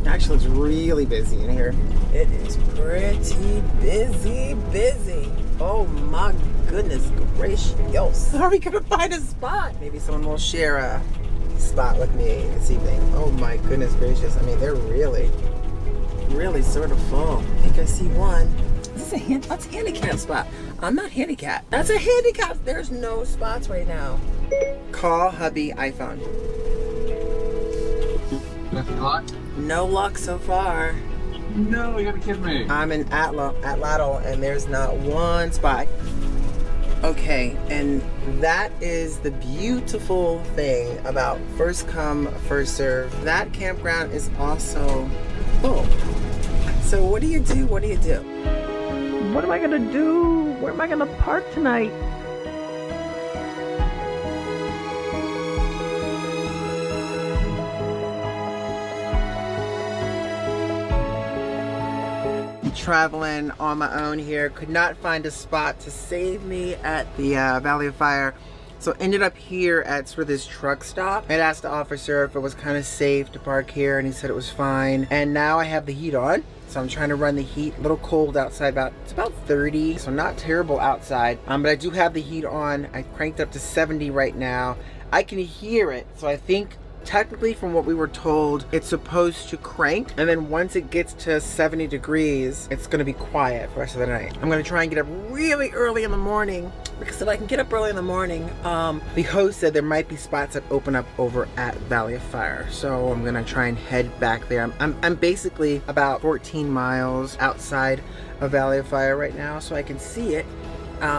It actually looks really busy in here. It is pretty busy. Oh my goodness gracious. Are we gonna find a spot? Maybe someone will share a spot with me this evening. Oh my goodness gracious. I mean, they're really sort of full. I think I see one. That's a handicap spot. I'm not handicapped. That's a handicap. There's no spots right now. Call hubby iPhone. Nothing luck? No luck so far. No, you gotta be kidding me. I'm in Atlatl, and there's not one spot. Okay, and that is the beautiful thing about first come, first serve. That campground is also full. So what do you do? What do you do? What am I gonna do? Where am I gonna park tonight? Traveling on my own here, could not find a spot to save me at the Valley of Fire, so ended up here at sort of this truck stop. I asked the officer if it was kind of safe to park here, and he said it was fine. And now I have the heat on, so I'm trying to run the heat. A little cold outside, it's about 30, so not terrible outside, but I do have the heat on. I cranked up to 70 right now. I can hear it, so I think technically from what we were told, it's supposed to crank, and then once it gets to 70 degrees, it's gonna be quiet for the rest of the night. I'm gonna try and get up really early in the morning, because if I can get up early in the morning, the host said there might be spots that open up over at Valley of Fire, so I'm gonna try and head back there. I'm basically about 14 miles outside of Valley of Fire right now, so I can see it.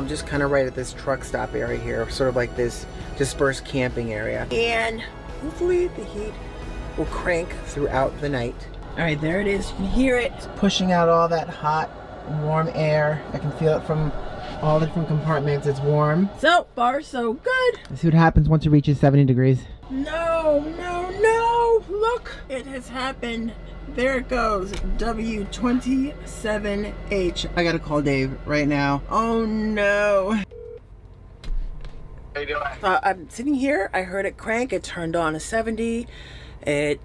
Just kind of right at this truck stop area here, sort of like this dispersed camping area. And hopefully the heat will crank throughout the night. All right, there it is. You can hear it. It's pushing out all that hot, warm air. I can feel it from all the different compartments. It's warm. So far, so good. Let's see what happens once it reaches 70 degrees. No. Look, it has happened. There it goes. W27H. I gotta call Dave right now. Oh no. How you doing? I'm sitting here, I heard it crank, it turned on to 70. I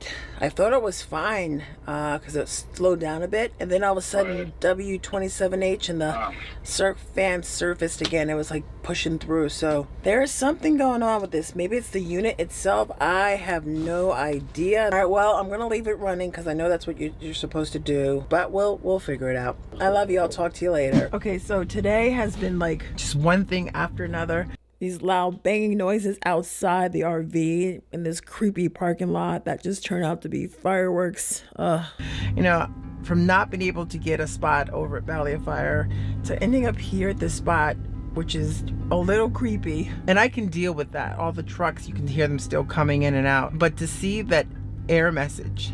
thought it was fine, because it slowed down a bit, and then all of a sudden W27H and the surf fan surfaced again. It was like pushing through, so there is something going on with this. Maybe it's the unit itself, I have no idea. All right, well, I'm gonna leave it running because I know that's what you're supposed to do, but we'll figure it out. I love you, I'll talk to you later. Okay, so today has been like just one thing after another. These loud banging noises outside the RV in this creepy parking lot that just turned out to be fireworks. You know, from not being able to get a spot over at Valley of Fire to ending up here at this spot, which is a little creepy. And I can deal with that. All the trucks, you can hear them still coming in and out. But to see that air message,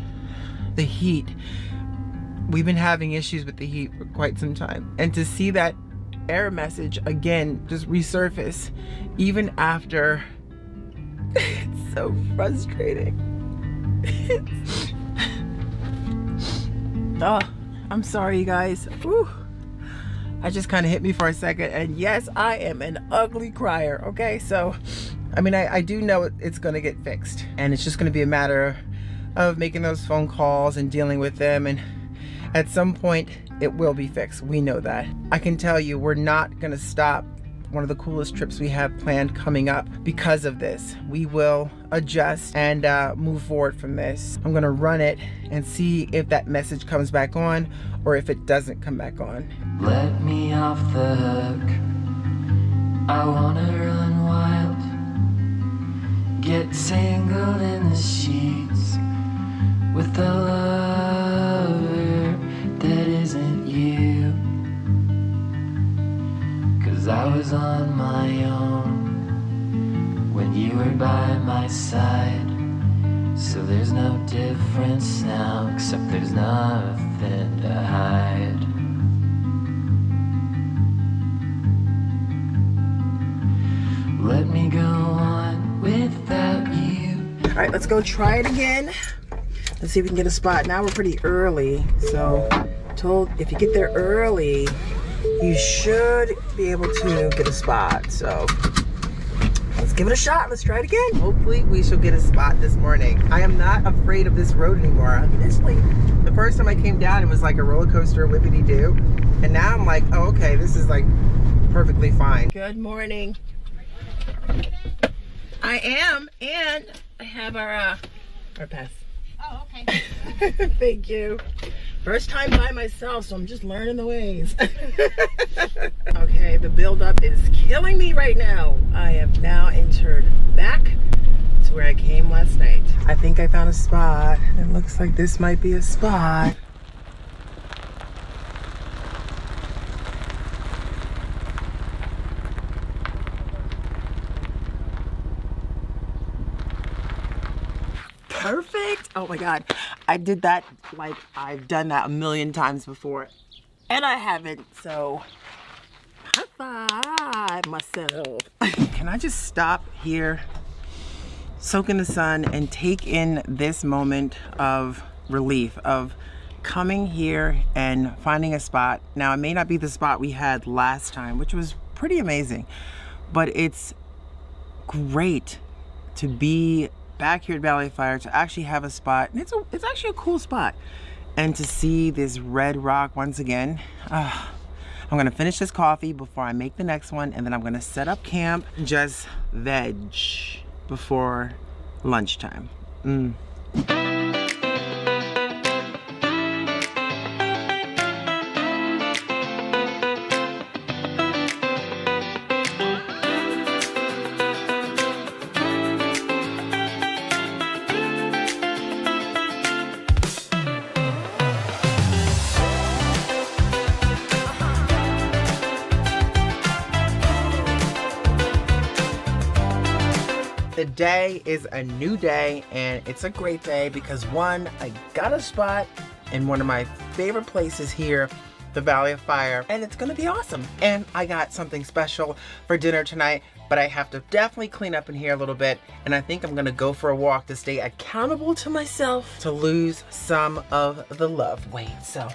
the heat, we've been having issues with the heat for quite some time. And to see that air message again just resurface even after it's so frustrating. Oh, I'm sorry you guys. Whew. I just kind of hit me for a second, and yes, I am an ugly crier. Okay, so I mean, I do know it's gonna get fixed, and it's just gonna be a matter of making those phone calls and dealing with them, and at some point it will be fixed. We know that. I can tell you we're not gonna stop one of the coolest trips we have planned coming up because of this. We will adjust and move forward from this. I'm gonna run it and see if that message comes back on or if it doesn't come back on. Let me off the hook. I wanna run wild. Get tangled in the sheets with the lover that isn't you. 'Cause I was on my own when you were by my side. So there's no difference now, except there's nothing to hide. Let me go on without you. All right, let's go try it again. Let's see if we can get a spot. Now we're pretty early, so told if you get there early, you should be able to get a spot. So let's give it a shot. Let's try it again. Hopefully we shall get a spot this morning. I am not afraid of this road anymore. Honestly, the first time I came down, it was like a roller coaster, whippity-doo. And now I'm like, oh, okay, this is like perfectly fine. Good morning. I am, and I have our pass. Oh, okay. Thank you. First time by myself, so I'm just learning the ways. Okay, the buildup is killing me right now. I have now entered back to where I came last night. I think I found a spot. It looks like this might be a spot. Perfect. Oh my God. I did that like I've done that a million times before. And I haven't, so high five myself. Can I just stop here, soak in the sun, and take in this moment of relief, of coming here and finding a spot. Now, it may not be the spot we had last time, which was pretty amazing, but it's great to be back here at Valley Fire, to actually have a spot. And it's actually a cool spot. And to see this red rock once again. I'm gonna finish this coffee before I make the next one, and then I'm gonna set up camp, just veg before lunchtime. The day is a new day, and it's a great day because one, I got a spot in one of my favorite places here, the Valley of Fire, and it's gonna be awesome. And I got something special for dinner tonight, but I have to definitely clean up in here a little bit, and I think I'm gonna go for a walk to stay accountable to myself to lose some of the love weight. So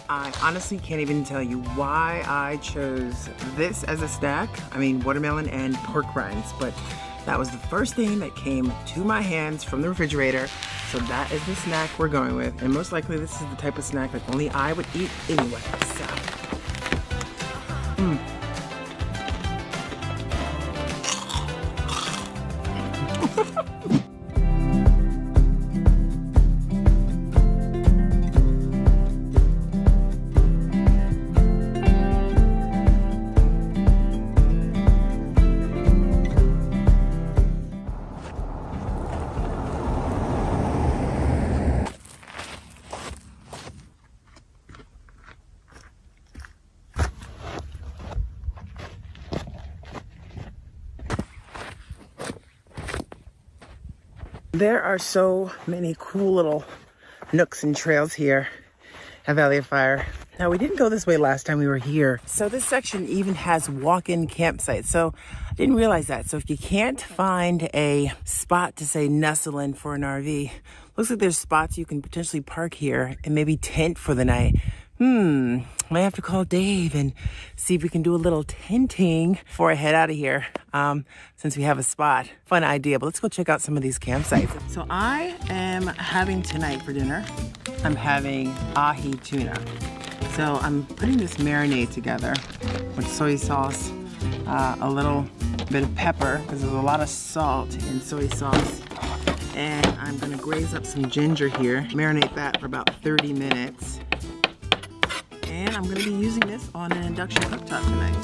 I honestly can't even tell you why I chose this as a snack. I mean, watermelon and pork rinds, but that was the first thing that came to my hands from the refrigerator. So that is the snack we're going with. And most likely this is the type of snack that only I would eat anyway. So, there are so many cool little nooks and trails here at Valley of Fire. Now, we didn't go this way last time we were here. So this section even has walk-in campsites. So I didn't realize that. So if you can't find a spot to say nestle in for an RV, looks like there's spots you can potentially park here and maybe tent for the night. Might have to call Dave and see if we can do a little tenting before I head out of here, since we have a spot. Fun idea, but let's go check out some of these campsites. So I am having tonight for dinner, I'm having ahi tuna. So I'm putting this marinade together with soy sauce, a little bit of pepper, because there's a lot of salt in soy sauce. And I'm gonna graze up some ginger here, marinate that for about 30 minutes. And I'm gonna be using this on an induction cooktop tonight.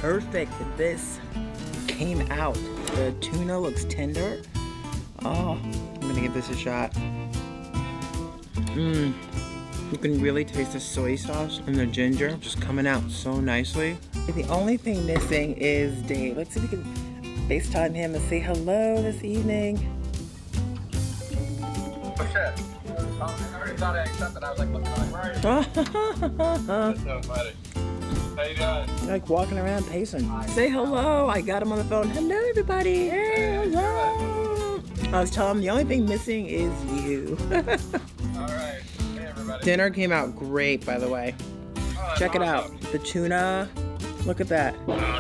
Perfect that this came out. The tuna looks tender. Oh, I'm gonna give this a shot. You can really taste the soy sauce and the ginger just coming out so nicely. The only thing missing is Dave. Let's see if we can FaceTime him and say hello this evening. Oh shit. I already thought I accepted. I was like looking like, where are you? That's so funny. How you doing? Like walking around pacing. Say hello. I got him on the phone. Hello, everybody. Hey, hello. I was telling him the only thing missing is you. All right. Hey, everybody. Dinner came out great, by the way. Oh, Check it awesome. out. The tuna. Look at that.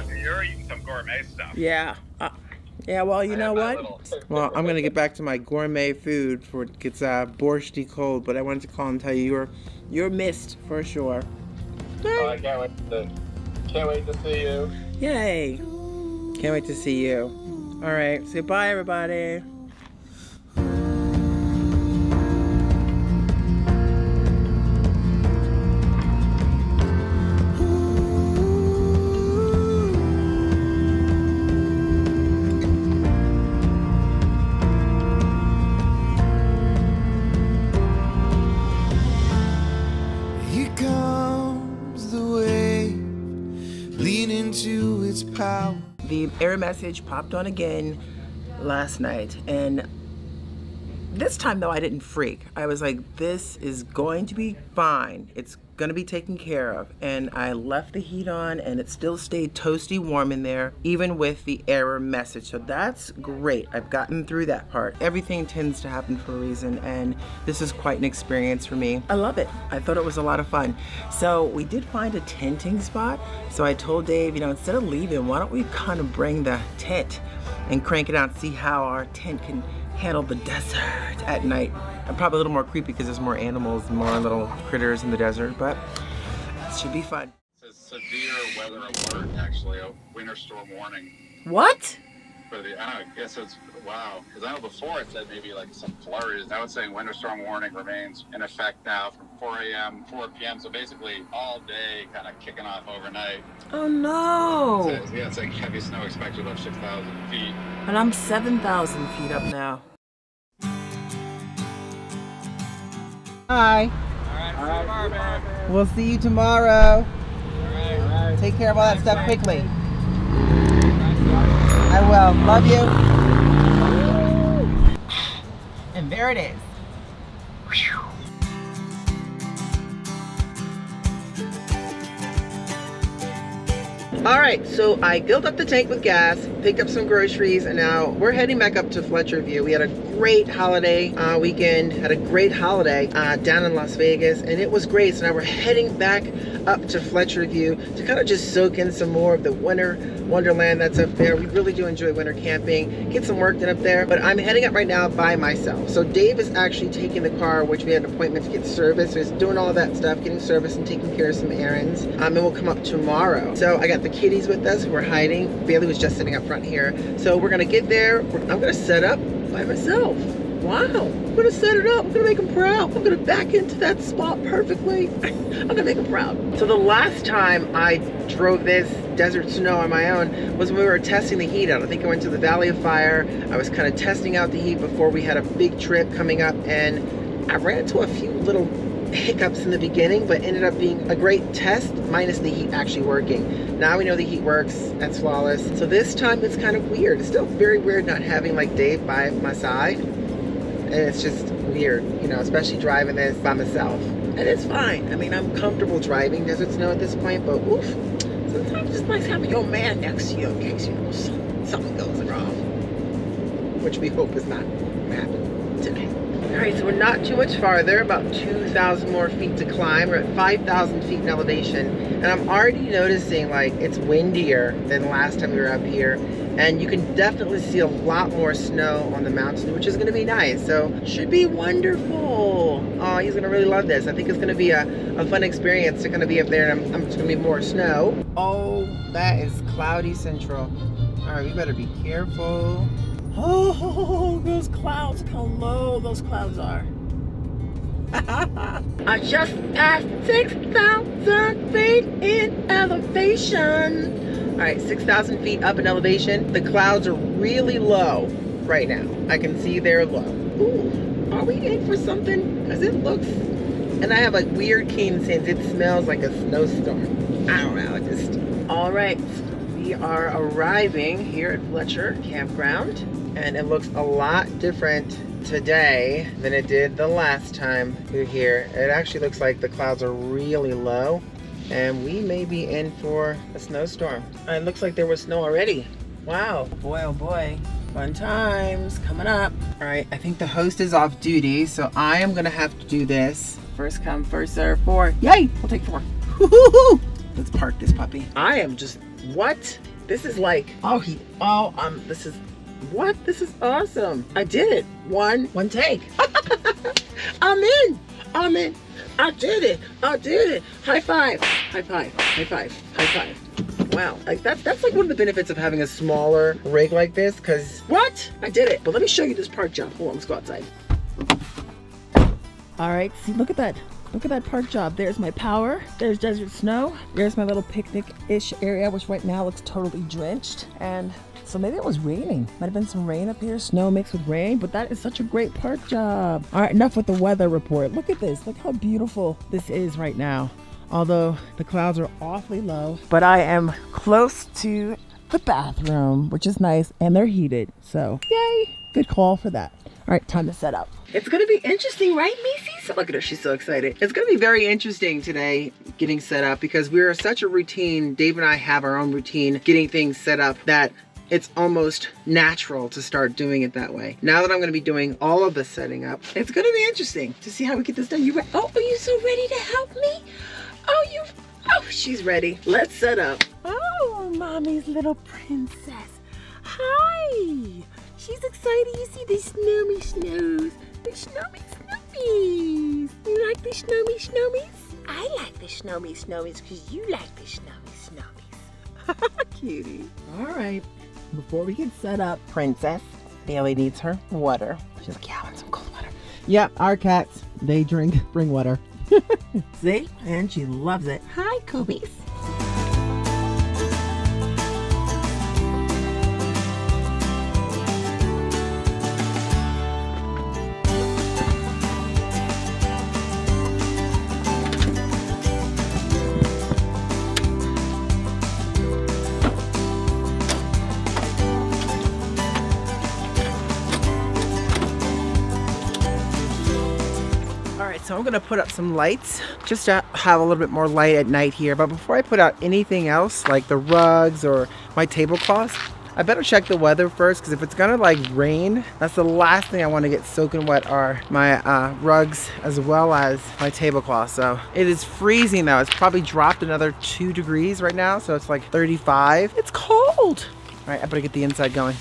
You're eating some gourmet stuff. Yeah. Yeah, well, you know what? Little... Well, I'm going to get back to my gourmet food before it gets borschty cold, but I wanted to call and tell you you're missed for sure. Oh, I can't wait to see you. Yay. Can't wait to see you. All right. Say bye, everybody. Here comes the wave, lean into its power. The error message popped on again last night, and this time though I didn't freak. I was like, this is going to be fine. It's gonna be taken care of. And I left the heat on and it still stayed toasty warm in there, even with the error message. So that's great. I've gotten through that part. Everything tends to happen for a reason, and this is quite an experience for me. I love it. I thought it was a lot of fun. So we did find a tenting spot. So I told Dave, instead of leaving, why don't we kind of bring the tent and crank it out and see how our tent can handle the desert at night. Probably a little more creepy because there's more animals and more little critters in the desert, but it should be fun. It's a severe weather alert, actually, a winter storm warning. What? For the, I guess it's, wow, because I know before it said maybe like some flurries. Now it's saying winter storm warning remains in effect now from 4 a.m., 4 p.m. So basically all day kind of kicking off overnight. Oh no! It's like heavy snow expected above 6,000 feet. And I'm 7,000 feet up now. Hi. All right, tomorrow, man. We'll see you tomorrow. All right. Take care of all that stuff quickly. I will. Love you. And there it is. All right, so I filled up the tank with gas, picked up some groceries, and now we're heading back up to Fletcher View. We had a great holiday weekend, had a great holiday down in Las Vegas, and it was great. So now we're heading back up to Fletcher View to kind of just soak in some more of the winter wonderland that's up there. We really do enjoy winter camping, get some work done up there, but I'm heading up right now by myself. So Dave is actually taking the car, which we had an appointment to get serviced. So he's doing all of that stuff, getting serviced and taking care of some errands, and we'll come up tomorrow. So I got the kitties with us who are hiding. Bailey was just sitting up front here. So we're gonna get there. I'm gonna set up by myself. Wow, I'm gonna set it up. I'm gonna make them proud. I'm gonna back into that spot perfectly. I'm gonna make them proud. So the last time I drove this desert snow on my own was when we were testing the heat out. I think I went to the Valley of Fire. I was kind of testing out the heat before we had a big trip coming up, and I ran into a few little hiccups in the beginning, but ended up being a great test, minus the heat actually working. Now we know the heat works, that's flawless. So this time it's kind of weird. It's still very weird not having like Dave by my side. And it's just weird, especially driving this by myself. And it's fine. I mean, I'm comfortable driving desert snow at this point, but oof, sometimes it's nice having your man next to you in case, something goes wrong. Which we hope is not going to happen today. All right, so we're not too much farther, about 2,000 more feet to climb. We're at 5,000 feet in elevation, and I'm already noticing like it's windier than last time we were up here, and you can definitely see a lot more snow on the mountain, which is going to be nice. So should be wonderful. Oh, he's going to really love this. I think it's going to be a fun experience to kind of be up there, and I'm just going to be more snow. Oh, that is cloudy central. All right, we better be careful. Oh, those clouds, look how low those clouds are. I just passed 6,000 feet in elevation. All right, 6,000 feet up in elevation. The clouds are really low right now. I can see they're low. Ooh, all are we in for something? Because it looks, and I have a weird keen sense it smells like a snowstorm. I don't know, all right. We are arriving here at Fletcher Campground, and it looks a lot different today than it did the last time we were here. It actually looks like the clouds are really low, and we may be in for a snowstorm. It looks like there was snow already. Wow, boy, oh boy. Fun times coming up. All right, I think the host is off duty, so I am gonna have to do this. First come, first serve, 4. Yay, we'll take 4. Woo-hoo-hoo. Let's park this puppy. I am just, what? This is like, this is, what? This is awesome. I did it. One take. I'm in. I did it. High five. High five. High five. High five. Wow, like that's like one of the benefits of having a smaller rig like this, because what? I did it. But let me show you this park job. Hold on, let's go outside. All right, see, look at that. Look at that park job. There's my power. There's desert snow. There's my little picnic-ish area, which right now looks totally drenched. And so maybe it was raining. Might have been some rain up here, snow mixed with rain, but that is such a great park job. All right, enough with the weather report. Look at this. Look how beautiful this is right now. Although the clouds are awfully low, but I am close to the bathroom, which is nice, and they're heated. So yay, good call for that. All right, time to set up. It's gonna be interesting, right, Macy? So look at her, she's so excited. It's gonna be very interesting today getting set up, because we're such a routine, Dave and I have our own routine getting things set up, that it's almost natural to start doing it that way. Now that I'm gonna be doing all of the setting up, it's gonna be interesting to see how we get this done. Oh, are you so ready to help me? Oh, she's ready. Let's set up. Oh, mommy's little princess. Hi. She's excited. You see the snowy snows. The snowy snowies. You like the snowy snowies? I like the snowy snowies because you like the snowy snowies. Cutie. All right. Before we get set up, Princess Bailey needs her water. She's like, yeah, I want some cold water. Yep, our cats, they bring water. See? And she loves it. Hi, Kobe's. So I'm gonna put up some lights just to have a little bit more light at night here. But before I put out anything else, like the rugs or my tablecloths, I better check the weather first, because if it's gonna like rain, that's the last thing I want to get soaking wet are my rugs as well as my tablecloth. So it is freezing though. It's probably dropped another 2 degrees right now, so it's like 35. It's cold. All right, I better get the inside going.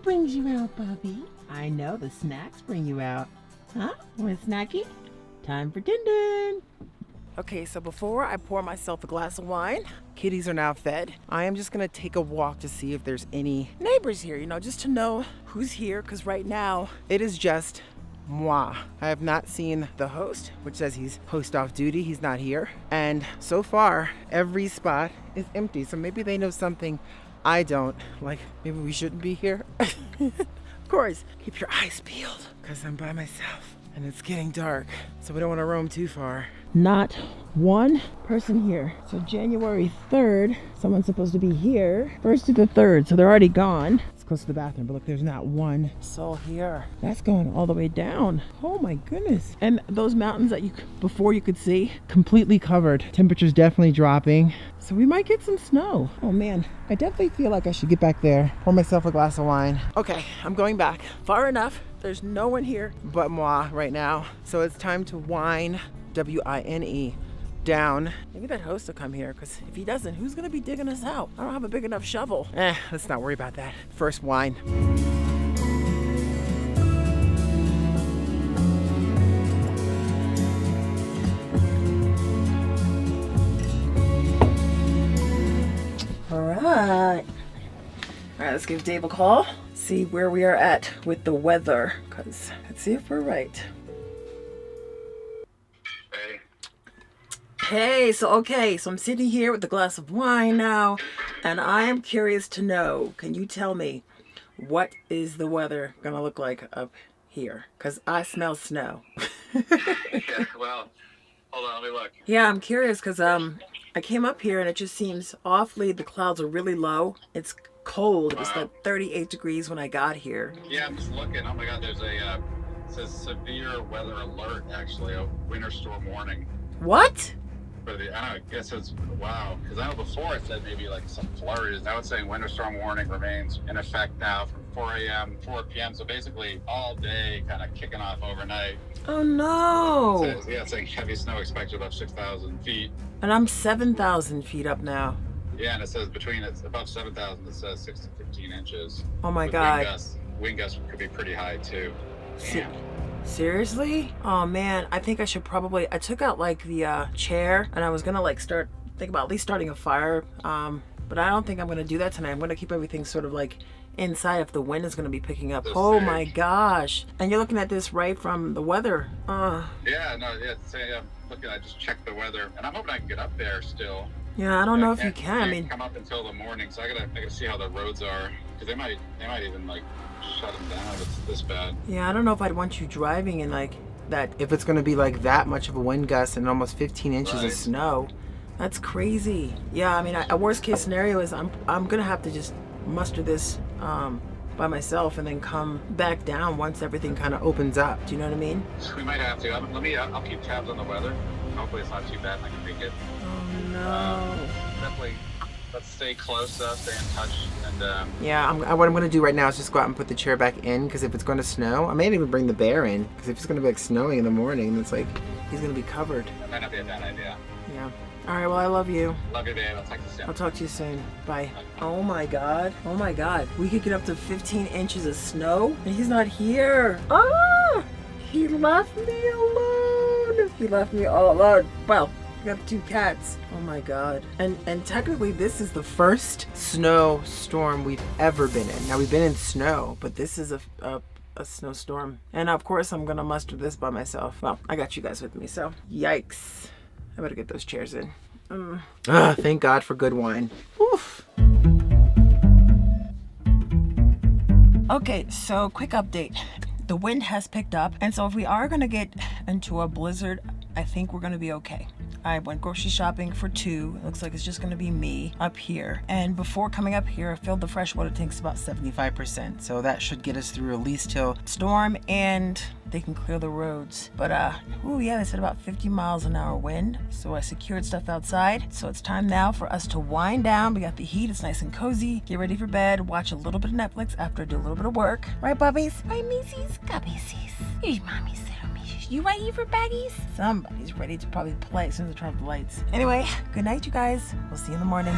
Brings you out, Bubby. I know the snacks bring you out. Huh? Want a snacky? Time for din din. Okay, so before I pour myself a glass of wine, kitties are now fed. I am just gonna take a walk to see if there's any neighbors here, you know, just to know who's here, because right now it is just moi. I have not seen the host, which says he's host off duty. He's not here. And so far, every spot is empty. So maybe they know something I don't, like maybe we shouldn't be here. Of course, keep your eyes peeled, because I'm by myself and it's getting dark, so we don't want to roam too far. Not one person here. So January 3rd, someone's supposed to be here. 1st to the 3rd, so they're already gone. It's close to the bathroom, but look, there's not one soul here. That's going all the way down. Oh my goodness. And those mountains that before you could see, completely covered. Temperature's definitely dropping. So we might get some snow. Oh man, I definitely feel like I should get back there, pour myself a glass of wine. Okay, I'm going back. Far enough. There's no one here but moi right now. So it's time to wine, W-I-N-E, down. Maybe that host will come here, because if he doesn't, who's gonna be digging us out? I don't have a big enough shovel. Let's not worry about that. First wine. let's give Dave a call, see where we are at with the weather, because let's see if we're right. Hey. Hey, so I'm sitting here with a glass of wine now, and I am curious to know, can you tell me, what is the weather gonna look like up here? Because I smell snow. Yeah, well, hold on, let me look. Yeah, I'm curious because I came up here and it just seems awfully, the clouds are really low. It's cold. It was like 38 degrees when I got here. Yeah, I'm just looking. Oh my God, there's a, it says severe weather alert, actually, a winter storm warning. What? For the, I don't know, I guess it's, wow. Because I know before it said maybe like some flurries. Now it's saying winter storm warning remains in effect now from 4 a.m., 4 p.m. So basically all day kind of kicking off overnight. Oh no. It says, yeah, it's saying heavy snow expected above 6,000 feet. And I'm 7,000 feet up now. Yeah, and it says it's above 7,000, it says 6 to 15 inches. Oh my With God. Wind gusts could be pretty high too. Damn. Seriously? Oh man, I think I should probably, I took out like the chair and I was gonna like think about at least starting a fire. But I don't think I'm gonna do that tonight. I'm gonna keep everything sort of like inside if the wind is gonna be picking up. Oh my gosh. And you're looking at this right from the weather. Yeah, no, yeah, I'm looking, I just checked the weather and I'm hoping I can get up there still. Yeah, I don't know if you can. I mean, come up until the morning, so I gotta see how the roads are, because they might even like shut them down if it's this bad. Yeah, I don't know if I'd want you driving in like that, if it's gonna be like that much of a wind gust and almost 15 inches of snow. That's crazy. Yeah, I mean, a worst case scenario is I'm gonna have to just muster this by myself and then come back down once everything kind of opens up. Do you know what I mean? We might have to. I'll keep tabs on the weather. Hopefully it's not too bad and I can make it. Oh no. Definitely, let's stay close, stay in touch, and yeah, what I'm gonna do right now is just go out and put the chair back in, because if it's going to snow, I may even bring the bear in, because if it's gonna be like snowing in the morning, it's like he's gonna be covered. That might not be a bad idea. Yeah. All right, well, I love you. Love you, babe. I'll talk to you soon. I'll talk to you soon. Bye. Oh my God. Oh my God. We could get up to 15 inches of snow and he's not here. Ah! He left me alone. He left me all alone. Well, we got 2 cats. Oh my God. And technically this is the first snowstorm we've ever been in. Now we've been in snow, but this is a snowstorm. And of course I'm gonna muster this by myself. Well, I got you guys with me, so yikes. I better get those chairs in. Thank God for good wine. Oof. Okay, so quick update. The wind has picked up, and so if we are gonna get into a blizzard, I think we're gonna be okay. I went grocery shopping for 2. It looks like it's just gonna be me up here. And before coming up here, I filled the freshwater tanks about 75%. So that should get us through at least till storm and they can clear the roads. But oh yeah, they said about 50 miles an hour wind. So I secured stuff outside. So it's time now for us to wind down. We got the heat, it's nice and cozy. Get ready for bed, watch a little bit of Netflix after I do a little bit of work. Right, bubbies? Right, Macy's? Gubbies. Here's mommy's little Macy's. You ready for baggies? Somebody's ready to probably play as soon as I turn off the lights. Anyway, good night, you guys. We'll see you in the morning.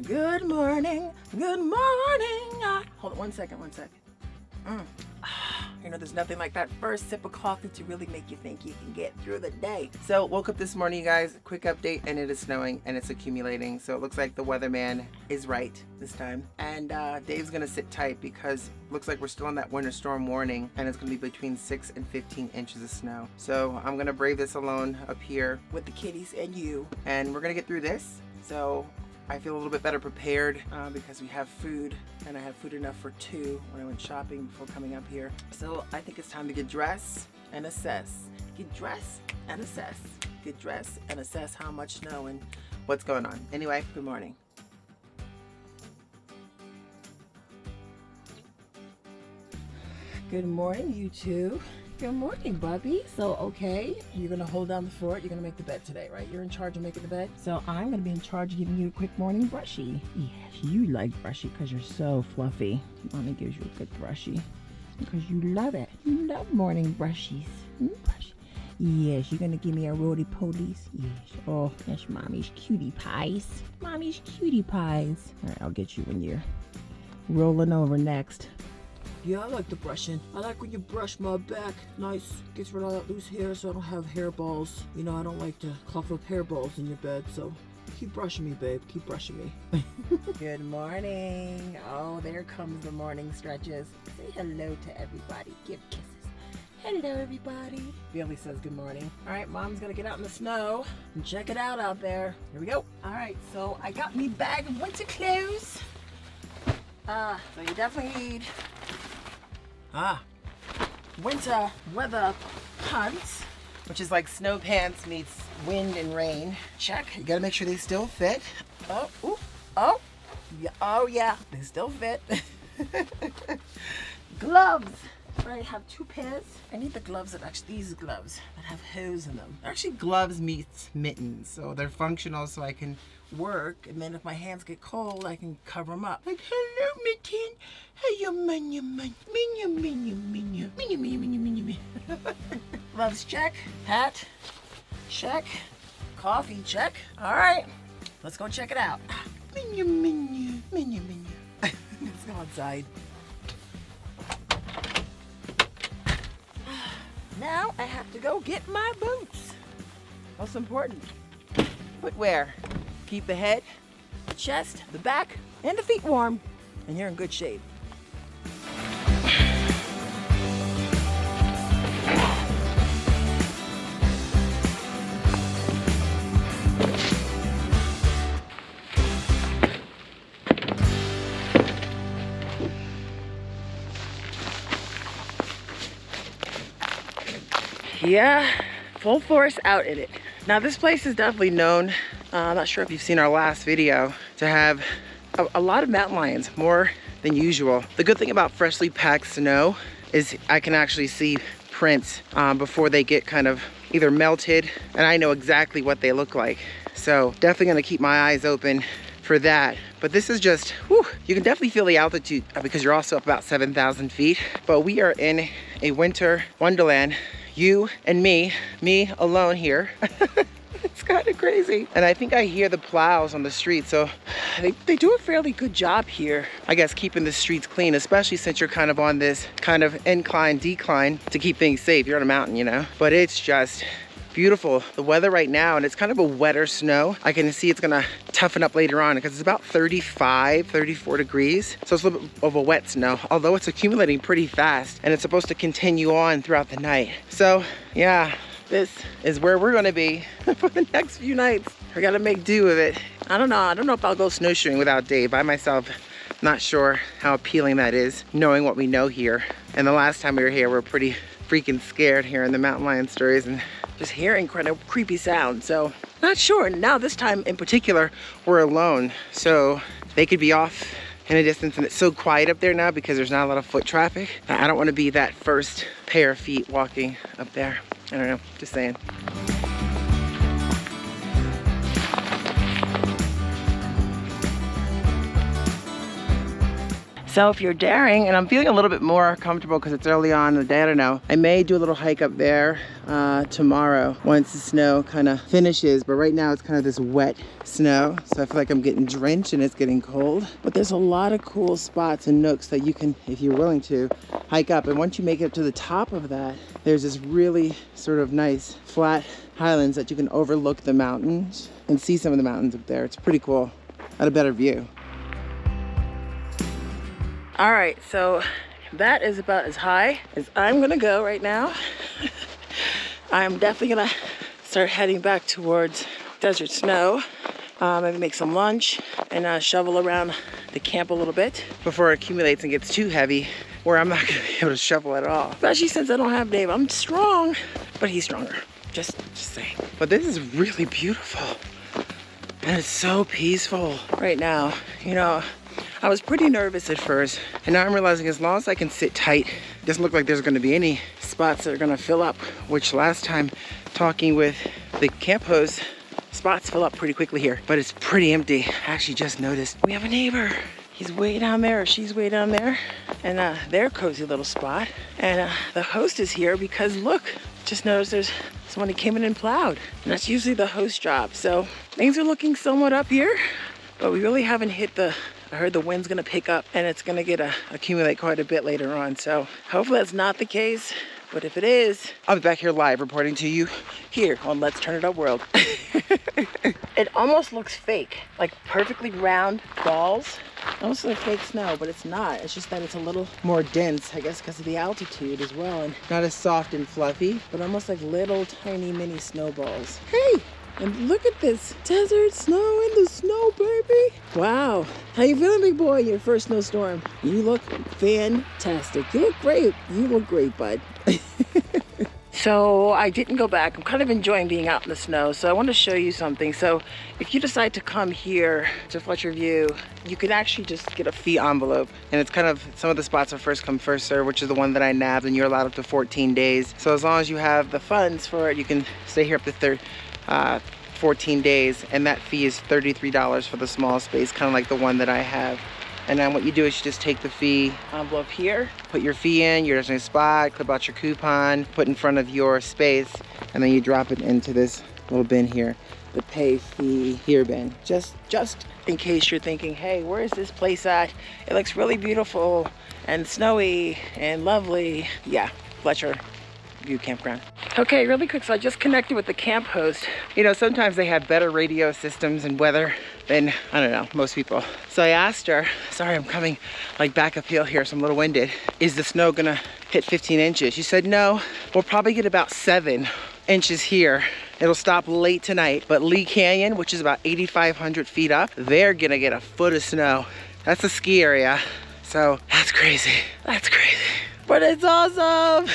Good morning. Good morning. Hold on one second. You know, there's nothing like that first sip of coffee to really make you think you can get through the day. So woke up this morning, you guys, quick update, and it is snowing and it's accumulating. So it looks like the weatherman is right this time. And Dave's gonna sit tight because it looks like we're still on that winter storm warning and it's gonna be between 6 and 15 inches of snow. So I'm gonna brave this alone up here with the kitties and you, and we're gonna get through this. So I feel a little bit better prepared because we have food, and I had food enough for 2 when I went shopping before coming up here. So I think it's time to get dressed and assess. Get dressed and assess. Get dressed and assess how much snow and what's going on. Anyway, good morning. Good morning, you two. Good morning, Bubby. So, okay, you're gonna hold down the fort. You're gonna make the bed today, right? You're in charge of making the bed. So I'm gonna be in charge of giving you a quick morning brushy. Yes, you like brushy because you're so fluffy. Mommy gives you a good brushy because you love it. You love morning brushies. Brush. Yes, you're gonna give me a roly-polies. Yes. Oh, that's Mommy's cutie pies. Mommy's cutie pies. All right, I'll get you when you're rolling over next. Yeah, I like the brushing. I like when you brush my back. Nice. Gets rid of all that loose hair so I don't have hairballs. You know, I don't like to cough up hairballs in your bed, so keep brushing me, babe. Keep brushing me. Good morning. Oh, there comes the morning stretches. Say hello to everybody. Give kisses. Hello, everybody. Bailey says good morning. All right, Mom's gonna get out in the snow and check it out there. Here we go. All right, so I got me bag of winter clothes. So you definitely need winter weather pants, which is like snow pants meets wind and rain. Check. You gotta make sure they still fit. Oh, ooh, oh, yeah, oh yeah, they still fit. Gloves. I have 2 pairs. I need the gloves that actually, these gloves that have hose in them. They're actually gloves meets mittens, so they're functional so I can work, and then if my hands get cold, I can cover them up. Like, hello, mitten. Hey, menu. Gloves check. Hat check. Coffee check. All right, let's go check it out. Menu. Let's go outside. Now I have to go get my boots. Most important, footwear. Keep the head, the chest, the back, and the feet warm, and you're in good shape. Yeah, full force out in it. Now this place is definitely known, I'm not sure if you've seen our last video, to have a lot of mountain lions, more than usual. The good thing about freshly packed snow is I can actually see prints before they get kind of either melted, and I know exactly what they look like. So definitely gonna keep my eyes open for that. But this is just, whew, you can definitely feel the altitude because you're also up about 7,000 feet. But we are in a winter wonderland. You and me alone here. It's kind of crazy. And I think I hear the plows on the street, so they do a fairly good job here, I guess, keeping the streets clean, especially since you're kind of on this kind of incline, decline to keep things safe. You're on a mountain, you know? But it's just beautiful. The weather right now, and it's kind of a wetter snow. I can see it's gonna toughen up later on because it's about 35, 34 degrees. So it's a little bit of a wet snow, although it's accumulating pretty fast and it's supposed to continue on throughout the night. So yeah, this is where we're gonna be for the next few nights. We gotta make do with it. I don't know if I'll go snowshoeing without Dave. By myself, not sure how appealing that is, knowing what we know here. And the last time we were here, we were pretty freaking scared hearing the mountain lion stories and just hearing kind of creepy sounds. So not sure. Now this time in particular, we're alone. So they could be off in a distance, and it's so quiet up there now because there's not a lot of foot traffic. I don't want to be that first pair of feet walking up there. I don't know, just saying. So if you're daring, and I'm feeling a little bit more comfortable because it's early on in the day, I don't know, I may do a little hike up there tomorrow once the snow kind of finishes. But right now it's kind of this wet snow, so I feel like I'm getting drenched and it's getting cold. But there's a lot of cool spots and nooks that you can, if you're willing to, hike up. And once you make it to the top of that, there's this really sort of nice flat highlands that you can overlook the mountains and see some of the mountains up there. It's pretty cool at a better view. All right, so that is about as high as I'm gonna go right now. I'm definitely gonna start heading back towards desert snow. Maybe make some lunch and shovel around the camp a little bit before it accumulates and gets too heavy where I'm not gonna be able to shovel at all. Especially since I don't have Dave. I'm strong, but he's stronger. Just saying. But this is really beautiful. And it's so peaceful right now. You know, I was pretty nervous at first, and now I'm realizing as long as I can sit tight, it doesn't look like there's gonna be any spots that are gonna fill up, which last time talking with the camp host, spots fill up pretty quickly here, but it's pretty empty. I actually just noticed we have a neighbor. He's way down there, or she's way down there, and their cozy little spot. And the host is here because look, just noticed there's someone who came in and plowed. And that's usually the host job. So things are looking somewhat up here, but we really haven't hit I heard the wind's gonna pick up and it's gonna accumulate quite a bit later on. So hopefully that's not the case. But if it is, I'll be back here live reporting to you here on Let's Turn It Up World. It almost looks fake, like perfectly round balls. Almost like fake snow, but it's not. It's just that it's a little more dense, I guess because of the altitude as well. And not as soft and fluffy, but almost like little tiny mini snowballs. Hey! And look at this desert snow in the snow, baby. Wow. How you feeling, big boy? Your first snowstorm. You look fantastic. You look great. You look great, bud. So I didn't go back. I'm kind of enjoying being out in the snow. So I want to show you something. So if you decide to come here to Fletcher View, you can actually just get a fee envelope. And it's kind of, some of the spots are first come, first serve, which is the one that I nabbed, and you're allowed up to 14 days. So as long as you have the funds for it, you can stay here up to 14 days, and that fee is $33 for the small space, kind of like the one that I have. And then what you do is you just take the fee envelope here, put your fee in, your designated spot, clip out your coupon, put in front of your space, and then you drop it into this little bin here, the pay fee here bin. Just in case you're thinking, hey, where is this place at? It looks really beautiful and snowy and lovely. Yeah, Fletcher View Campground. Okay, really quick, so I just connected with the camp host. You know, sometimes they have better radio systems and weather than, I don't know, most people. So I asked her, sorry, I'm coming like back uphill here, so I'm a little winded. Is the snow gonna hit 15 inches? She said, no, we'll probably get about 7 inches here. It'll stop late tonight, but Lee Canyon, which is about 8,500 feet up, they're gonna get a foot of snow. That's a ski area. So that's crazy. That's crazy. But it's awesome.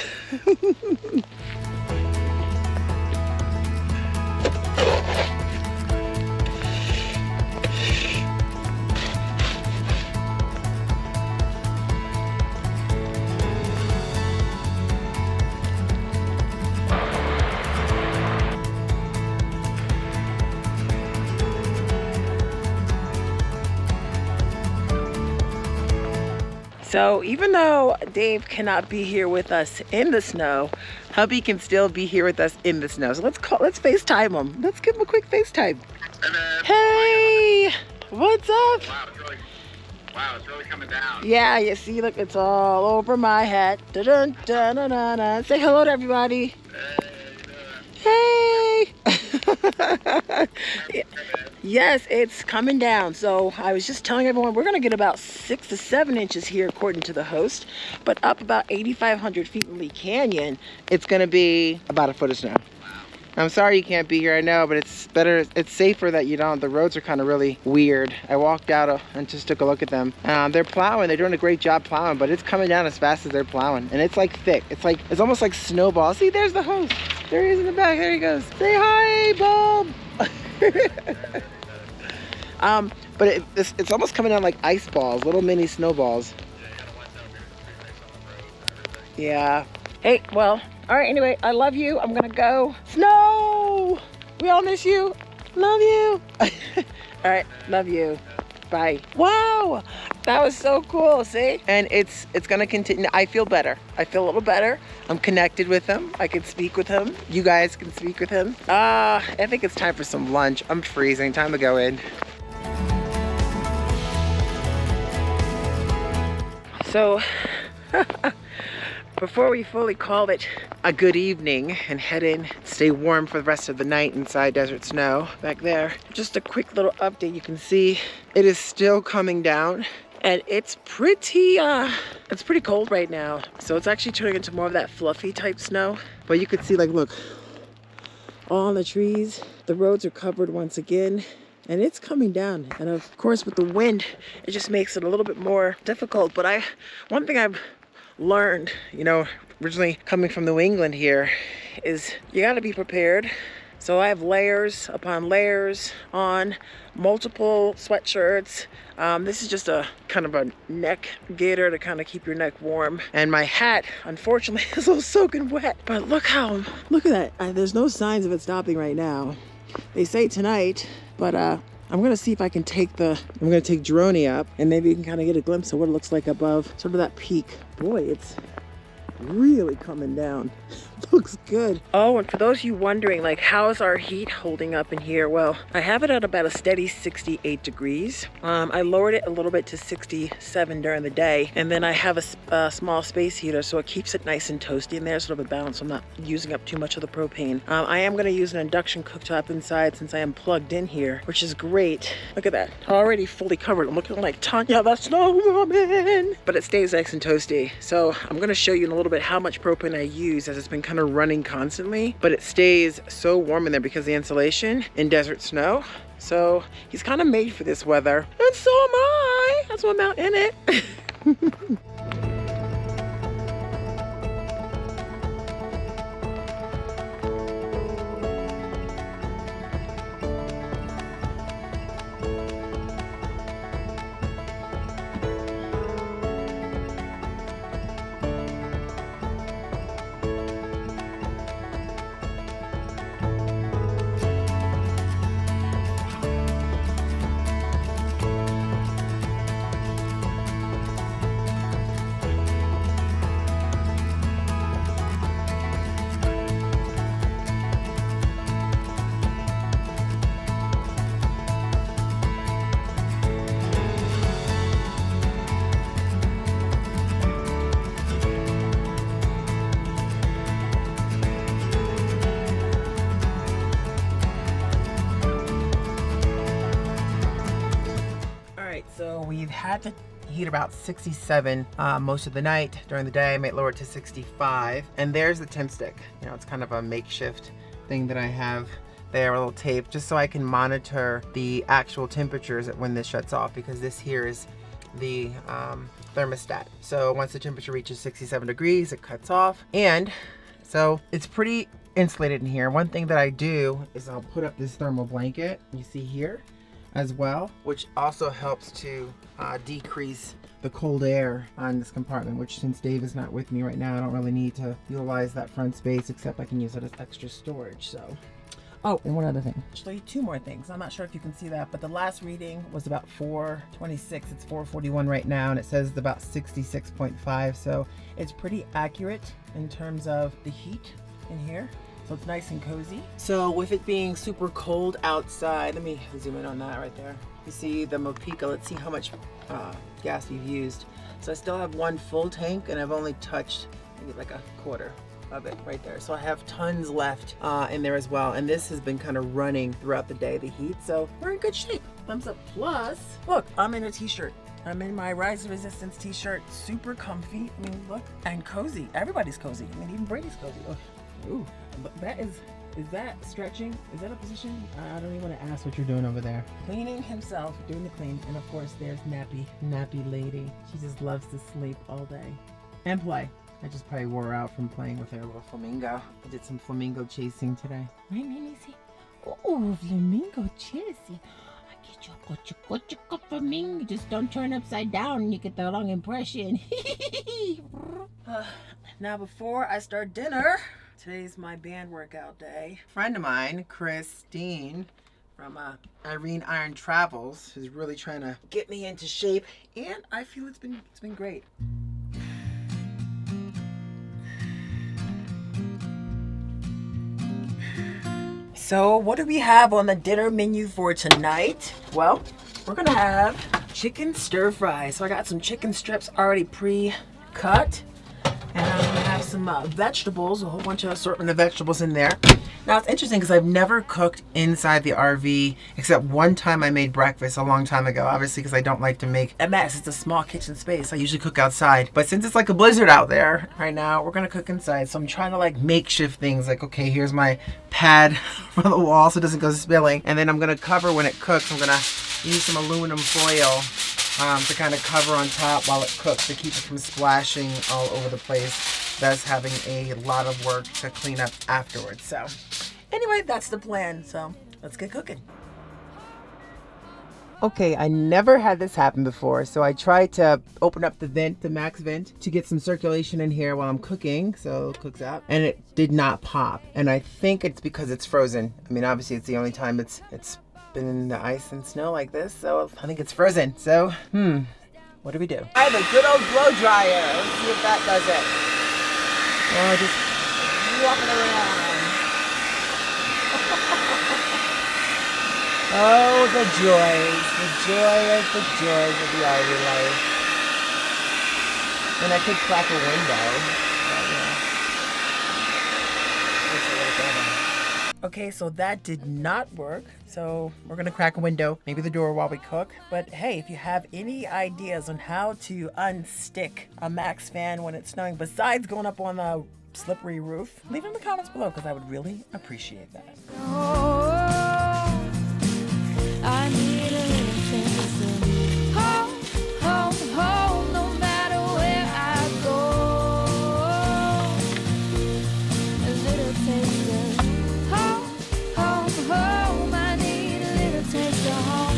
So even though Dave cannot be here with us in the snow, hubby can still be here with us in the snow. So let's FaceTime him. Let's give him a quick FaceTime. Hey, what's up? Wow, it's really coming down. Yeah, you see, look, it's all over my hat. Dun, dun, dun, dun, dun. Say hello to everybody. Hey. Yes, it's coming down. So I was just telling everyone we're gonna get about 6 to 7 inches here according to the host, but up about 8,500 feet in Lee Canyon, it's gonna be about a foot of snow. I'm sorry you can't be here, I know, but it's better, it's safer that you don't. The roads are kind of really weird. I walked out and just took a look at them. They're plowing, they're doing a great job plowing, but it's coming down as fast as they're plowing. And it's like thick, it's almost like snowballs. See, there's the host. There he is in the back, there he goes. Say hi, Bob. But it's almost coming down like ice balls, little mini snowballs. Yeah. Hey, well, all right, anyway, I love you. I'm gonna go. Snow! We all miss you. Love you. All right, love you. Bye. Wow, that was so cool, see? And it's gonna continue. I feel better. I feel a little better. I'm connected with him. I can speak with him. You guys can speak with him. I think it's time for some lunch. I'm freezing, time to go in. So, before we fully call it a good evening and head in, stay warm for the rest of the night inside Desert Snow back there, just a quick little update. You can see it is still coming down and it's pretty cold right now. So it's actually turning into more of that fluffy type snow. But you could see, like, look, all the trees, the roads are covered once again. And it's coming down, and of course with the wind it just makes it a little bit more difficult. But one thing I've learned, you know, originally coming from New England here, is you got to be prepared So I have layers upon layers on, multiple sweatshirts. This is just a kind of a neck gaiter to kind of keep your neck warm. And my hat, unfortunately, is all soaking wet. But look at that. There's no signs of it stopping right now. They say tonight, but I'm gonna see if I can take Droney up and maybe you can kind of get a glimpse of what it looks like above sort of that peak. Boy, it's really coming down. Looks good. Oh, and for those of you wondering, like, how's our heat holding up in here? Well, I have it at about a steady 68 degrees. I lowered it a little bit to 67 during the day, and then I have a small space heater, so it keeps it nice and toasty in there, sort of a balance. I'm not using up too much of the propane. I am going to use an induction cooktop inside since I am plugged in here, which is great. Look at that, already fully covered. I'm looking like Tanya the Snow Woman, but it stays nice and toasty. So I'm going to show you in a little bit how much propane I use, as it's been kind of running constantly, but it stays so warm in there because of the insulation in desert snow. So he's kind of made for this weather, and so am I. That's why I'm out in it. So we've had the heat about 67 most of the night. During the day I might lower it to 65, and there's the temp stick. You know, it's kind of a makeshift thing that I have there, a little tape, just so I can monitor the actual temperatures when this shuts off, because this here is the thermostat. So once the temperature reaches 67 degrees, it cuts off. And so it's pretty insulated in here. One thing that I do is I'll put up this thermal blanket you see here as well, which also helps to decrease the cold air on this compartment, which, since Dave is not with me right now, I don't really need to utilize that front space, except I can use it as extra storage. So, oh, and one other thing. I'll show you two more things. I'm not sure if you can see that, but the last reading was about 426. It's 441 right now, and it says it's about 66.5. So it's pretty accurate in terms of the heat in here. So it's nice and cozy. So with it being super cold outside, let me zoom in on that right there. You see the Mopica. Let's see how much gas we've used. So I still have one full tank, and I've only touched maybe like a quarter of it right there. So I have tons left in there as well. And this has been kind of running throughout the day, the heat. So we're in good shape. Thumbs up. Plus, look, I'm in a t-shirt. I'm in my Rise Resistance t-shirt. Super comfy. I mean, look, and cozy. Everybody's cozy. I mean, even Brady's cozy. Oh. Ooh, but that is that stretching? Is that a position? I don't even want to ask what you're doing over there. Cleaning himself, doing the clean. And of course, there's Nappy Lady. She just loves to sleep all day and play. I just probably wore her out from playing with her little flamingo. I did some flamingo chasing today. Right, Nancy? Oh, flamingo chasing. I get you, flamingo. Just don't turn upside down and you get the wrong impression. Now, before I start dinner, today's my band workout day. A friend of mine, Christine from Irene Iron Travels, is really trying to get me into shape, and I feel it's been great. So what do we have on the dinner menu for tonight? Well, we're gonna have chicken stir fry. So I got some chicken strips already pre-cut. And I'm gonna have some vegetables, a whole bunch of assortment of vegetables in there. Now it's interesting because I've never cooked inside the RV, except one time I made breakfast a long time ago, obviously because I don't like to make a mess. It's a small kitchen space. I usually cook outside. But since it's like a blizzard out there right now, we're gonna cook inside. So I'm trying to like makeshift things, like, okay, here's my pad for the wall so it doesn't go spilling. And then I'm gonna cover when it cooks. I'm gonna use some aluminum foil to kind of cover on top while it cooks to keep it from splashing all over the place, thus having a lot of work to clean up afterwards. So Anyway, that's the plan. So let's get cooking. Okay, I never had this happen before, so I tried to open up the vent, the max vent, to get some circulation in here while I'm cooking, so it cooks out, and it did not pop. And I think it's because it's frozen. I mean, obviously it's the only time it's been in the ice and snow like this, so I think it's frozen. So, what do we do? I have a good old blow dryer. Let's see if that does it. Oh, just walking around. Oh, the joys of the RV life. And I could crack a window. But, okay, so that did not work. So we're gonna crack a window, maybe the door while we cook. But hey, if you have any ideas on how to unstick a max fan when it's snowing, besides going up on the slippery roof, leave it in the comments below because I would really appreciate that. I need a little taste of home, home, home, no matter where I go. A little taste of home, home, home. I need a little taste of home.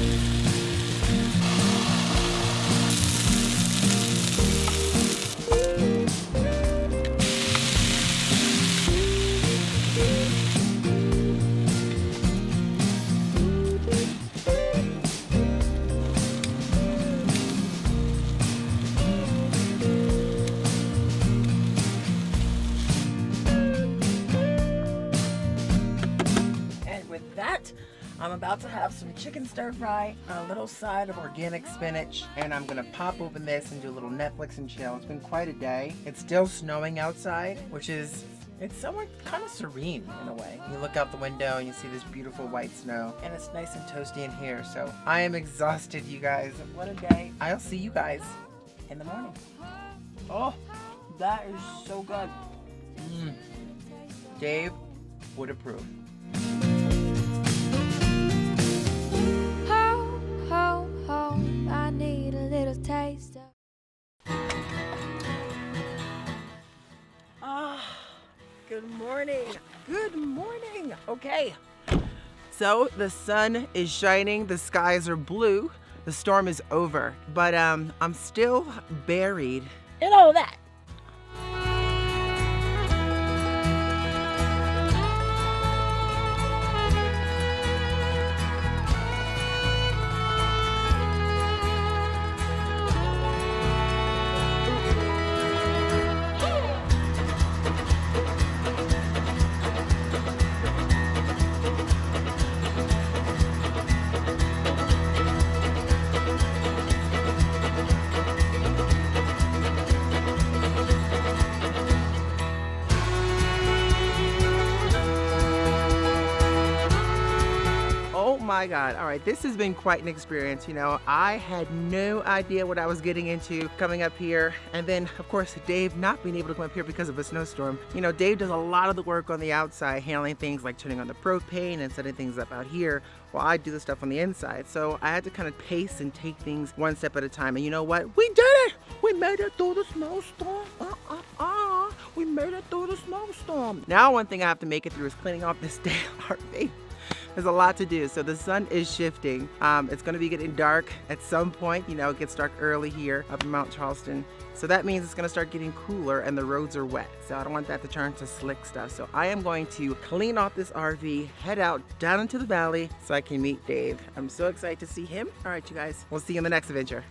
I'm about to have some chicken stir fry, a little side of organic spinach, and I'm gonna pop open this and do a little Netflix and chill. It's been quite a day. It's still snowing outside, which is, it's somewhat kind of serene in a way. You look out the window and you see this beautiful white snow, and it's nice and toasty in here. So I am exhausted, you guys. What a day. I'll see you guys in the morning. Oh, that is so good. Dave would approve. Home, home, I need a little taste of. Good morning. Good morning. Okay. So the sun is shining, the skies are blue, the storm is over, but I'm still buried in all that. My God. All right, this has been quite an experience. You know, I had no idea what I was getting into coming up here. And then, of course, Dave not being able to come up here because of a snowstorm. You know, Dave does a lot of the work on the outside, handling things like turning on the propane and setting things up out here, while I do the stuff on the inside. So I had to kind of pace and take things one step at a time. And you know what? We did it! We made it through the snowstorm. We made it through the snowstorm. Now, one thing I have to make it through is cleaning off this damn RV. There's a lot to do. So the sun is shifting. It's going to be getting dark at some point. You know, it gets dark early here up in Mount Charleston. So that means it's going to start getting cooler and the roads are wet. So I don't want that to turn to slick stuff. So I am going to clean off this RV, head out down into the valley so I can meet Dave. I'm so excited to see him. All right, you guys, we'll see you in the next adventure.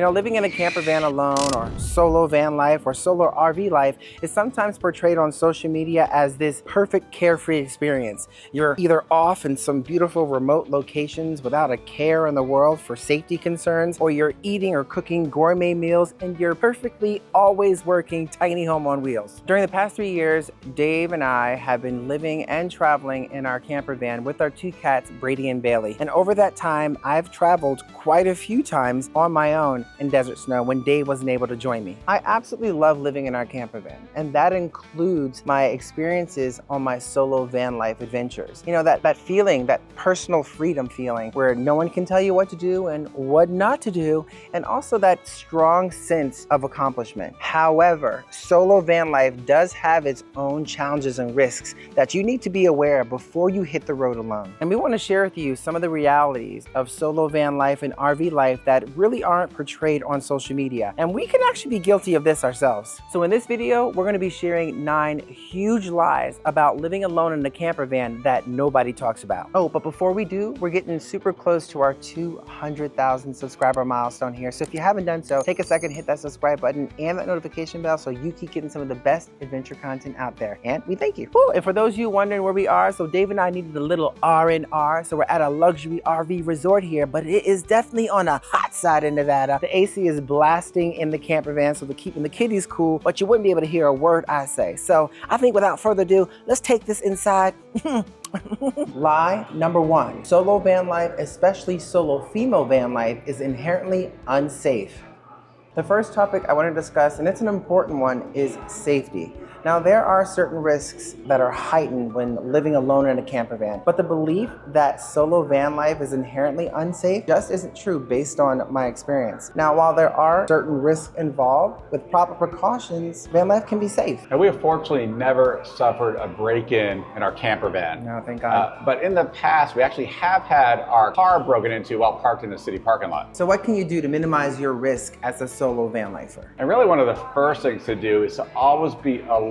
You know, living in a camper van alone or solo van life or solo RV life is sometimes portrayed on social media as this perfect carefree experience. You're either off in some beautiful remote locations without a care in the world for safety concerns, or you're eating or cooking gourmet meals in your perfectly always working tiny home on wheels. During the past 3 years, Dave and I have been living and traveling in our camper van with our two cats, Brady and Bailey. And over that time, I've traveled quite a few times on my own in desert snow when Dave wasn't able to join me. I absolutely love living in our camper van, and that includes my experiences on my solo van life adventures. You know, that feeling, that personal freedom feeling where no one can tell you what to do and what not to do, and also that strong sense of accomplishment. However, solo van life does have its own challenges and risks that you need to be aware of before you hit the road alone. And we want to share with you some of the realities of solo van life and RV life that really aren't portrayed on social media. And we can actually be guilty of this ourselves. So in this video, we're going to be sharing 9 huge lies about living alone in a camper van that nobody talks about. Oh, but before we do, we're getting super close to our 200,000 subscriber milestone here. So if you haven't done so, take a second, hit that subscribe button and that notification bell so you keep getting some of the best adventure content out there. And we thank you. Woo, and for those of you wondering where we are, so Dave and I needed a little R&R. So we're at a luxury RV resort here, but it is definitely on a hot side in Nevada. The AC is blasting in the camper van, so we're keeping the kitties cool, but you wouldn't be able to hear a word I say. So I think without further ado, let's take this inside. Lie number 1. Solo van life, especially solo female van life, is inherently unsafe. The first topic I want to discuss, and it's an important one, is safety. Now, there are certain risks that are heightened when living alone in a camper van, but the belief that solo van life is inherently unsafe just isn't true based on my experience. Now, while there are certain risks involved, with proper precautions, van life can be safe. And we have fortunately never suffered a break-in our camper van. No, thank God. But in the past, we actually have had our car broken into while parked in the city parking lot. So what can you do to minimize your risk as a solo van lifer? And really one of the first things to do is to always be alert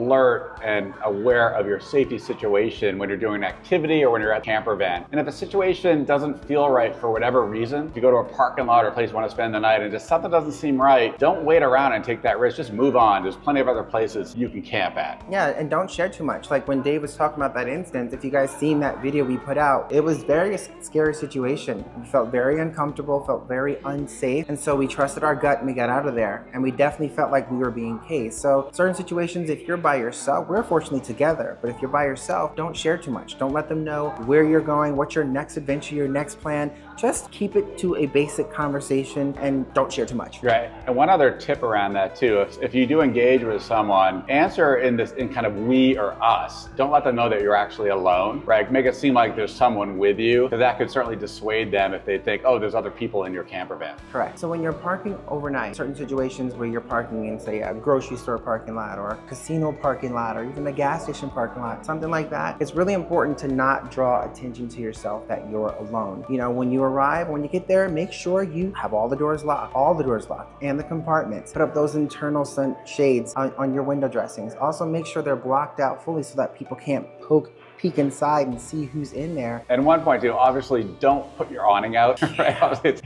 and aware of your safety situation when you're doing an activity or when you're at a camper van. And if the situation doesn't feel right for whatever reason, if you go to a parking lot or a place you want to spend the night and just something doesn't seem right, don't wait around and take that risk. Just move on. There's plenty of other places you can camp at. Yeah, and don't share too much. Like when Dave was talking about that instance, if you guys seen that video we put out, it was very scary situation. We felt very uncomfortable, felt very unsafe. And so we trusted our gut and we got out of there. And we definitely felt like we were being cased. So certain situations, if you're by yourself, we're fortunately together, but if you're by yourself, don't share too much. Don't let them know where you're going, what's your next adventure, your next plan. Just keep it to a basic conversation and don't share too much. Right. And one other tip around that too, if you do engage with someone, answer in kind of we or us. Don't let them know that you're actually alone, right? Make it seem like there's someone with you, because that could certainly dissuade them if they think, oh, there's other people in your camper van. Correct. So when you're parking overnight, certain situations where you're parking in, say, a grocery store parking lot or a casino parking lot or even a gas station parking lot, something like that, it's really important to not draw attention to yourself that you're alone. You know, when you arrive, when you get there, make sure you have all the doors locked, and the compartments. Put up those internal sun shades on your window dressings. Also make sure they're blocked out fully so that people can't peek inside and see who's in there. And one point too, obviously don't put your awning out, right? Obviously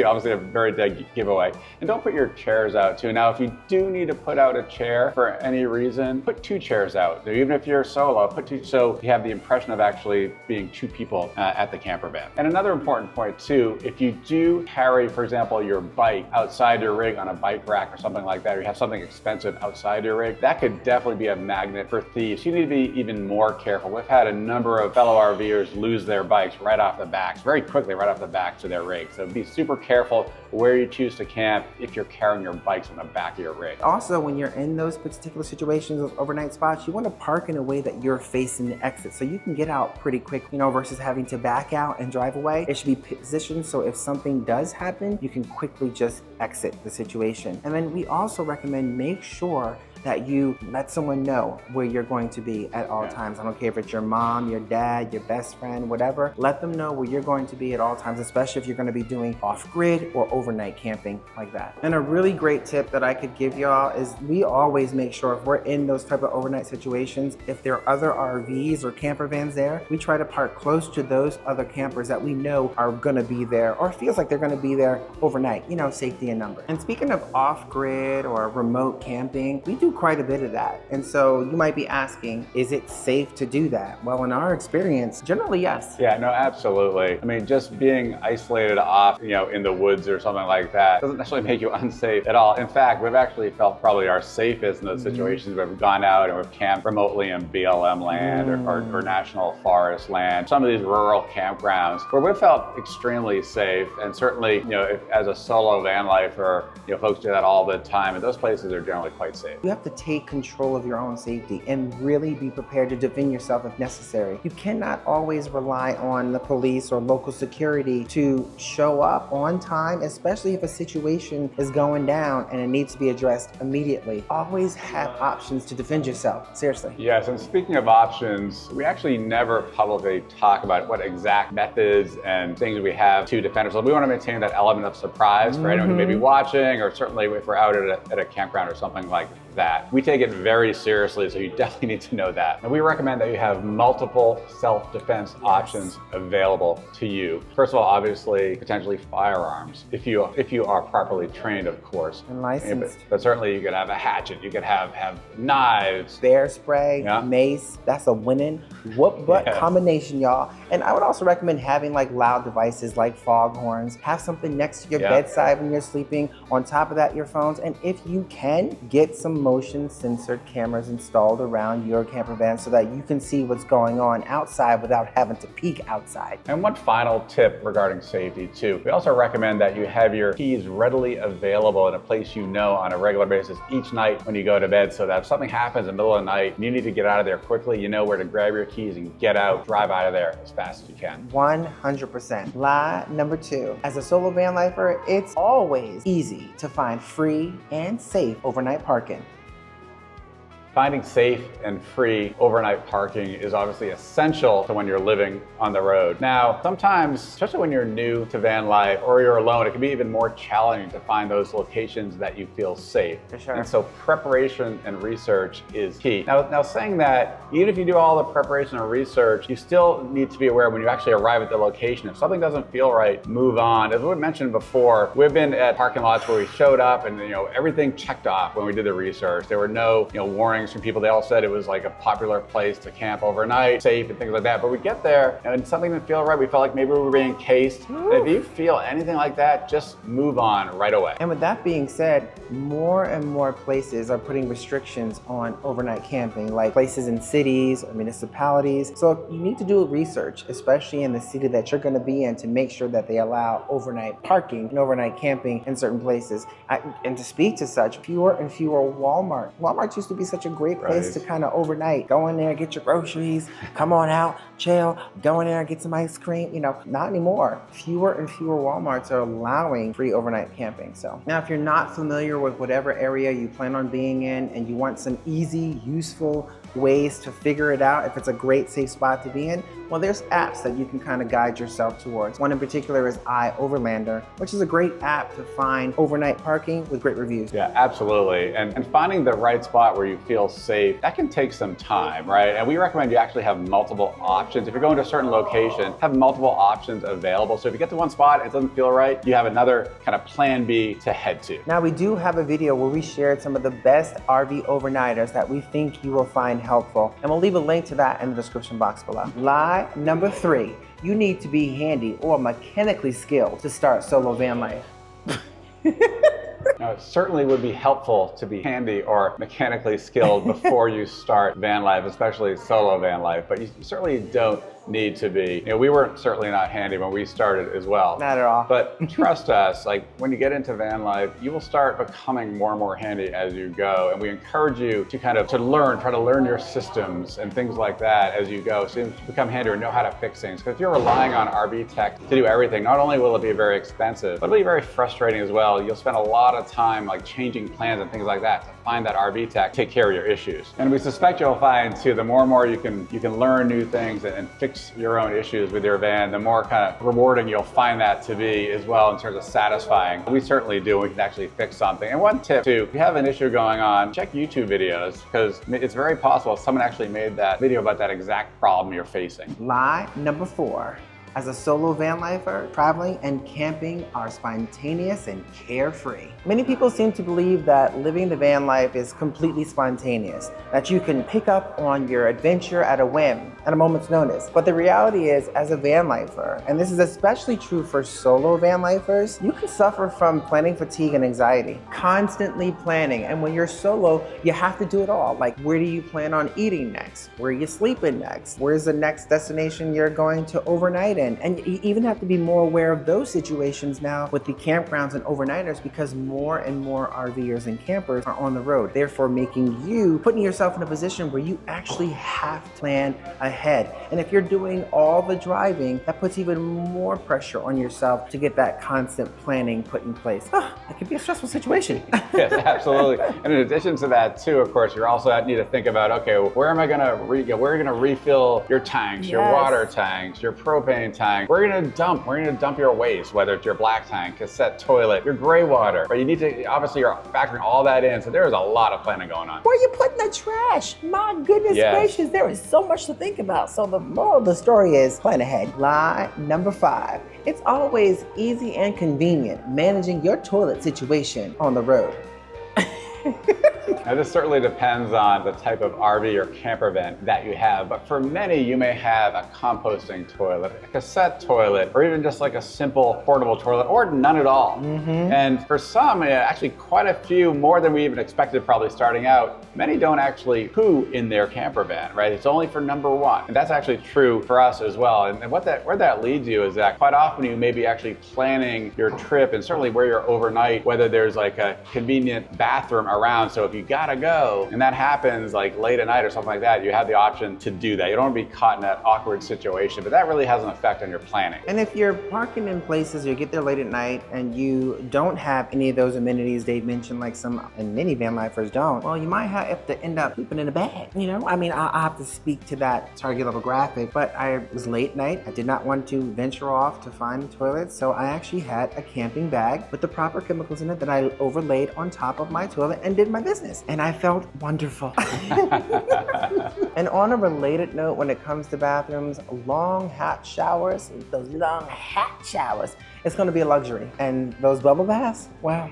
obviously a very dead giveaway. And don't put your chairs out too. Now, if you do need to put out a chair for any reason, put 2 chairs out. Even if you're solo, put 2, so you have the impression of actually being 2 people at the camper van. And another important point too, if you do carry, for example, your bike outside your rig on a bike rack or something like that, or you have something expensive outside your rig, that could definitely be a magnet for thieves. You need to be even more careful. We've had a number of fellow RVers lose their bikes right off the back, very quickly right off the back to their rig. So be super careful where you choose to camp if you're carrying your bikes on the back of your rig. Also, when you're in those particular situations, those overnight spots, you want to park in a way that you're facing the exit so you can get out pretty quick, you know, versus having to back out and drive away. It should be positioned so if something does happen, you can quickly just exit the situation. And then we also recommend make sure that you let someone know where you're going to be at all times. I don't care if it's your mom, your dad, your best friend, whatever. Let them know where you're going to be at all times, especially if you're going to be doing off-grid or overnight camping like that. And a really great tip that I could give y'all is we always make sure if we're in those type of overnight situations, if there are other RVs or camper vans there, we try to park close to those other campers that we know are going to be there or feels like they're going to be there overnight, you know, safety in numbers. And speaking of off-grid or remote camping, we do quite a bit of that. And so you might be asking, is it safe to do that? Well, in our experience, generally yes. Yeah, no, absolutely. I mean, just being isolated off, you know, in the woods or something like that doesn't necessarily make you unsafe at all. In fact, we've actually felt probably our safest in those situations where we've gone out and we've camped remotely in BLM land or national forest land, some of these rural campgrounds where we felt extremely safe. And certainly, you know, if, as a solo van lifer, you know, folks do that all the time, and those places are generally quite safe. You have to take control of your own safety and really be prepared to defend yourself if necessary. You cannot always rely on the police or local security to show up on time, especially if a situation is going down and it needs to be addressed immediately. Always have options to defend yourself, seriously. Yes, and speaking of options, we actually never publicly talk about what exact methods and things we have to defend ourselves. We want to maintain that element of surprise for anyone who may be watching, or certainly if we're out at a campground or something like that. We take it very seriously, so you definitely need to know that. And we recommend that you have multiple self-defense options available to you. First of all, obviously, potentially firearms, if you are properly trained, of course. And licensed. But certainly you could have a hatchet, you could have knives. Bear spray, mace, that's a winning whoop butt combination, y'all. And I would also recommend having like loud devices like foghorns. Have something next to your bedside when you're sleeping. On top of that, your phones. And if you can, get some motion censored cameras installed around your camper van so that you can see what's going on outside without having to peek outside. And one final tip regarding safety too. We also recommend that you have your keys readily available in a place you know on a regular basis each night when you go to bed, so that if something happens in the middle of the night and you need to get out of there quickly, you know where to grab your keys and get out, drive out of there as fast as you can. 100%. Lie number 2. As a solo van lifer, it's always easy to find free and safe overnight parking. Finding safe and free overnight parking is obviously essential to when you're living on the road. Now, sometimes, especially when you're new to van life or you're alone, it can be even more challenging to find those locations that you feel safe. For sure. And so preparation and research is key. Now saying that, even if you do all the preparation and research, you still need to be aware when you actually arrive at the location. If something doesn't feel right, move on. As we mentioned before, we've been at parking lots where we showed up and, you know, everything checked off when we did the research. There were no, you know, warnings from people. They all said it was like a popular place to camp overnight, safe and things like that. But we get there and something didn't feel right. We felt like maybe we were being cased. If you feel anything like that, just move on right away. And with that being said, more and more places are putting restrictions on overnight camping, like places in cities or municipalities. So you need to do research, especially in the city that you're going to be in, to make sure that they allow overnight parking and overnight camping in certain places. And to speak to such, fewer and fewer Walmart. Walmart used to be such a great place to kind of overnight. Go in there, get your groceries, come on out, chill, go in there, get some ice cream. You know, not anymore. Fewer and fewer Walmarts are allowing free overnight camping. So now if you're not familiar with whatever area you plan on being in and you want some easy, useful ways to figure it out if it's a great safe spot to be in, well, there's apps that you can kind of guide yourself towards. One in particular is iOverlander, which is a great app to find overnight parking with great reviews. Yeah, absolutely. And finding the right spot where you feel safe, that can take some time, right? And we recommend you actually have multiple options. If you're going to a certain location, have multiple options available. So if you get to one spot, it doesn't feel right, you have another kind of plan B to head to. Now, we do have a video where we shared some of the best RV overnighters that we think you will find helpful. And we'll leave a link to that in the description box below. Lie number 3, you need to be handy or mechanically skilled to start solo van life. Now, it certainly would be helpful to be handy or mechanically skilled before you start van life, especially solo van life, but you certainly don't need to be. You know, we were certainly not handy when we started as well. Not at all. But trust us, like when you get into van life, you will start becoming more and more handy as you go. And we encourage you to try to learn your systems and things like that as you go. So you become handier and know how to fix things. Because if you're relying on RV tech to do everything, not only will it be very expensive, but it'll be very frustrating as well. You'll spend a lot of time like changing plans and things like that to find that RV tech, take care of your issues. And we suspect you'll find too, the more and more you can learn new things and fix your own issues with your van, the more kind of rewarding you'll find that to be as well in terms of satisfying. We certainly do. We can actually fix something. And one tip too, if you have an issue going on, check YouTube videos, because it's very possible someone actually made that video about that exact problem you're facing. Lie number 4. As a solo van lifer, traveling and camping are spontaneous and carefree. Many people seem to believe that living the van life is completely spontaneous, that you can pick up on your adventure at a whim, at a moment's notice. But the reality is, as a van lifer, and this is especially true for solo van lifers, you can suffer from planning fatigue and anxiety. Constantly planning, and when you're solo, you have to do it all. Like, where do you plan on eating next? Where are you sleeping next? Where's the next destination you're going to overnight in? And you even have to be more aware of those situations now with the campgrounds and overnighters, because more and more RVers and campers are on the road, therefore putting yourself in a position where you actually have to plan ahead. And if you're doing all the driving, that puts even more pressure on yourself to get that constant planning put in place. It could be a stressful situation. Yes, absolutely. And in addition to that too, of course, you also need to think about, okay, where are you gonna refill your tanks, your water tanks, your propane tank? Where are you gonna dump your waste, whether it's your black tank, cassette toilet, your gray water, right? You need to, obviously you're factoring all that in, so there's a lot of planning going on. Where are you putting the trash? My goodness gracious, there is so much to think about. So the moral of the story is plan ahead. Lie number 5. It's always easy and convenient managing your toilet situation on the road. Now, this certainly depends on the type of RV or camper van that you have, but for many, you may have a composting toilet, a cassette toilet, or even just like a simple portable toilet, or none at all. And for some, actually quite a few, more than we even expected probably starting out, many don't actually poo in their camper van, right? It's only for number 1. And that's actually true for us as well. And where that leads you is that quite often you may be actually planning your trip, and certainly where you're overnight, whether there's like a convenient bathroom around. So if you gotta go and that happens like late at night or something like that, you have the option to do that. You don't want to be caught in that awkward situation, but that really has an effect on your planning. And if you're parking in places, you get there late at night and you don't have any of those amenities they mentioned, like and many van lifers don't, well, you might have to end up pooping in a bag. You know, I mean, I have to speak to that target level graphic, but I was late night. I did not want to venture off to find the toilet, so I actually had a camping bag with the proper chemicals in it that I overlaid on top of my toilet and did my business. And I felt wonderful. And on a related note, when it comes to bathrooms, long hot showers, it's gonna be a luxury. And those bubble baths, well,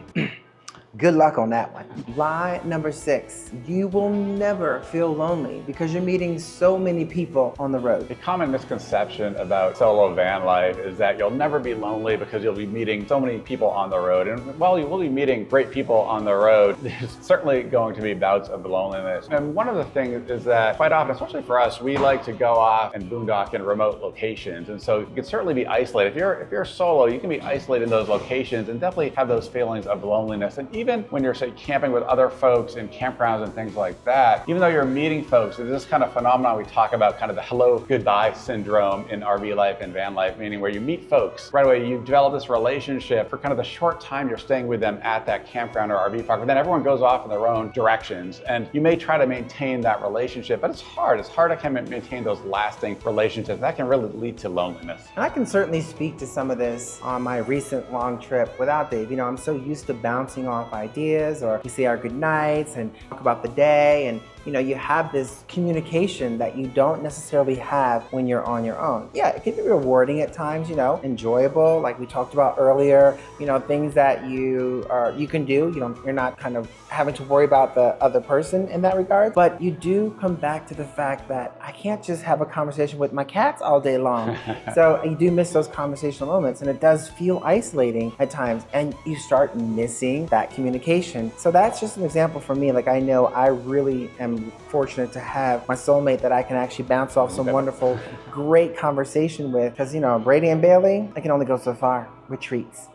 good luck on that one. Lie number 6, you will never feel lonely because you're meeting so many people on the road. A common misconception about solo van life is that you'll never be lonely because you'll be meeting so many people on the road. And while you will be meeting great people on the road, there's certainly going to be bouts of loneliness. And one of the things is that quite often, especially for us, we like to go off and boondock in remote locations. And so you can certainly be isolated. If you're solo, you can be isolated in those locations and definitely have those feelings of loneliness. And even when you're, say, camping with other folks in campgrounds and things like that, even though you're meeting folks, there's this kind of phenomenon we talk about, kind of the hello, goodbye syndrome in RV life and van life, meaning where you meet folks right away, you develop this relationship for kind of the short time you're staying with them at that campground or RV park, but then everyone goes off in their own directions. And you may try to maintain that relationship, but it's hard. It's hard to kind of maintain those lasting relationships. That can really lead to loneliness. And I can certainly speak to some of this on my recent long trip without Dave. You know, I'm so used to bouncing off ideas, or we say our good nights and talk about the day, and you know, you have this communication that you don't necessarily have when you're on your own. Yeah, it can be rewarding at times, you know, enjoyable, like we talked about earlier, you know, things that you can do, you know, you're not kind of having to worry about the other person in that regard. But you do come back to the fact that I can't just have a conversation with my cats all day long. So you do miss those conversational moments, and it does feel isolating at times, and you start missing that communication. So that's just an example for me. Like, I know I really am fortunate to have my soulmate that I can actually bounce off some wonderful, great conversation with. Because, you know, Brady and Bailey, I can only go so far with treats.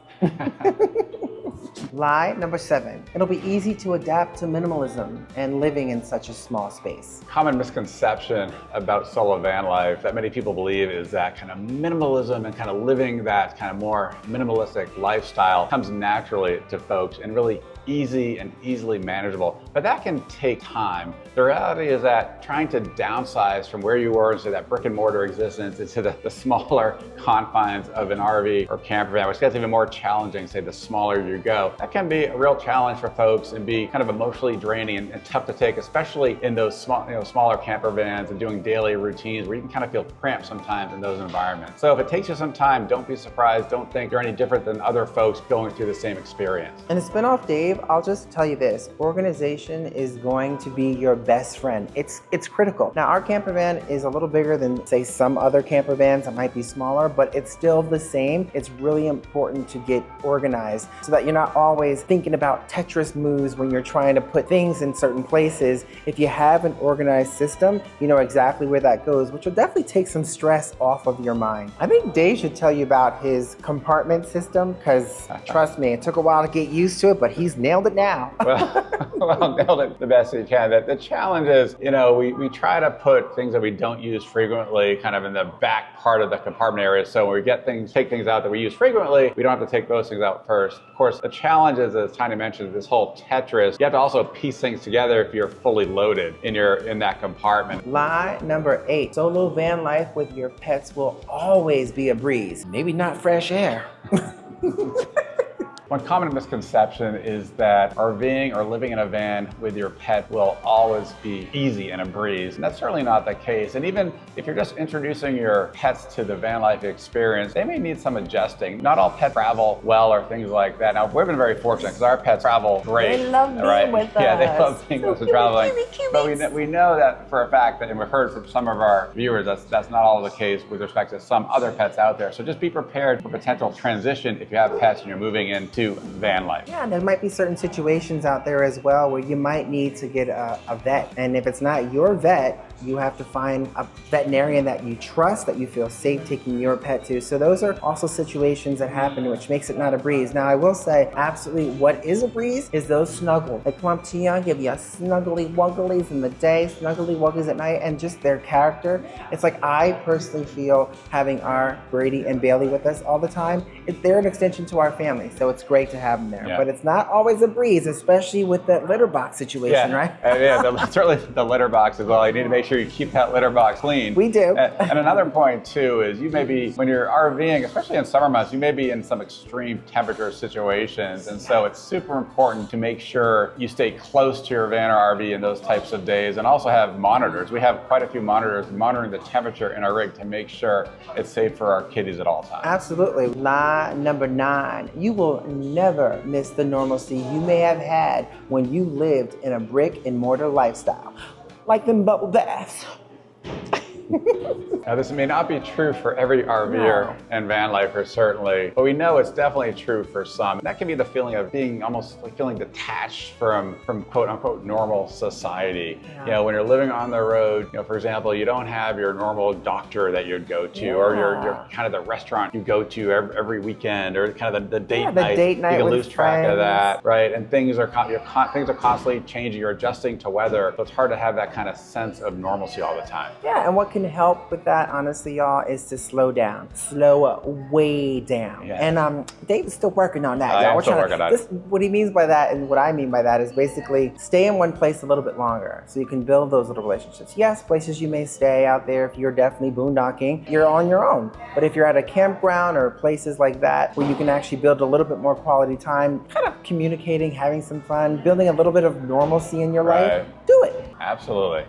Lie number 7. It'll be easy to adapt to minimalism and living in such a small space. Common misconception about solo van life that many people believe is that kind of minimalism and kind of living that kind of more minimalistic lifestyle comes naturally to folks and really easy and easily manageable, but that can take time. The reality is that trying to downsize from where you were into that brick and mortar existence into the smaller confines of an RV or camper van, which gets even more challenging, say the smaller you go, that can be a real challenge for folks and be kind of emotionally draining and tough to take, especially in those smaller camper vans and doing daily routines where you can kind of feel cramped sometimes in those environments. So if it takes you some time, don't be surprised. Don't think you're any different than other folks going through the same experience. And to spin off Dave, I'll just tell you this, organization is going to be your best friend. It's critical. Now, our camper van is a little bigger than, say, some other camper vans that might be smaller, but it's still the same. It's really important to get organized so that you're not always thinking about Tetris moves when you're trying to put things in certain places. If you have an organized system, you know exactly where that goes, which will definitely take some stress off of your mind. I think Dave should tell you about his compartment system, because trust me, it took a while to get used to it, but he's nailed it now. well, nailed it the best you can. The challenge is, you know, we try to put things that we don't use frequently kind of in the back part of the compartment area. So when we take things out that we use frequently, we don't have to take those things out first. Of course, the challenge is, as Tiny mentioned, this whole Tetris. You have to also piece things together if you're fully loaded in that compartment. Lie number 8. Solo van life with your pets will always be a breeze. Maybe not fresh air. One common misconception is that RVing or living in a van with your pet will always be easy and a breeze. And that's certainly not the case. And even if you're just introducing your pets to the van life experience, they may need some adjusting. Not all pets travel well or things like that. Now, we've been very fortunate because our pets travel great. They love being with us. Yeah, they love being with us and traveling. But we know that for a fact that, and we've heard from some of our viewers, that's not all the case with respect to some other pets out there. So just be prepared for potential transition if you have pets and you're moving into van life. Yeah, there might be certain situations out there as well where you might need to get a vet. And if it's not your vet, you have to find a veterinarian that you trust, that you feel safe taking your pet to. So those are also situations that happen, which makes it not a breeze. Now, I will say, absolutely, what is a breeze is those snuggles. They come up to you, give you a snuggly wugglies in the day, snuggly wugglies at night, and just their character. It's like, I personally feel having our Brady and Bailey with us all the time, they're an extension to our family, so it's great to have them there. Yeah. But it's not always a breeze, especially with that litter box situation, right? Certainly the litter box as well. You need to make sure you keep that litter box clean. We do. And another point too is you may be, when you're RVing, especially in summer months, you may be in some extreme temperature situations. And so it's super important to make sure you stay close to your van or RV in those types of days, and also have monitors. We have quite a few monitors monitoring the temperature in our rig to make sure it's safe for our kitties at all times. Absolutely. Lie number 9. You will never miss the normalcy you may have had when you lived in a brick and mortar lifestyle. Like them bubble baths. Now, this may not be true for every RVer and van lifer, certainly, but we know it's definitely true for some. That can be the feeling of being almost like feeling detached from quote unquote normal society. Yeah. You know, when you're living on the road, you know, for example, you don't have your normal doctor that you'd go to, or your kind of the restaurant you go to every weekend, or kind of the date night. Date night. You can lose track of that, right? And things are constantly changing. You're adjusting to weather, so it's hard to have that kind of sense of normalcy all the time. Yeah, and what can help with that, honestly, y'all, is to slow down. Slow way down. Yeah. And Dave's still working on that, y'all. I'm still working on it. What he means by that, and what I mean by that, is basically stay in one place a little bit longer so you can build those little relationships. Yes, places you may stay out there, if you're definitely boondocking, you're on your own. But if you're at a campground or places like that where you can actually build a little bit more quality time, kind of communicating, having some fun, building a little bit of normalcy in your life, do it. Absolutely.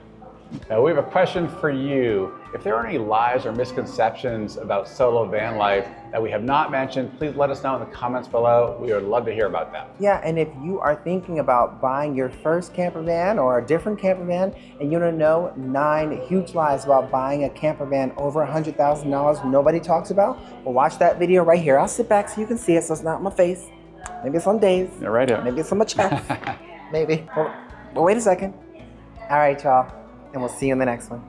Now we have a question for you. If there are any lies or misconceptions about solo van life that we have not mentioned, please let us know in the comments below. We would love to hear about them. Yeah, and if you are thinking about buying your first camper van or a different camper van, and you want to know 9 huge lies about buying a camper van over $100,000 nobody talks about, well, watch that video right here. I'll sit back so you can see it, so it's not on my face. Maybe it's on Dave's. Yeah, right here. Maybe it's on my chest. Maybe. Well, wait a second. All right, y'all, and we'll see you in the next one.